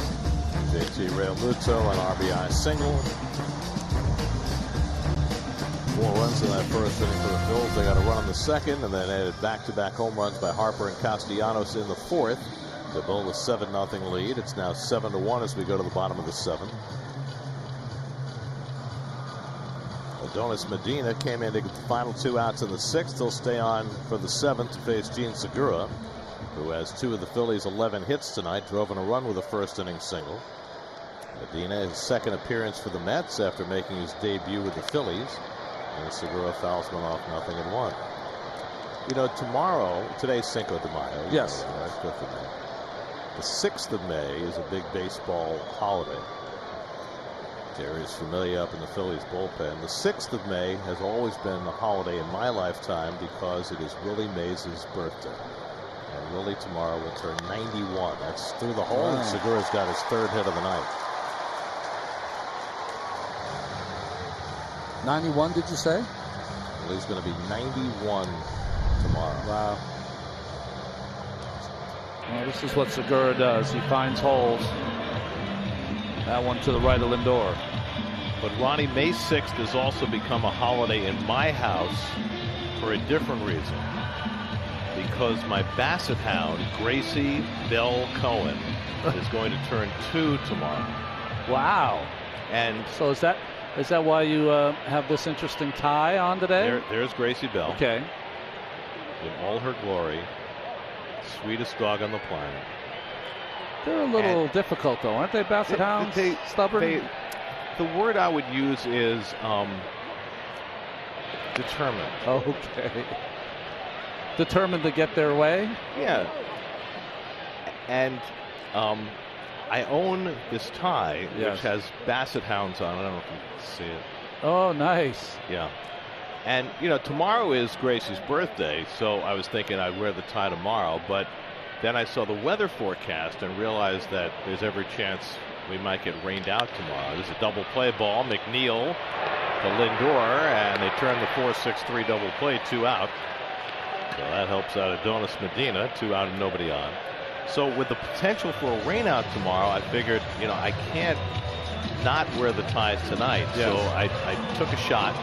JT Realmuto, an RBI single. 4 runs in that first inning for the Phils. They got a run in the second, and then added back-to-back home runs by Harper and Castellanos in the 4th to build a 7-0 lead. It's now 7-1 as we go to the bottom of the 7th. Adonis Medina came in to get the final 2 outs in the 6th. He'll stay on for the 7th to face Gene Segura, who has 2 of the Phillies' 11 hits tonight. Drove in a run with a first-inning single. Medina, his second appearance for the Mets after making his debut with the Phillies. And Segura fouls one off, 0-1. You know, tomorrow, today's Cinco de Mayo. Yes. The 6th of May is a big baseball holiday. Darius Familia up in the Phillies bullpen. The 6th of May has always been a holiday in my lifetime because it is Willie Mays' birthday. And Willie tomorrow will turn 91. That's through the hole, and Segura's got his 3rd hit of the night. 91, did you say? Well, he's going to be 91 tomorrow. Wow. Well, this is what Segura does. He finds holes. That one to the right of Lindor. But Ronnie, May 6th has also become a holiday in my house for a different reason. Because my Basset hound, Gracie Bell Cohen, is going to turn 2 tomorrow. Wow. And so is that why you have this interesting tie on today? There's Gracie Bell. Okay. In all her glory. Sweetest dog on the planet. They're a little difficult, though, aren't they, Basset hounds? Stubborn? The word I would use is determined. Okay. Determined to get their way? Yeah. And I own this tie, which has Basset hounds on it. I don't know if you can see it. Oh, nice. Yeah. And, you know, tomorrow is Gracie's birthday, so I was thinking I'd wear the tie tomorrow, but then I saw the weather forecast and realized that there's every chance we might get rained out tomorrow. There's a double play ball. McNeil to Lindor, and they turn the 4-6-3 double play, 2 out. So that helps out Adonis Medina, 2 out and nobody on. So with the potential for a rain out tomorrow, I figured, you know, I can't not wear the tie tonight. Yes. So I took a shot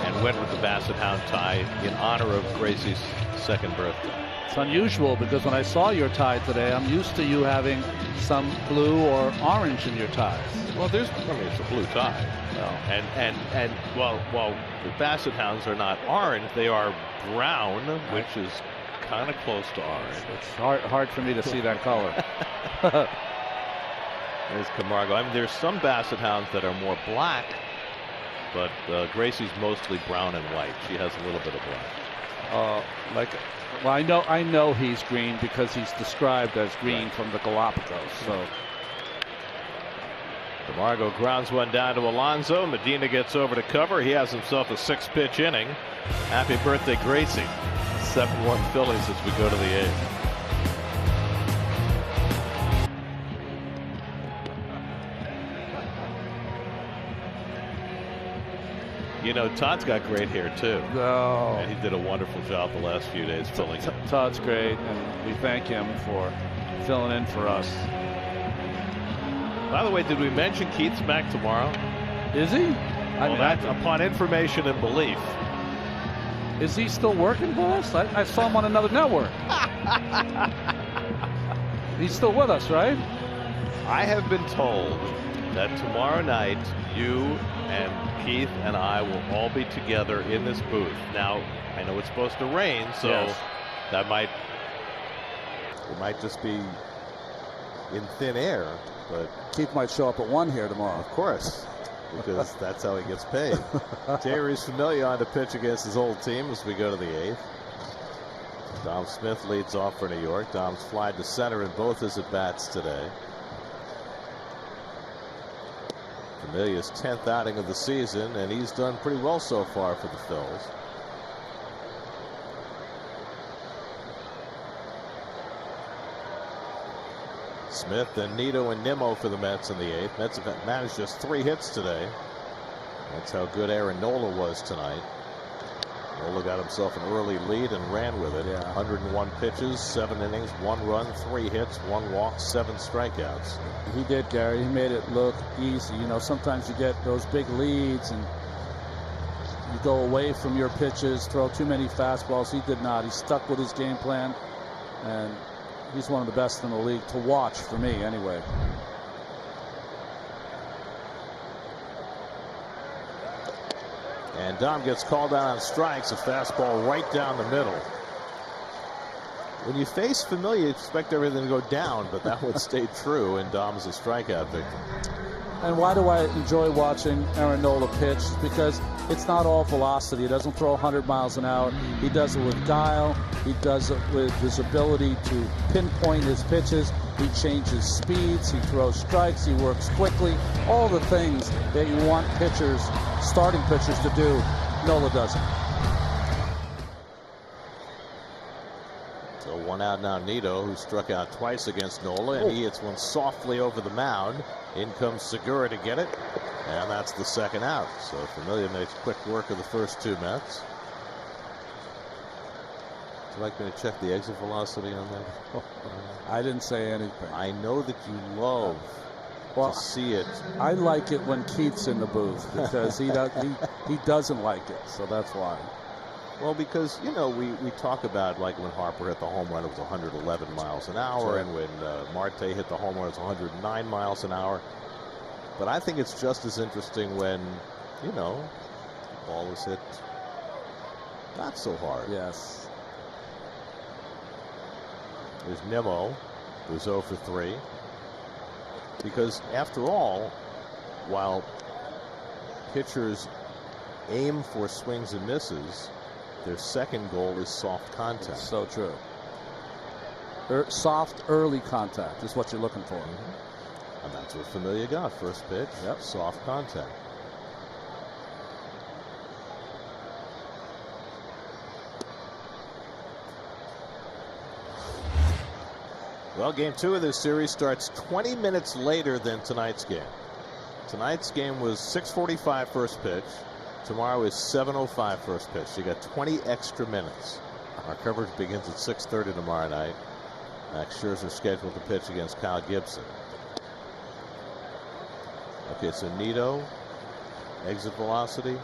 and went with the Basset Hound tie in honor of Gracie's 2nd birthday. It's unusual because when I saw your tie today, I'm used to you having some blue or orange in your ties. Well, it's a blue tie. Well, and while the Basset Hounds are not orange, they are brown, which is kind of close to orange. It's hard for me to see that color. There's Camargo. I mean, there's some Basset Hounds that are more black, but Gracie's mostly brown and white. She has a little bit of black. Well, I know he's green because he's described as green from the Galapagos. So Camargo grounds one down to Alonso. Medina gets over to cover. He has himself a 6-pitch inning. Happy birthday, Gracie. 7-1 Phillies as we go to the 8th. You know, Todd's got great hair too. No. And he did a wonderful job the last few days filling in. Todd's great, and we thank him for filling in for us. By the way, did we mention Keith's back tomorrow? Is he? Well, that's upon information and belief. Is he still working for us? I saw him on another network. He's still with us, right? I have been told that tomorrow night you and Keith and I will all be together in this booth. Now, I know it's supposed to rain, so Yes. It might just be in thin air, but Keith might show up at 1 here tomorrow. of course, because that's how he gets paid. Jerry's Familia on to pitch against his old team as we go to the 8th. Dom Smith leads off for New York. Dom's flied to center in both his at-bats today. Familia's 10th outing of the season, and he's done pretty well so far for the Phils. Smith and Nido and Nimmo for the Mets in the 8th. Mets have managed just 3 hits today. That's how good Aaron Nola was tonight. Nola got himself an early lead and ran with it. 101 pitches, 7 innings, 1 run, 3 hits, 1 walk, 7 strikeouts. He did, Gary. He made it look easy. You know, sometimes you get those big leads and you go away from your pitches, throw too many fastballs. He did not. He stuck with his game plan, and he's one of the best in the league to watch, for me anyway. And Dom gets called out on strikes, a fastball right down the middle. When you face Familia, you expect everything to go down, but that would stay true, and Dom's a strikeout victim. And why do I enjoy watching Aaron Nola pitch? Because it's not all velocity. He doesn't throw 100 miles an hour. He does it with guile. He does it with his ability to pinpoint his pitches. He changes speeds. He throws strikes. He works quickly. All the things that you want pitchers, starting pitchers, to do, Nola doesn't. So 1 out now, Nido, who struck out twice against Nola, and he hits one softly over the mound. In comes Segura to get it, and that's the 2nd out. So Familia makes quick work of the first 2 Mets. Would you like me to check the exit velocity on that? I didn't say anything. I know that you love to see it. I like it when Keith's in the booth because he doesn't like it, so that's why. Well, because, you know, we talk about, like, when Harper hit the home run, it was 111 miles an hour, and when Marte hit the home run, it was 109 miles an hour. But I think it's just as interesting when, you know, the ball is hit not so hard. Yes. There's Nimmo, who's 0 for 3. Because, after all, while pitchers aim for swings and misses, their second goal is soft contact. That's so true. Soft early contact is what you're looking for. And that's what Familia got. First pitch, soft contact. Well, game 2 of this series starts 20 minutes later than tonight's game. Tonight's game was 6:45 first pitch. Tomorrow is 7:05 first pitch. You got 20 extra minutes. Our coverage begins at 6:30 tomorrow night. Max Scherzer scheduled to pitch against Kyle Gibson. Okay, so Nido, exit velocity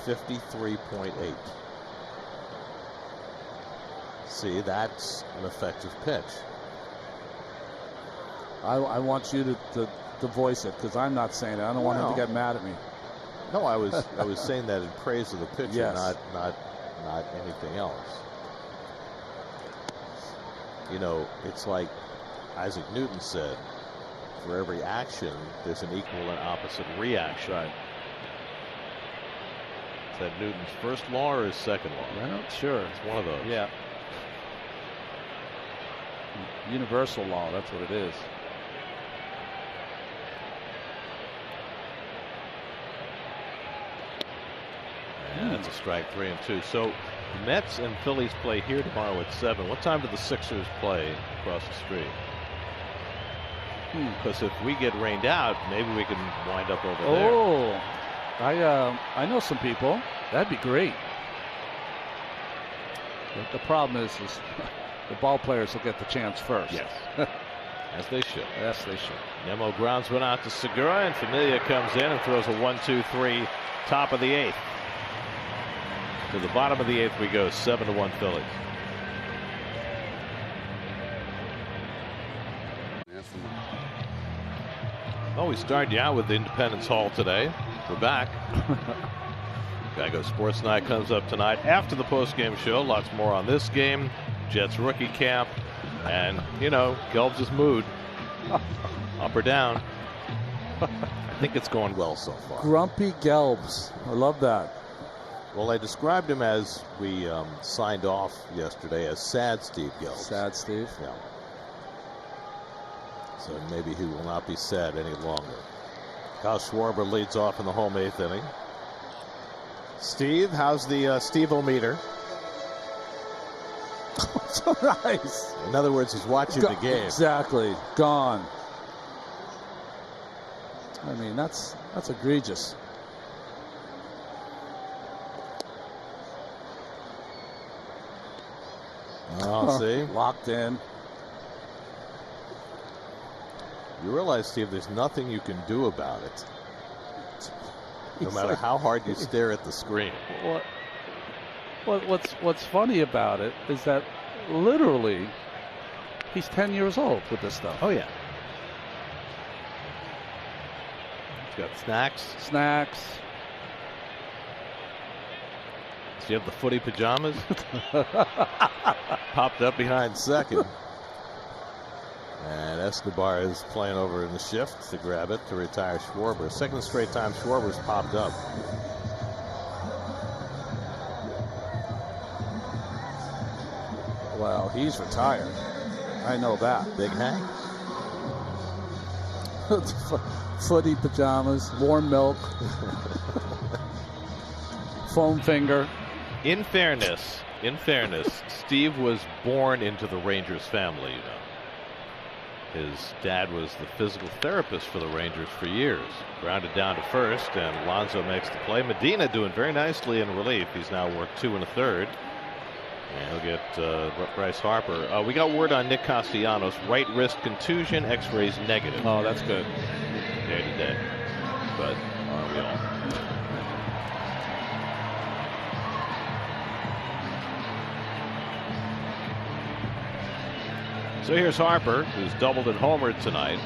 53.8. See, that's an effective pitch. I want you to voice it because I'm not saying it. I don't want him to get mad at me. No, I was saying that in praise of the pitcher, Yes. not anything else. You know, it's like Isaac Newton said, for every action, there's an equal and opposite reaction. Right. Is that Newton's first law or his second law? Well, sure. It's one of those. Yeah. Universal law, that's what it is. And that's a strike, 3 and 2. So the Mets and Phillies play here tomorrow at 7. What time do the Sixers play across the street? Because if we get rained out, maybe we can wind up over there. I know some people. That'd be great. But the problem is the ball players will get the chance first. Yes. As they should. Yes, they should. Nemo grounds one out to Segura, and Familia comes in and throws a 1-2-3 top of the 8th. To the bottom of the 8th we go, 7-1 Phillies. Well, we started you out with Independence Hall today. We're back. Geico Sports Night comes up tonight after the postgame show. Lots more on this game, Jets rookie camp, and, you know, Gelbs' mood. Up or down. I think it's going well so far. Grumpy Gelbs. I love that. Well, I described him as we signed off yesterday as Sad Steve Gelbs. Sad Steve? Yeah. So maybe he will not be sad any longer. Kyle Schwarber leads off in the home 8th inning. Steve, how's the Steve-o-meter? So nice. In other words, he's watching the game. Exactly. Gone. I mean, that's egregious. Oh, see? Locked in. You realize, Steve, there's nothing you can do about it. No matter how hard you stare at the screen. What's funny about it is that literally he's 10 years old with this stuff. Oh, yeah. He's got snacks. Snacks. Does he have the footy pajamas? Popped up behind second. And Escobar is playing over in the shift to grab it to retire Schwarber. Second straight time Schwarber's popped up. Well, he's retired. I know that. Big Hank. Footy pajamas, warm milk, foam finger. In fairness, Steve was born into the Rangers family, you know. His dad was the physical therapist for the Rangers for years. Grounded down to first, and Alonso makes the play. Medina doing very nicely in relief. He's now worked 2 1/3. And he'll get Bryce Harper. We got word on Nick Castellanos. Right wrist contusion, x-rays negative. Oh, that's good. Day to day. But aren't we all? So here's Harper, who's doubled and homered tonight.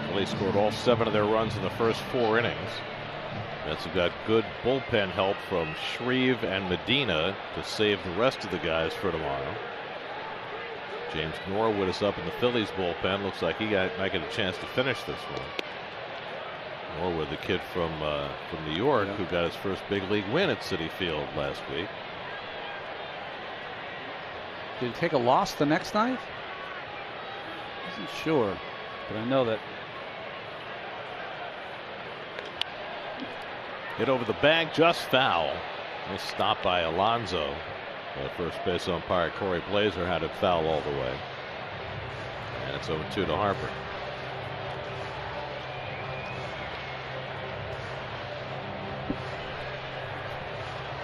Phillies scored all 7 of their runs in the first 4 innings. Mets have got good bullpen help from Shreve and Medina to save the rest of the guys for tomorrow. James Norwood is up in the Phillies bullpen. Looks like he might get a chance to finish this one. Norwood, the kid from New York, who got his first big league win at Citi Field last week. Did he take a loss the next night? Isn't sure, but I know that. Hit over the bag, just foul. Nice stop by Alonso. First base umpire Corey Blazer had it foul all the way. And it's 0-2 to Harper.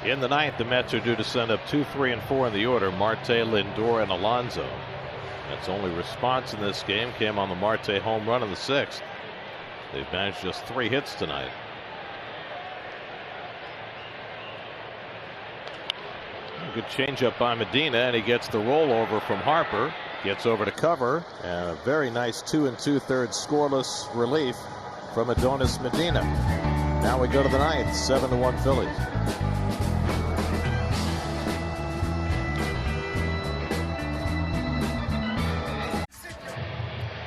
In the 9th, the Mets are due to send up 2, 3, and 4 in the order. Marte, Lindor, and Alonso. Mets' only response in this game came on the Marte home run in the 6th. They've managed just 3 hits tonight. Good changeup by Medina, and he gets the rollover from Harper. Gets over to cover, and a very nice 2 2/3 scoreless relief from Adonis Medina. Now we go to the 9th, 7-1 Phillies.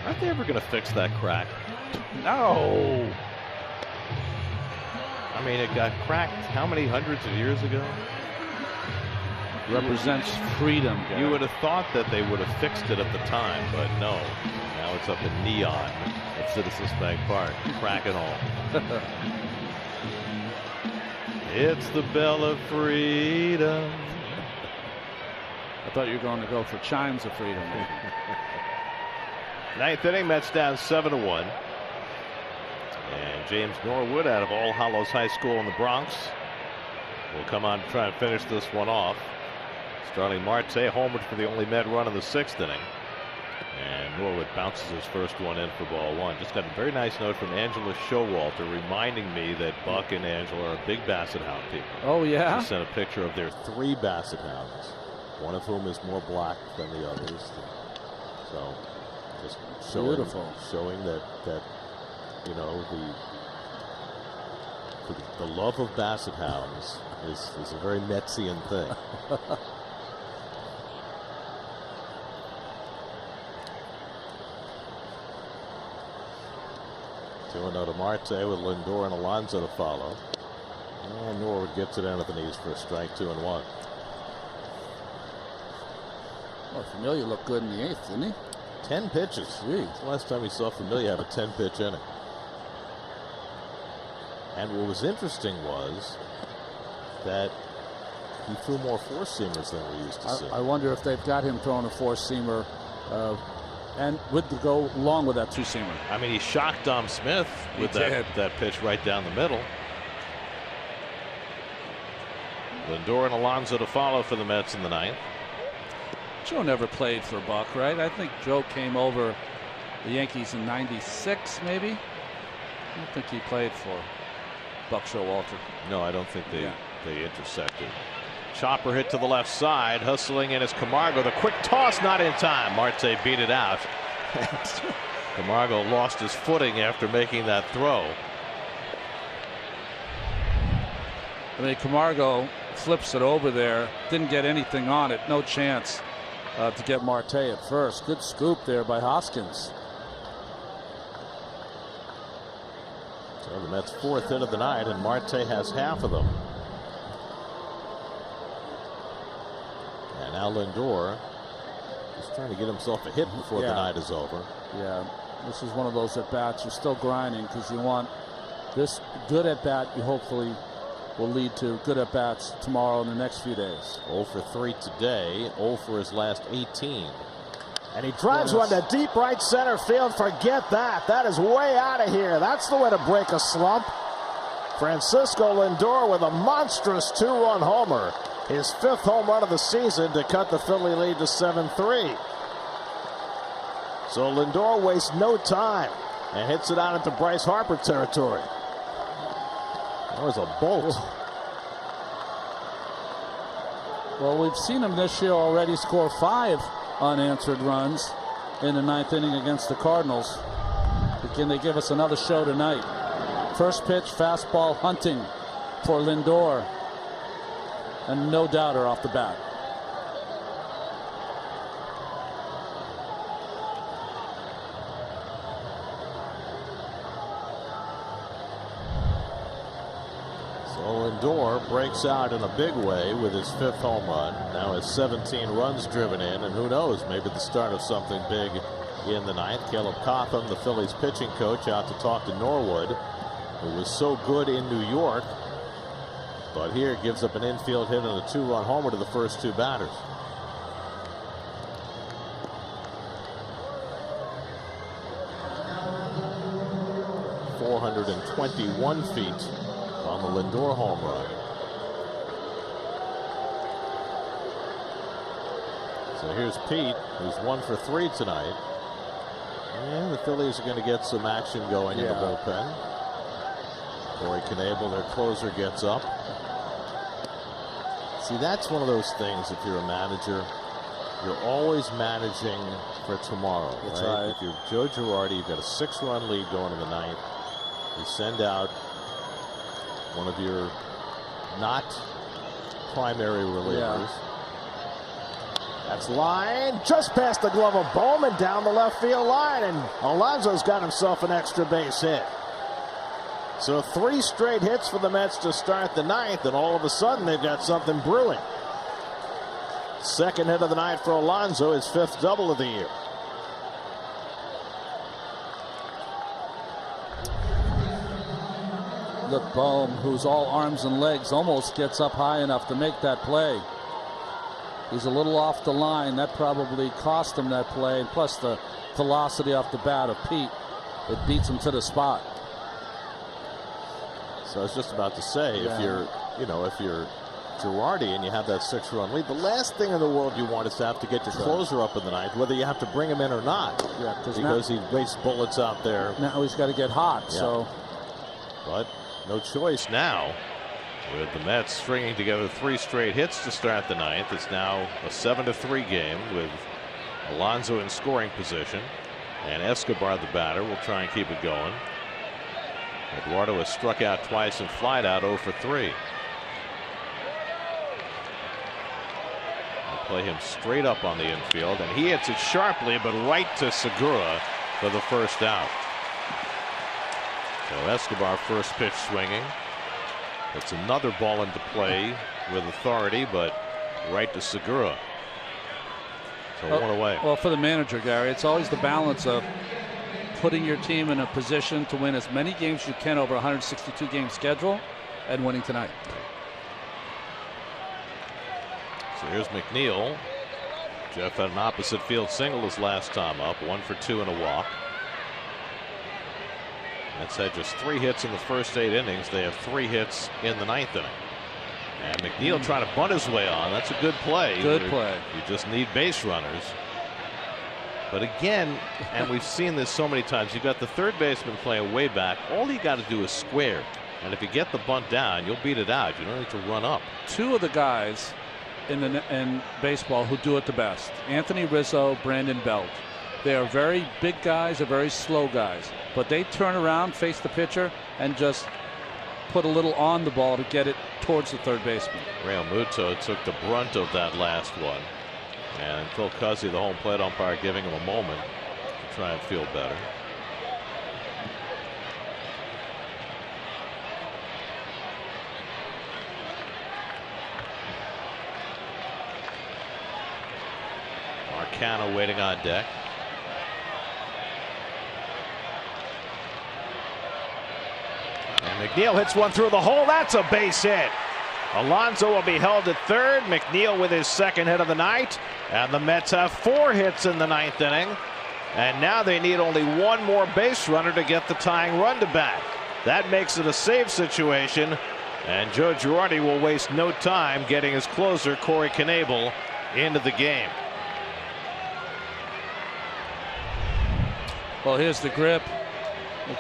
Aren't they ever going to fix that crack? No. I mean, it got cracked how many hundreds of years ago? Represents freedom. You would have thought that they would have fixed it at the time, but no. Now it's up in neon at Citizens Bank Park. Crack and all. It's the bell of freedom. I thought you were going to go for chimes of freedom. 9th inning, Mets down 7-1. And And James Norwood out of All Hallows High School in the Bronx will come on to try and finish this one off. Starling Marte homered for the only Met run in the 6th inning. And Norwood bounces his first one in for ball 1. Just got a very nice note from Angela Showalter reminding me that Buck and Angela are big Basset Hound people. Oh, yeah? She sent a picture of their 3 Basset Hounds, one of whom is more black than the others. So just showing that you know, the love of Basset Hounds is a very Metsian thing. 2-0 to Marte with Lindor and Alonso to follow. And Norwood gets it into the knees for a strike, 2-1. Well, Familia looked good in the 8th, didn't he? 10 pitches. Jeez. The last time we saw Familia have a 10-pitch inning. And what was interesting was that he threw more 4-seamers than we used to see. I wonder if they've got him throwing a 4-seamer and would go along with that 2-seamer. I mean, he shocked Dom Smith with that pitch right down the middle. Lindor and Alonso to follow for the Mets in the 9th. Joe never played for Buck, right? I think Joe came over the Yankees in '96, maybe. I don't think he played for Buck Showalter. No, I don't think they intersected. Chopper hit to the left side. Hustling in is Camargo. The quick toss not in time. Marte beat it out. Camargo lost his footing after making that throw. I mean, Camargo flips it over there. Didn't get anything on it. No chance to get Marte at first. Good scoop there by Hoskins. So the Mets' 4th hit of the night, and Marte has half of them. And now Lindor is trying to get himself a hit before the night is over. Yeah, this is one of those at-bats. You're still grinding because you want this good at-bat. You hopefully will lead to good at-bats tomorrow and the next few days. 0 for 3 today, 0 for his last 18. And he drives one to deep right center field. Forget that. That is way out of here. That's the way to break a slump. Francisco Lindor with a monstrous 2-run homer. His 5th home run of the season to cut the Philly lead to 7-3. So Lindor wastes no time and hits it out into Bryce Harper territory. That was a bolt. Well, we've seen him this year already score 5 unanswered runs in the 9th inning against the Cardinals. Can they give us another show tonight? First pitch, fastball hunting for Lindor. And no doubter off the bat. So Lindor breaks out in a big way with his 5th home run. Now has 17 runs driven in, and who knows, maybe the start of something big in the 9th. Caleb Cotham, the Phillies pitching coach, out to talk to Norwood, who was so good in New York, but here gives up an infield hit and a 2-run homer to the first 2 batters. .421 feet on the Lindor home run. So here's Pete, who's 1 for 3 tonight. And the Phillies are going to get some action going in the bullpen. Corey Knebel, their closer, gets up. See, that's one of those things, if you're a manager, you're always managing for tomorrow. That's right? right. If you're Joe Girardi, you've got a 6-run lead going to the 9th. You send out one of your not primary relievers. That's line just past the glove of Bowman down the left field line, and Alonso's got himself an extra base hit. So 3 straight hits for the Mets to start the 9th, and all of a sudden they've got something brewing. 2nd hit of the night for Alonso, his 5th double of the year. Look, Bohm, who's all arms and legs, almost gets up high enough to make that play. He's a little off the line. That probably cost him that play. And plus the velocity off the bat of Pete, it beats him to the spot. So I was just about to say, if you're Girardi and you have that 6-run lead, the last thing in the world you want is to have to get your closer up in the ninth, whether you have to bring him in or not. Yeah, because he wastes bullets out there. Now he's got to get hot. Yeah. So, but no choice now. With the Mets stringing together 3 straight hits to start the ninth, it's now a 7-3 game with Alonso in scoring position, and Escobar, the batter, will try and keep it going. Eduardo has struck out twice and flied out 0 for 3. They'll play him straight up on the infield, and he hits it sharply, but right to Segura for the first out. So Escobar first pitch swinging. It's another ball into play with authority, but right to Segura. So 1 away. Well, for the manager, Gary, it's always the balance of putting your team in a position to win as many games as you can over a 162 game schedule and winning tonight. So here's McNeil. Jeff had an opposite field single his last time up, 1 for 2 and a walk. Mets had just 3 hits in the first 8 innings. They have 3 hits in the 9th inning. And McNeil trying to bunt his way on. That's a good play. Good play. You just need base runners. But again, and we've seen this so many times, you've got the third baseman playing way back. All you got to do is square. And if you get the bunt down, you'll beat it out. You don't need to run up. 2 of the guys in baseball who do it the best: Anthony Rizzo, Brandon Belt. They are very big guys, they're very slow guys, but they turn around, face the pitcher, and just put a little on the ball to get it towards the third baseman. Real Muto took the brunt of that last one. And Phil Cuzzi, the home plate umpire, giving him a moment to try and feel better. Marcano waiting on deck. And McNeil hits one through the hole. That's a base hit. Alonso will be held at third. McNeil with his second hit of the night. And the Mets have 4 hits in the 9th inning. And now they need only 1 more base runner to get the tying run to bat. That makes it a save situation. And Joe Girardi will waste no time getting his closer, Corey Knebel, into the game. Well, here's the grip.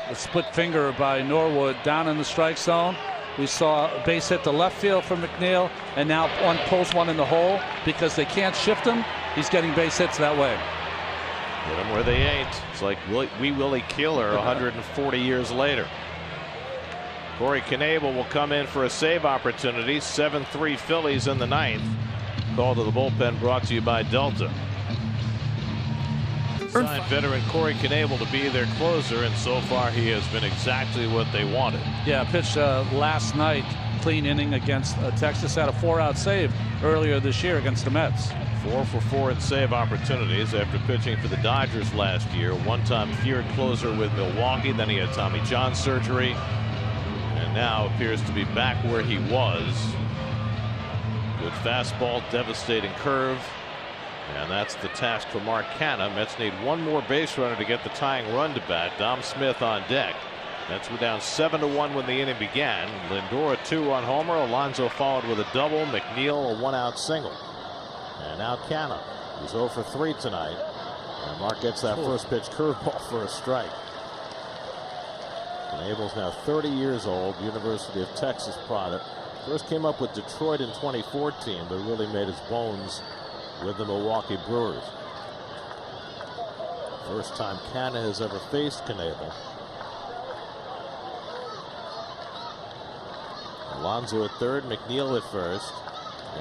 The split finger by Norwood down in the strike zone. We saw a base hit to left field from McNeil, and now one pulls one in the hole because they can't shift him. He's getting base hits that way. Hit them where they ain't. It's like Wee Willie Keeler 140 years later. Corey Knebel will come in for a save opportunity. 7-3 Phillies in the 9th. Call to the bullpen brought to you by Delta. Signed veteran Corey Knebel to be their closer, and so far he has been exactly what they wanted. Yeah, pitched last night, clean inning against Texas. Had a 4-out save earlier this year against the Mets. 4 for 4 in save opportunities after pitching for the Dodgers last year. One-time feared closer with Milwaukee. Then he had Tommy John surgery, and now appears to be back where he was. Good fastball, devastating curve. And that's the task for Mark Canha. Mets need 1 more base runner to get the tying run to bat. Dom Smith on deck. Mets were down 7-1 when the inning began. Lindor a 2-run homer. Alonso followed with a double. McNeil a 1-out single. And now Canha, who's 0 for 3 tonight. And Mark gets that first pitch curveball for a strike. Knebel's now 30 years old. University of Texas product. First came up with Detroit in 2014, but really made his bones with the Milwaukee Brewers. First time Canha has ever faced Knebel. Alonso at third, McNeil at first.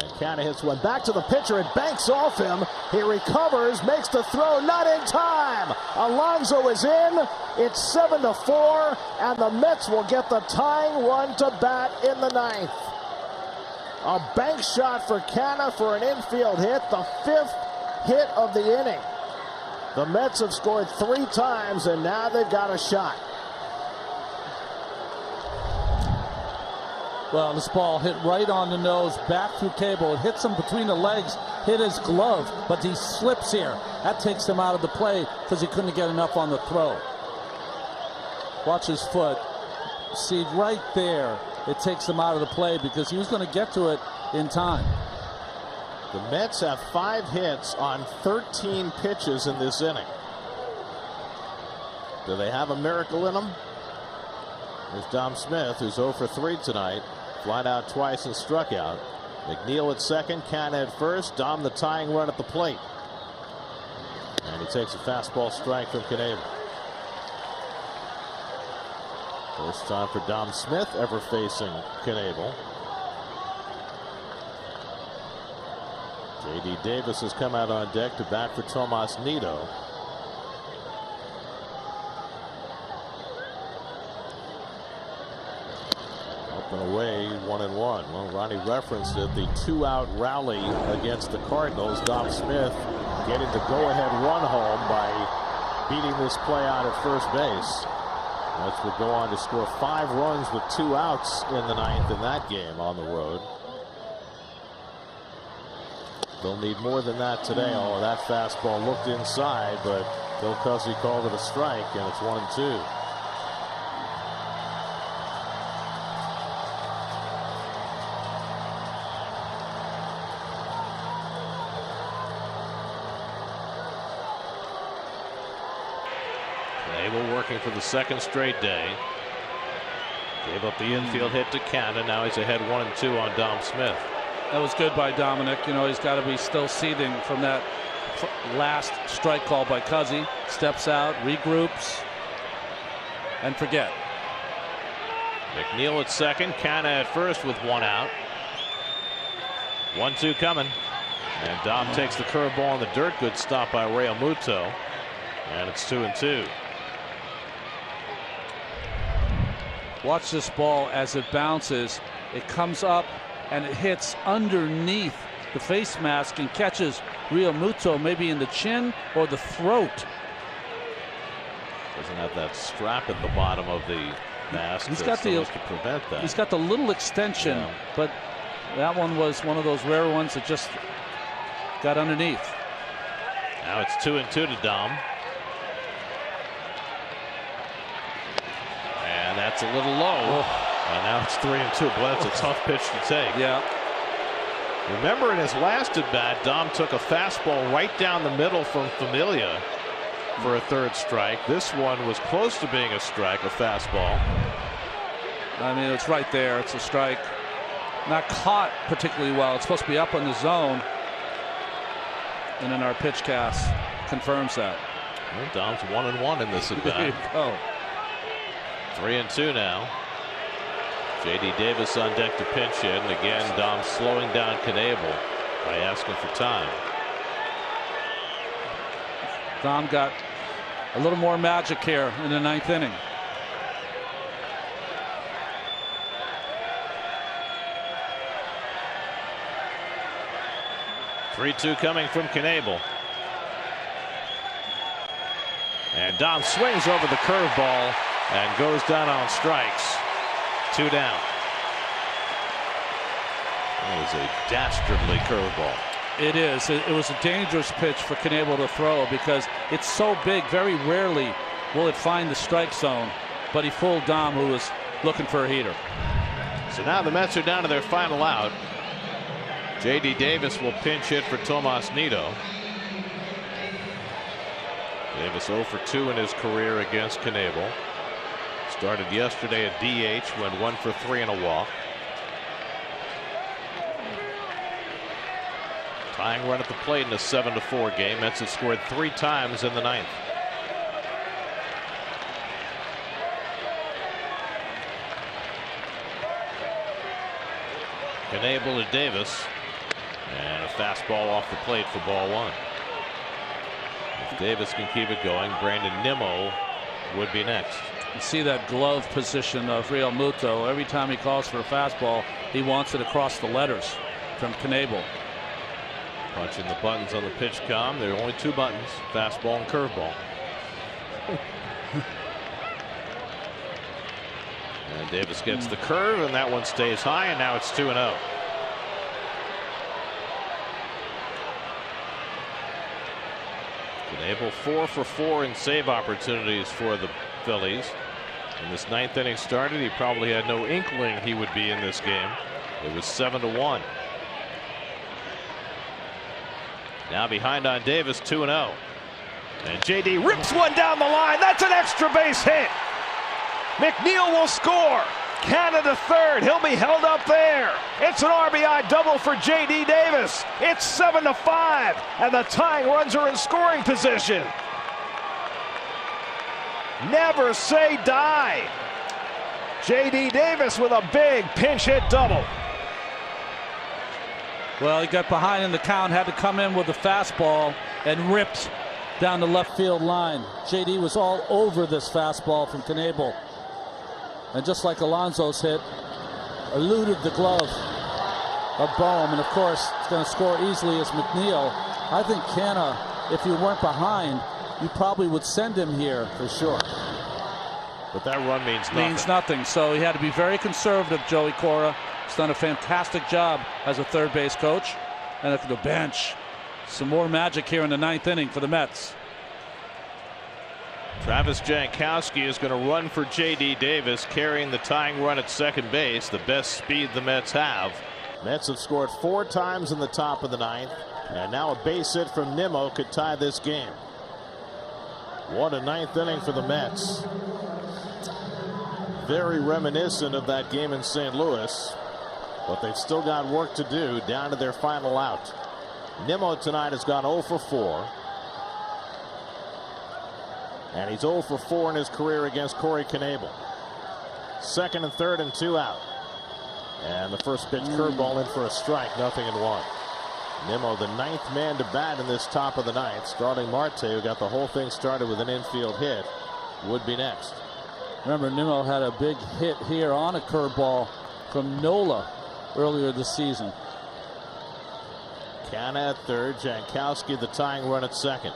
And Canha hits one back to the pitcher. It banks off him. He recovers, makes the throw, not in time. Alonso is in. It's 7-4, and the Mets will get the tying run to bat in the 9th. A bank shot for Canha for an infield hit, the 5th hit of the inning. The Mets have scored 3 times, and now they've got a shot. Well, this ball hit right on the nose, back through Cable. It hits him between the legs, hit his glove, but he slips here. That takes him out of the play because he couldn't get enough on the throw. Watch his foot. See, right there, it takes him out of the play because he was going to get to it in time. The Mets have 5 hits on 13 pitches in this inning. Do they have a miracle in them? There's Dom Smith, who's 0 for 3 tonight. Flied out twice and struck out. McNeil at second, Canha at first. Dom the tying run at the plate. And he takes a fastball strike from Knebel. First time for Dom Smith ever facing Knebel. J.D. Davis has come out on deck to bat for Tomas Nido. Up and away, 1-1. Well, Ronnie referenced it. The 2-out rally against the Cardinals. Dom Smith getting the go-ahead run home by beating this play out at first base. Mets would go on to score 5 runs with 2 outs in the 9th in that game on the road. They'll need more than that today. Oh, that fastball looked inside, but Bill Cussy called it a strike, and it's 1-2. Knebel working for the second straight day. Gave up the infield hit to Canha. Now he's ahead 1-2 on Dom Smith. That was good by Dominic. You know, he's got to be still seething from that last strike call by Cuzzy. Steps out, regroups, and forget. McNeil at second, Canha at first with 1 out. 1-2 coming. And Dom takes the curveball in the dirt. Good stop by Realmuto. And it's 2-2. Watch this ball as it bounces. It comes up and it hits underneath the face mask and catches Realmuto maybe in the chin or the throat. Doesn't have that strap at the bottom of the mask. He's got to prevent that. He's got the little extension, yeah. But that one was one of those rare ones that just got underneath. Now it's 2-2 to Dom. And that's a little low. Oh. And now it's 3-2. Boy, that's a tough pitch to take. Yeah. Remember in his last at bat, Dom took a fastball right down the middle from Familia for a 3rd strike. This one was close to being a strike, a fastball. I mean, it's right there. It's a strike. Not caught particularly well. It's supposed to be up in the zone. And then our pitch cast confirms that. Well, Dom's 1-1 in this at bat. There you go. 3-2 now. J.D. Davis on deck to pinch hit, and again Dom slowing down Knebel by asking for time. Dom got a little more magic here in the 9th inning. (3-2) coming from Knebel. And Dom swings over the curveball and goes down on strikes. 2 down. That is a dastardly curveball. It is. It was a dangerous pitch for Knebel to throw because it's so big. Very rarely will it find the strike zone. But he fooled Dom, who was looking for a heater. So now the Mets are down to their final out. J.D. Davis will pinch hit for Tomas Nido. Davis 0 for 2 in his career against Knebel. Started yesterday at DH, went 1 for 3 and a walk. Tying run at the plate in a 7-4 game. Mets have scored 3 times in the 9th. Knebel to Davis. And a fastball off the plate for ball 1. If Davis can keep it going, Brandon Nimmo would be next. You see that glove position of Realmuto. Every time he calls for a fastball, he wants it across the letters from Knebel. Punching the buttons on the pitch com. There are only 2 buttons, fastball and curveball. And Davis gets the curve, and that one stays high, and now it's 2-0. Knebel 4 for 4 in save opportunities for the Phillies. When this ninth inning started, he probably had no inkling he would be in this game. It was 7-1. Now behind on Davis, 2-0. And J.D. rips one down the line. That's an extra base hit. McNeil will score. Canada third. He'll be held up there. It's an RBI double for J.D. Davis. It's 7-5, and the tying runs are in scoring position. Never say die. J.D. Davis with a big pinch hit double. Well, he got behind in the count, had to come in with a fastball and ripped down the left field line. J.D. was all over this fastball from Knebel. And just like Alonso's hit, eluded the glove of Bohm. And of course, it's going to score easily as McNeil. I think Canna, if you weren't behind, you probably would send him here for sure. But that run means nothing. Means nothing. So he had to be very conservative, Joey Cora. He's done a fantastic job as a third base coach. And at the bench, some more magic here in the ninth inning for the Mets. Travis Jankowski is going to run for J.D. Davis, carrying the tying run at second base, the best speed the Mets have. Mets have scored 4 times in the top of the ninth, and now a base hit from Nimmo could tie this game. What a ninth inning for the Mets. Very reminiscent of that game in St. Louis, but they've still got work to do down to their final out. Nimmo tonight has gone 0 for 4. And he's 0 for 4 in his career against Corey Knebel. Second and third and 2 out. And the first pitch curveball in for a strike, 0-1. Nimmo, the ninth man to bat in this top of the ninth. Starling Marte, who got the whole thing started with an infield hit, would be next. Remember, Nimmo had a big hit here on a curveball from Nola earlier this season. Canna at third, Jankowski the tying run at second.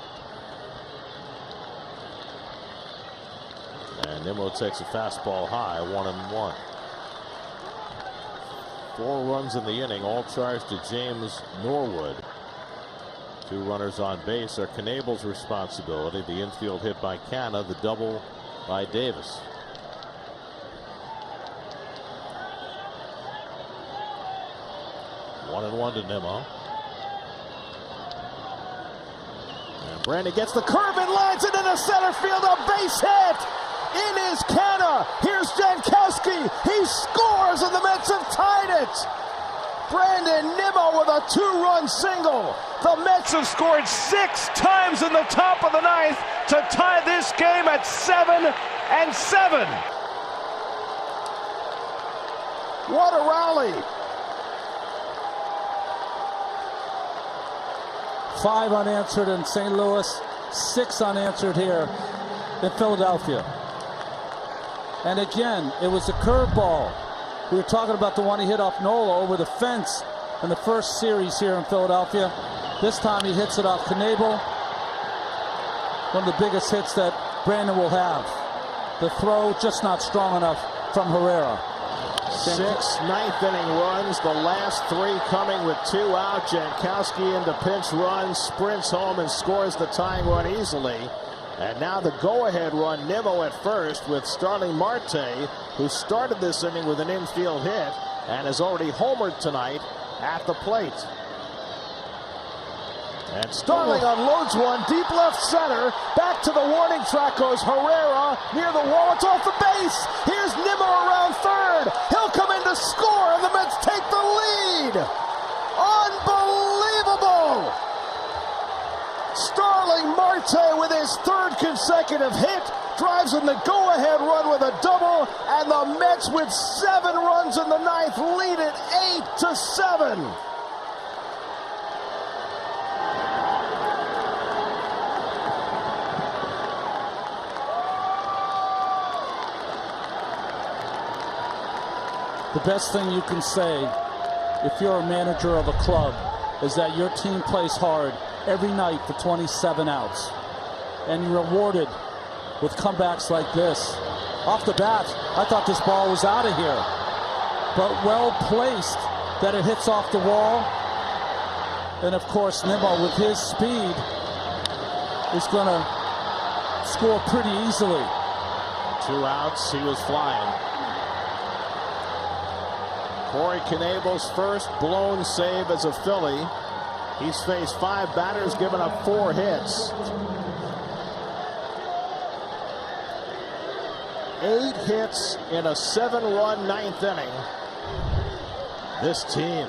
And Nimmo takes a fastball high, 1-1. 4 runs in the inning, all charged to James Norwood. 2 runners on base are Knebel's responsibility. The infield hit by Canna, the double by Davis. One and one to Nimmo. And Brandon gets the curve and lines it into center field. A base hit. In is Canna. Here's Jankowski. He scores, and the Mets have tied it. Brandon Nimmo with a 2-run single. The Mets have scored 6 times in the top of the ninth to tie this game at 7-7. What a rally. 5 unanswered in St. Louis, 6 unanswered here in Philadelphia. And again, it was a curveball. We were talking about the one he hit off Nola over the fence in the first series here in Philadelphia. This time he hits it off Knebel. One of the biggest hits that Brandon will have. The throw just not strong enough from Herrera. 6 ninth inning runs, the last 3 coming with 2 out. Jankowski into pinch run, sprints home and scores the tying run easily. And now the go-ahead run, Nimmo at first with Starling Marte, who started this inning with an infield hit and has already homered tonight at the plate. And Starling unloads one deep left center. Back to the warning track goes Herrera near the wall. It's off the base. Here's Nimmo around third. He'll come in to score, and the Mets take the lead. Unbelievable. Starling Marte with his 3rd consecutive hit drives in the go-ahead run with a double, and the Mets with 7 runs in the ninth lead it 8-7. The best thing you can say if you're a manager of a club is that your team plays hard every night for 27 outs. And you're rewarded with comebacks like this. Off the bat, I thought this ball was out of here. But well placed that it hits off the wall. And of course, Nimmo with his speed is going to score pretty easily. 2 outs, he was flying. Corey Knebel's first blown save as a Philly. He's faced 5 batters, given up 4 hits. 8 hits in a 7-run 9th inning. This team.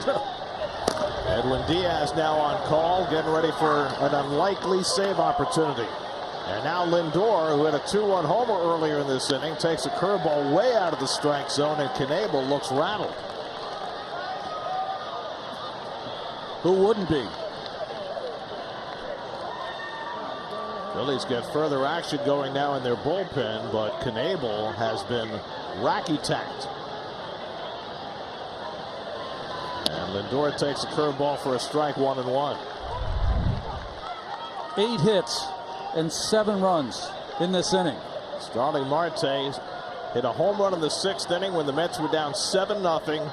Edwin Diaz now on call, getting ready for an unlikely save opportunity. And now Lindor, who had a 2-run homer earlier in this inning, takes a curveball way out of the strike zone, and Knebel looks rattled. Who wouldn't be? Phillies get further action going now in their bullpen, but Knebel has been racky-tacked. And Lindor takes a curveball for a strike, 1-1. 8 hits and 7 runs in this inning. Starling Marte hit a home run in the 6th inning when the Mets were down 7-0.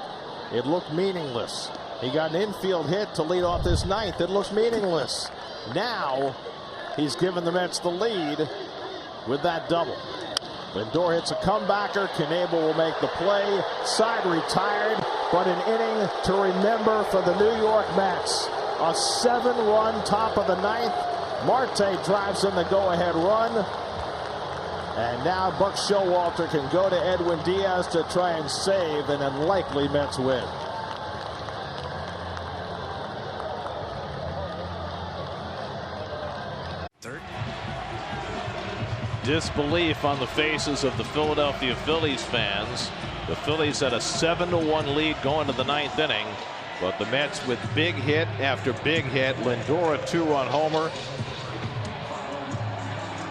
It looked meaningless. He got an infield hit to lead off this 9th. It looked meaningless. Now he's given the Mets the lead with that double. Lindor hits a comebacker. Knebel will make the play. Side retired, but an inning to remember for the New York Mets. A 7-run top of the 9th. Marte drives in the go-ahead run. And now Buck Showalter can go to Edwin Diaz to try and save an unlikely Mets win. Disbelief on the faces of the Philadelphia Phillies fans. The Phillies had a 7-1 lead going to the 9th inning, but the Mets with big hit after big hit. Lindor, a 2-run homer,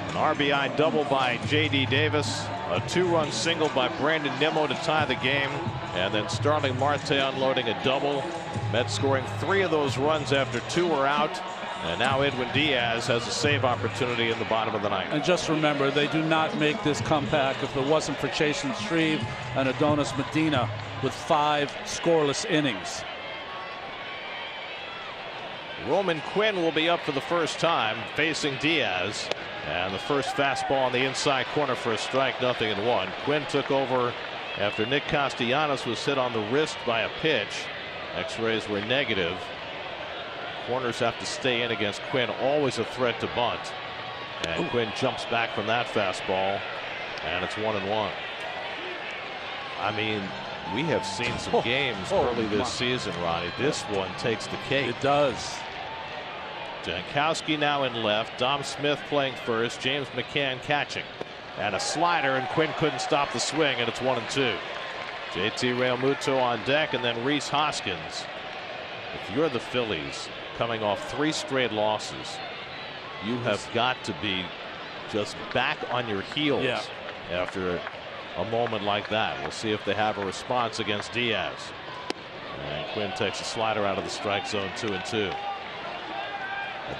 an RBI double by J.D. Davis, a 2-run single by Brandon Nimmo to tie the game, and then Starling Marte unloading a double. Mets scoring 3 of those runs after 2 were out. And now Edwin Diaz has a save opportunity in the bottom of the 9th. And just remember, they do not make this comeback if it wasn't for Chasen Shreve and Adonis Medina with 5 scoreless innings. Roman Quinn will be up for the first time facing Diaz. And the first fastball on the inside corner for a strike, 0-1. Quinn took over after Nick Castellanos was hit on the wrist by a pitch. X-rays were negative. Corners have to stay in against Quinn, always a threat to bunt. And Quinn jumps back from that fastball, and it's 1-1. I mean, we have seen some games early this season, Ronnie. This one takes the cake. It does. Jankowski now in left, Dom Smith playing first, James McCann catching. And a slider, and Quinn couldn't stop the swing, and it's 1-2. JT Realmuto on deck, and then Rhys Hoskins. If you're the Phillies, coming off 3 straight losses, you have got to be just back on your heels after a moment like that. We'll see if they have a response against Diaz. And Quinn takes a slider out of the strike zone, 2-2.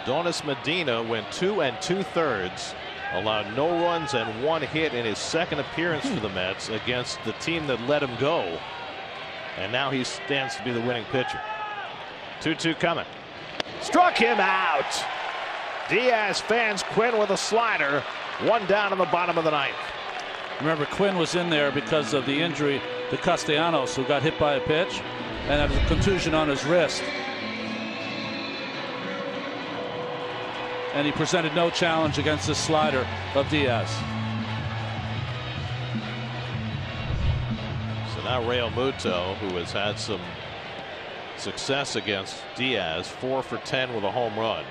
Adonis Medina went 2 2/3, allowed no runs and 1 hit in his second appearance for the Mets against the team that let him go. And now he stands to be the winning pitcher. 2-2 coming. Struck him out. Diaz fans Quinn with a slider. 1 down in the bottom of the 9th. Remember, Quinn was in there because of the injury to Castellanos, who got hit by a pitch and had a contusion on his wrist. And he presented no challenge against this slider of Diaz. So now Realmuto, who has had some success against Diaz, 4 for 10 with a home run.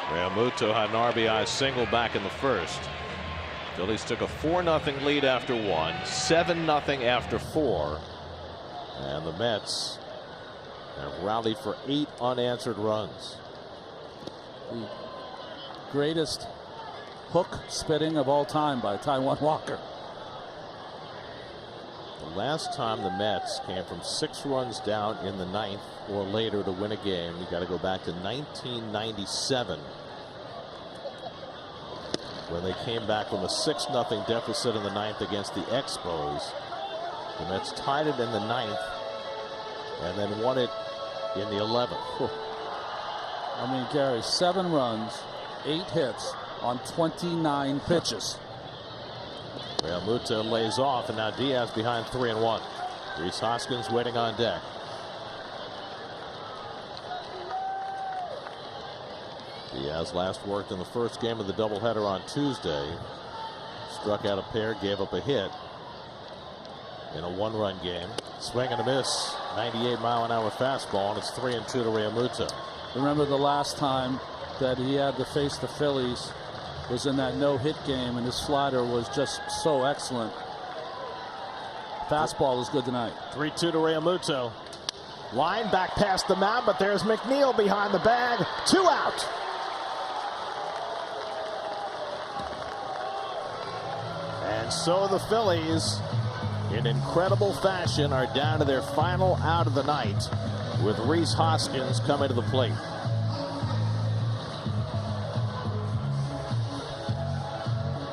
Realmuto had an RBI single back in the first. Phillies took a 4-0 lead after 1, 7-0 after 4. And the Mets have rallied for 8 unanswered runs. The greatest hook spitting of all time by Taijuan Walker. The last time the Mets came from 6 runs down in the 9th or later to win a game, we got to go back to 1997, when they came back from a 6-0 deficit in the 9th against the Expos. The Mets tied it in the 9th and then won it in the 11th. I mean, Gary, 7 runs, 8 hits on 29 pitches. Realmuto lays off, and now Diaz behind 3-1. Rhys Hoskins waiting on deck. Diaz last worked in the first game of the doubleheader on Tuesday. Struck out a pair, gave up a hit in a 1-run game. Swing and a miss. 98-mile-an-hour fastball, and it's 3-2 to Realmuto. Remember the last time that he had to face the Phillies was in that no-hit game, and his slider was just so excellent. Fastball is good tonight. 3-2 to Realmuto. Line back past the mound, but there's McNeil behind the bag. 2 out. And so the Phillies, in incredible fashion, are down to their final out of the night, with Rhys Hoskins coming to the plate.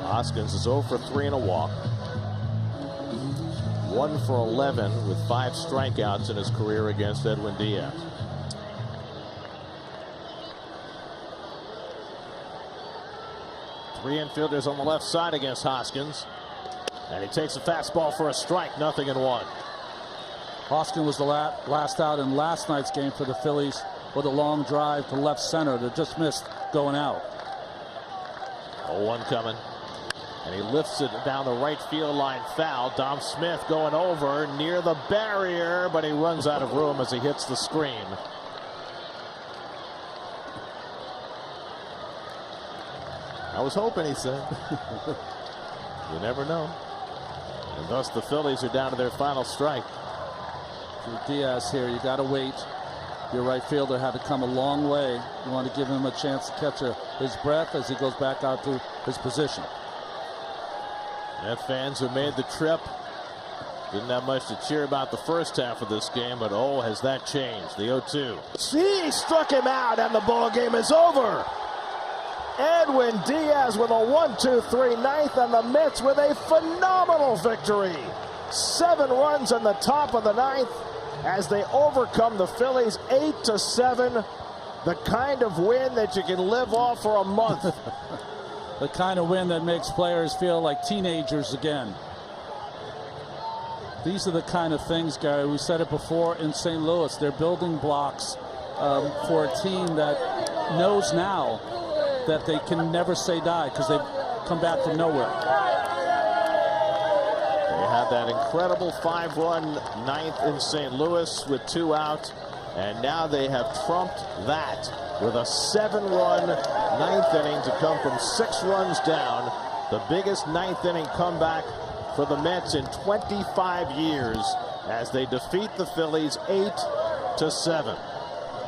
Hoskins is 0 for 3 and a walk. 1 for 11 with 5 strikeouts in his career against Edwin Diaz. Three infielders on the left side against Hoskins. And he takes a fastball for a strike, 0-1. Hoskins was the last out in last night's game for the Phillies with a long drive to left center that just missed going out. 0-1 coming. And he lifts it down the right field line foul. Dom Smith going over near the barrier, but he runs out of room as he hits the screen. I was hoping, he said. You never know. And thus the Phillies are down to their final strike. For Diaz here, you got to wait. Your right fielder had to come a long way. You want to give him a chance to catch his breath as he goes back out to his position. Met fans who made the trip didn't have much to cheer about the first half of this game, but oh, has that changed. The 0-2. He struck him out, and the ball game is over. Edwin Diaz with a 1-2-3 ninth, and the Mets with a phenomenal victory. 7 runs in the top of the ninth as they overcome the Phillies 8-7. The kind of win that you can live off for a month. The kind of win that makes players feel like teenagers again. These are the kind of things, Gary, we said it before in St. Louis. They're building blocks for a team that knows now that they can never say die because they've come back from nowhere. They had that incredible 5-run ninth in St. Louis with 2 out, and now they have trumped that with a 7-run ninth inning to come from 6 runs down. The biggest ninth inning comeback for the Mets in 25 years as they defeat the Phillies 8-7.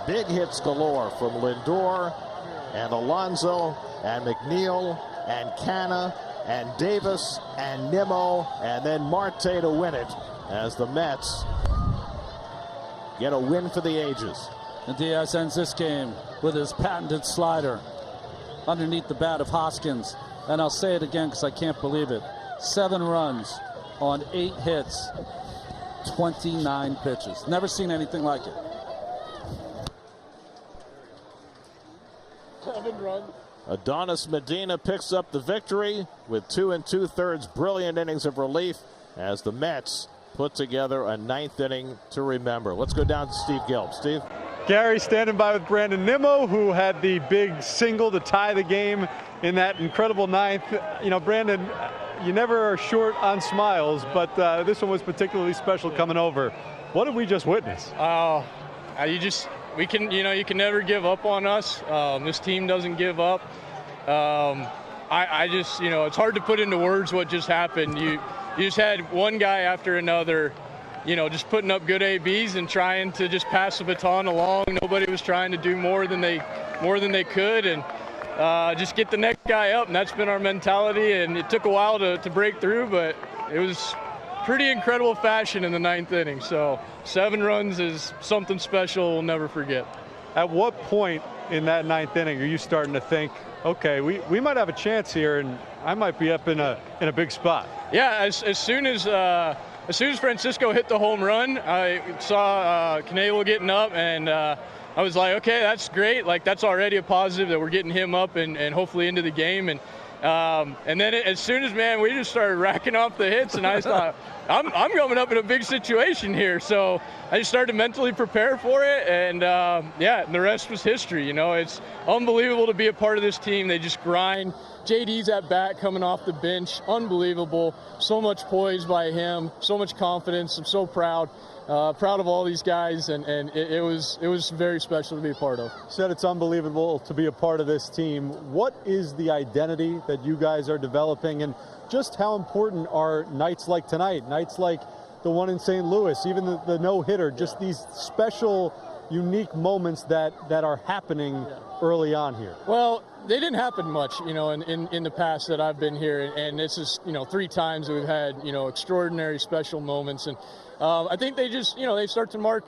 Big hits galore from Lindor and Alonso and McNeil and Canna and Davis and Nimmo, and then Marte to win it as the Mets get a win for the ages. And Diaz ends this game with his patented slider underneath the bat of Hoskins. And I'll say it again because I can't believe it. 7 runs on 8 hits, 29 pitches. Never seen anything like it. 7 runs. Adonis Medina picks up the victory with 2 2/3 brilliant innings of relief as the Mets put together a 9th inning to remember. Let's go down to Steve Gelb. Steve? Gary standing by with Brandon Nimmo, who had the big single to tie the game in that incredible 9th. You know, Brandon, you never are short on smiles, but this one was particularly special coming over. What did we just witness? You can never give up on us. This team doesn't give up. It's hard to put into words what just happened. You just had one guy after another, just putting up good ABs and trying to just pass the baton along. Nobody was trying to do more than they could, and just get the next guy up. And that's been our mentality. And it took a while to break through, but it was pretty incredible fashion in the 9th inning. So 7 runs is something special we'll never forget. At what point in that 9th inning are you starting to think, okay, we might have a chance here, and I might be up in a big spot? Yeah, as soon as Francisco hit the home run, I saw Knebel getting up, and I was like, okay, that's great. Like, that's already a positive that we're getting him up and hopefully into the game. And then as soon as, man, we just started racking off the hits, and I thought, I'm coming up in a big situation here. So I just started to mentally prepare for it, and and the rest was history. You know, it's unbelievable to be a part of this team. They just grind. JD's at bat coming off the bench, unbelievable. So much poise by him, so much confidence. I'm so proud. Proud of all these guys, and it was very special to be a part of. Said it's unbelievable to be a part of this team. What is the identity that you guys are developing, and just how important are nights like tonight, nights like the one in St. Louis, even the no-hitter, just these special, unique moments that are happening early on here? Well, they didn't happen much, you know, in the past that I've been here, and this is, you know, 3 times we've had, you know, extraordinary special moments, and I think they just, you know, they start to mark,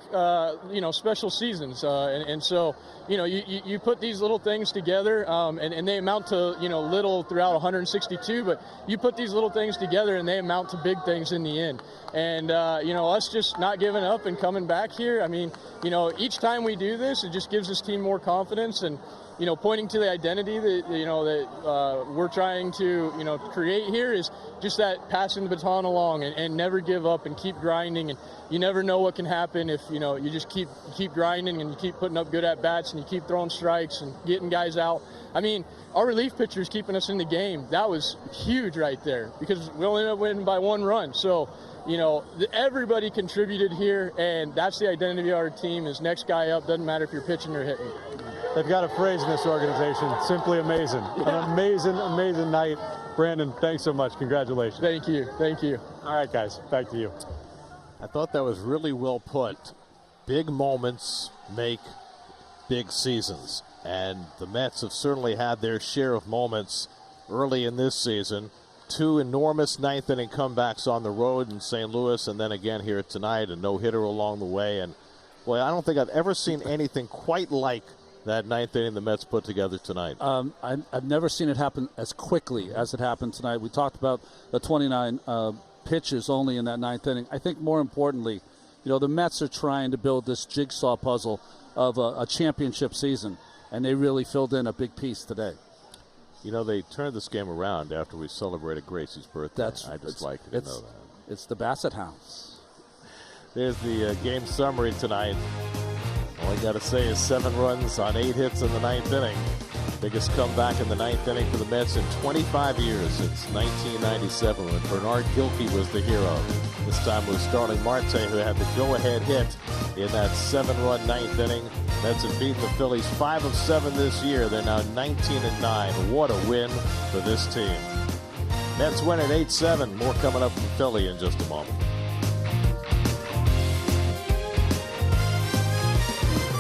you know, special seasons, and so, you know, you put these little things together, and they amount to, you know, little throughout 162, but you put these little things together and they amount to big things in the end. And, you know, us just not giving up and coming back here, I mean, you know, each time we do this, it just gives this team more confidence, and, you know, pointing to the identity that, you know, that we're trying to, you know, create here is just that passing the baton along and never give up and keep grinding. And you never know what can happen if, you know, you just keep grinding and you keep putting up good at-bats and you keep throwing strikes and getting guys out. I mean, our relief pitcher is keeping us in the game. That was huge right there because we only ended up winning by 1 run. So, you know, everybody contributed here, and that's the identity of our team is next guy up, doesn't matter if you're pitching or hitting. They've got a phrase in this organization, simply amazing. An amazing, amazing night. Brandon, thanks so much. Congratulations. Thank you. Thank you. All right, guys, back to you. I thought that was really well put. Big moments make big seasons, and the Mets have certainly had their share of moments early in this season. 2 enormous ninth-inning comebacks on the road in St. Louis, and then again here tonight, a no-hitter along the way. And, boy, I don't think I've ever seen anything quite like that ninth inning the Mets put together tonight. I've never seen it happen as quickly as it happened tonight. We talked about the 29 pitches only in that ninth inning. I think more importantly, you know, the Mets are trying to build this jigsaw puzzle of a championship season, and they really filled in a big piece today. You know, they turned this game around after we celebrated Gracie's birthday. I just like to know that. It's the Bassett House. There's the game summary tonight. All I got to say is 7 runs on 8 hits in the ninth inning. Biggest comeback in the ninth inning for the Mets in 25 years since 1997 when Bernard Gilkey was the hero. This time it was Starling Marte who had the go-ahead hit in that 7-run ninth inning. Mets have beaten the Phillies 5 of 7 this year. They're now 19-9. What a win for this team. Mets win at 8-7. More coming up from Philly in just a moment.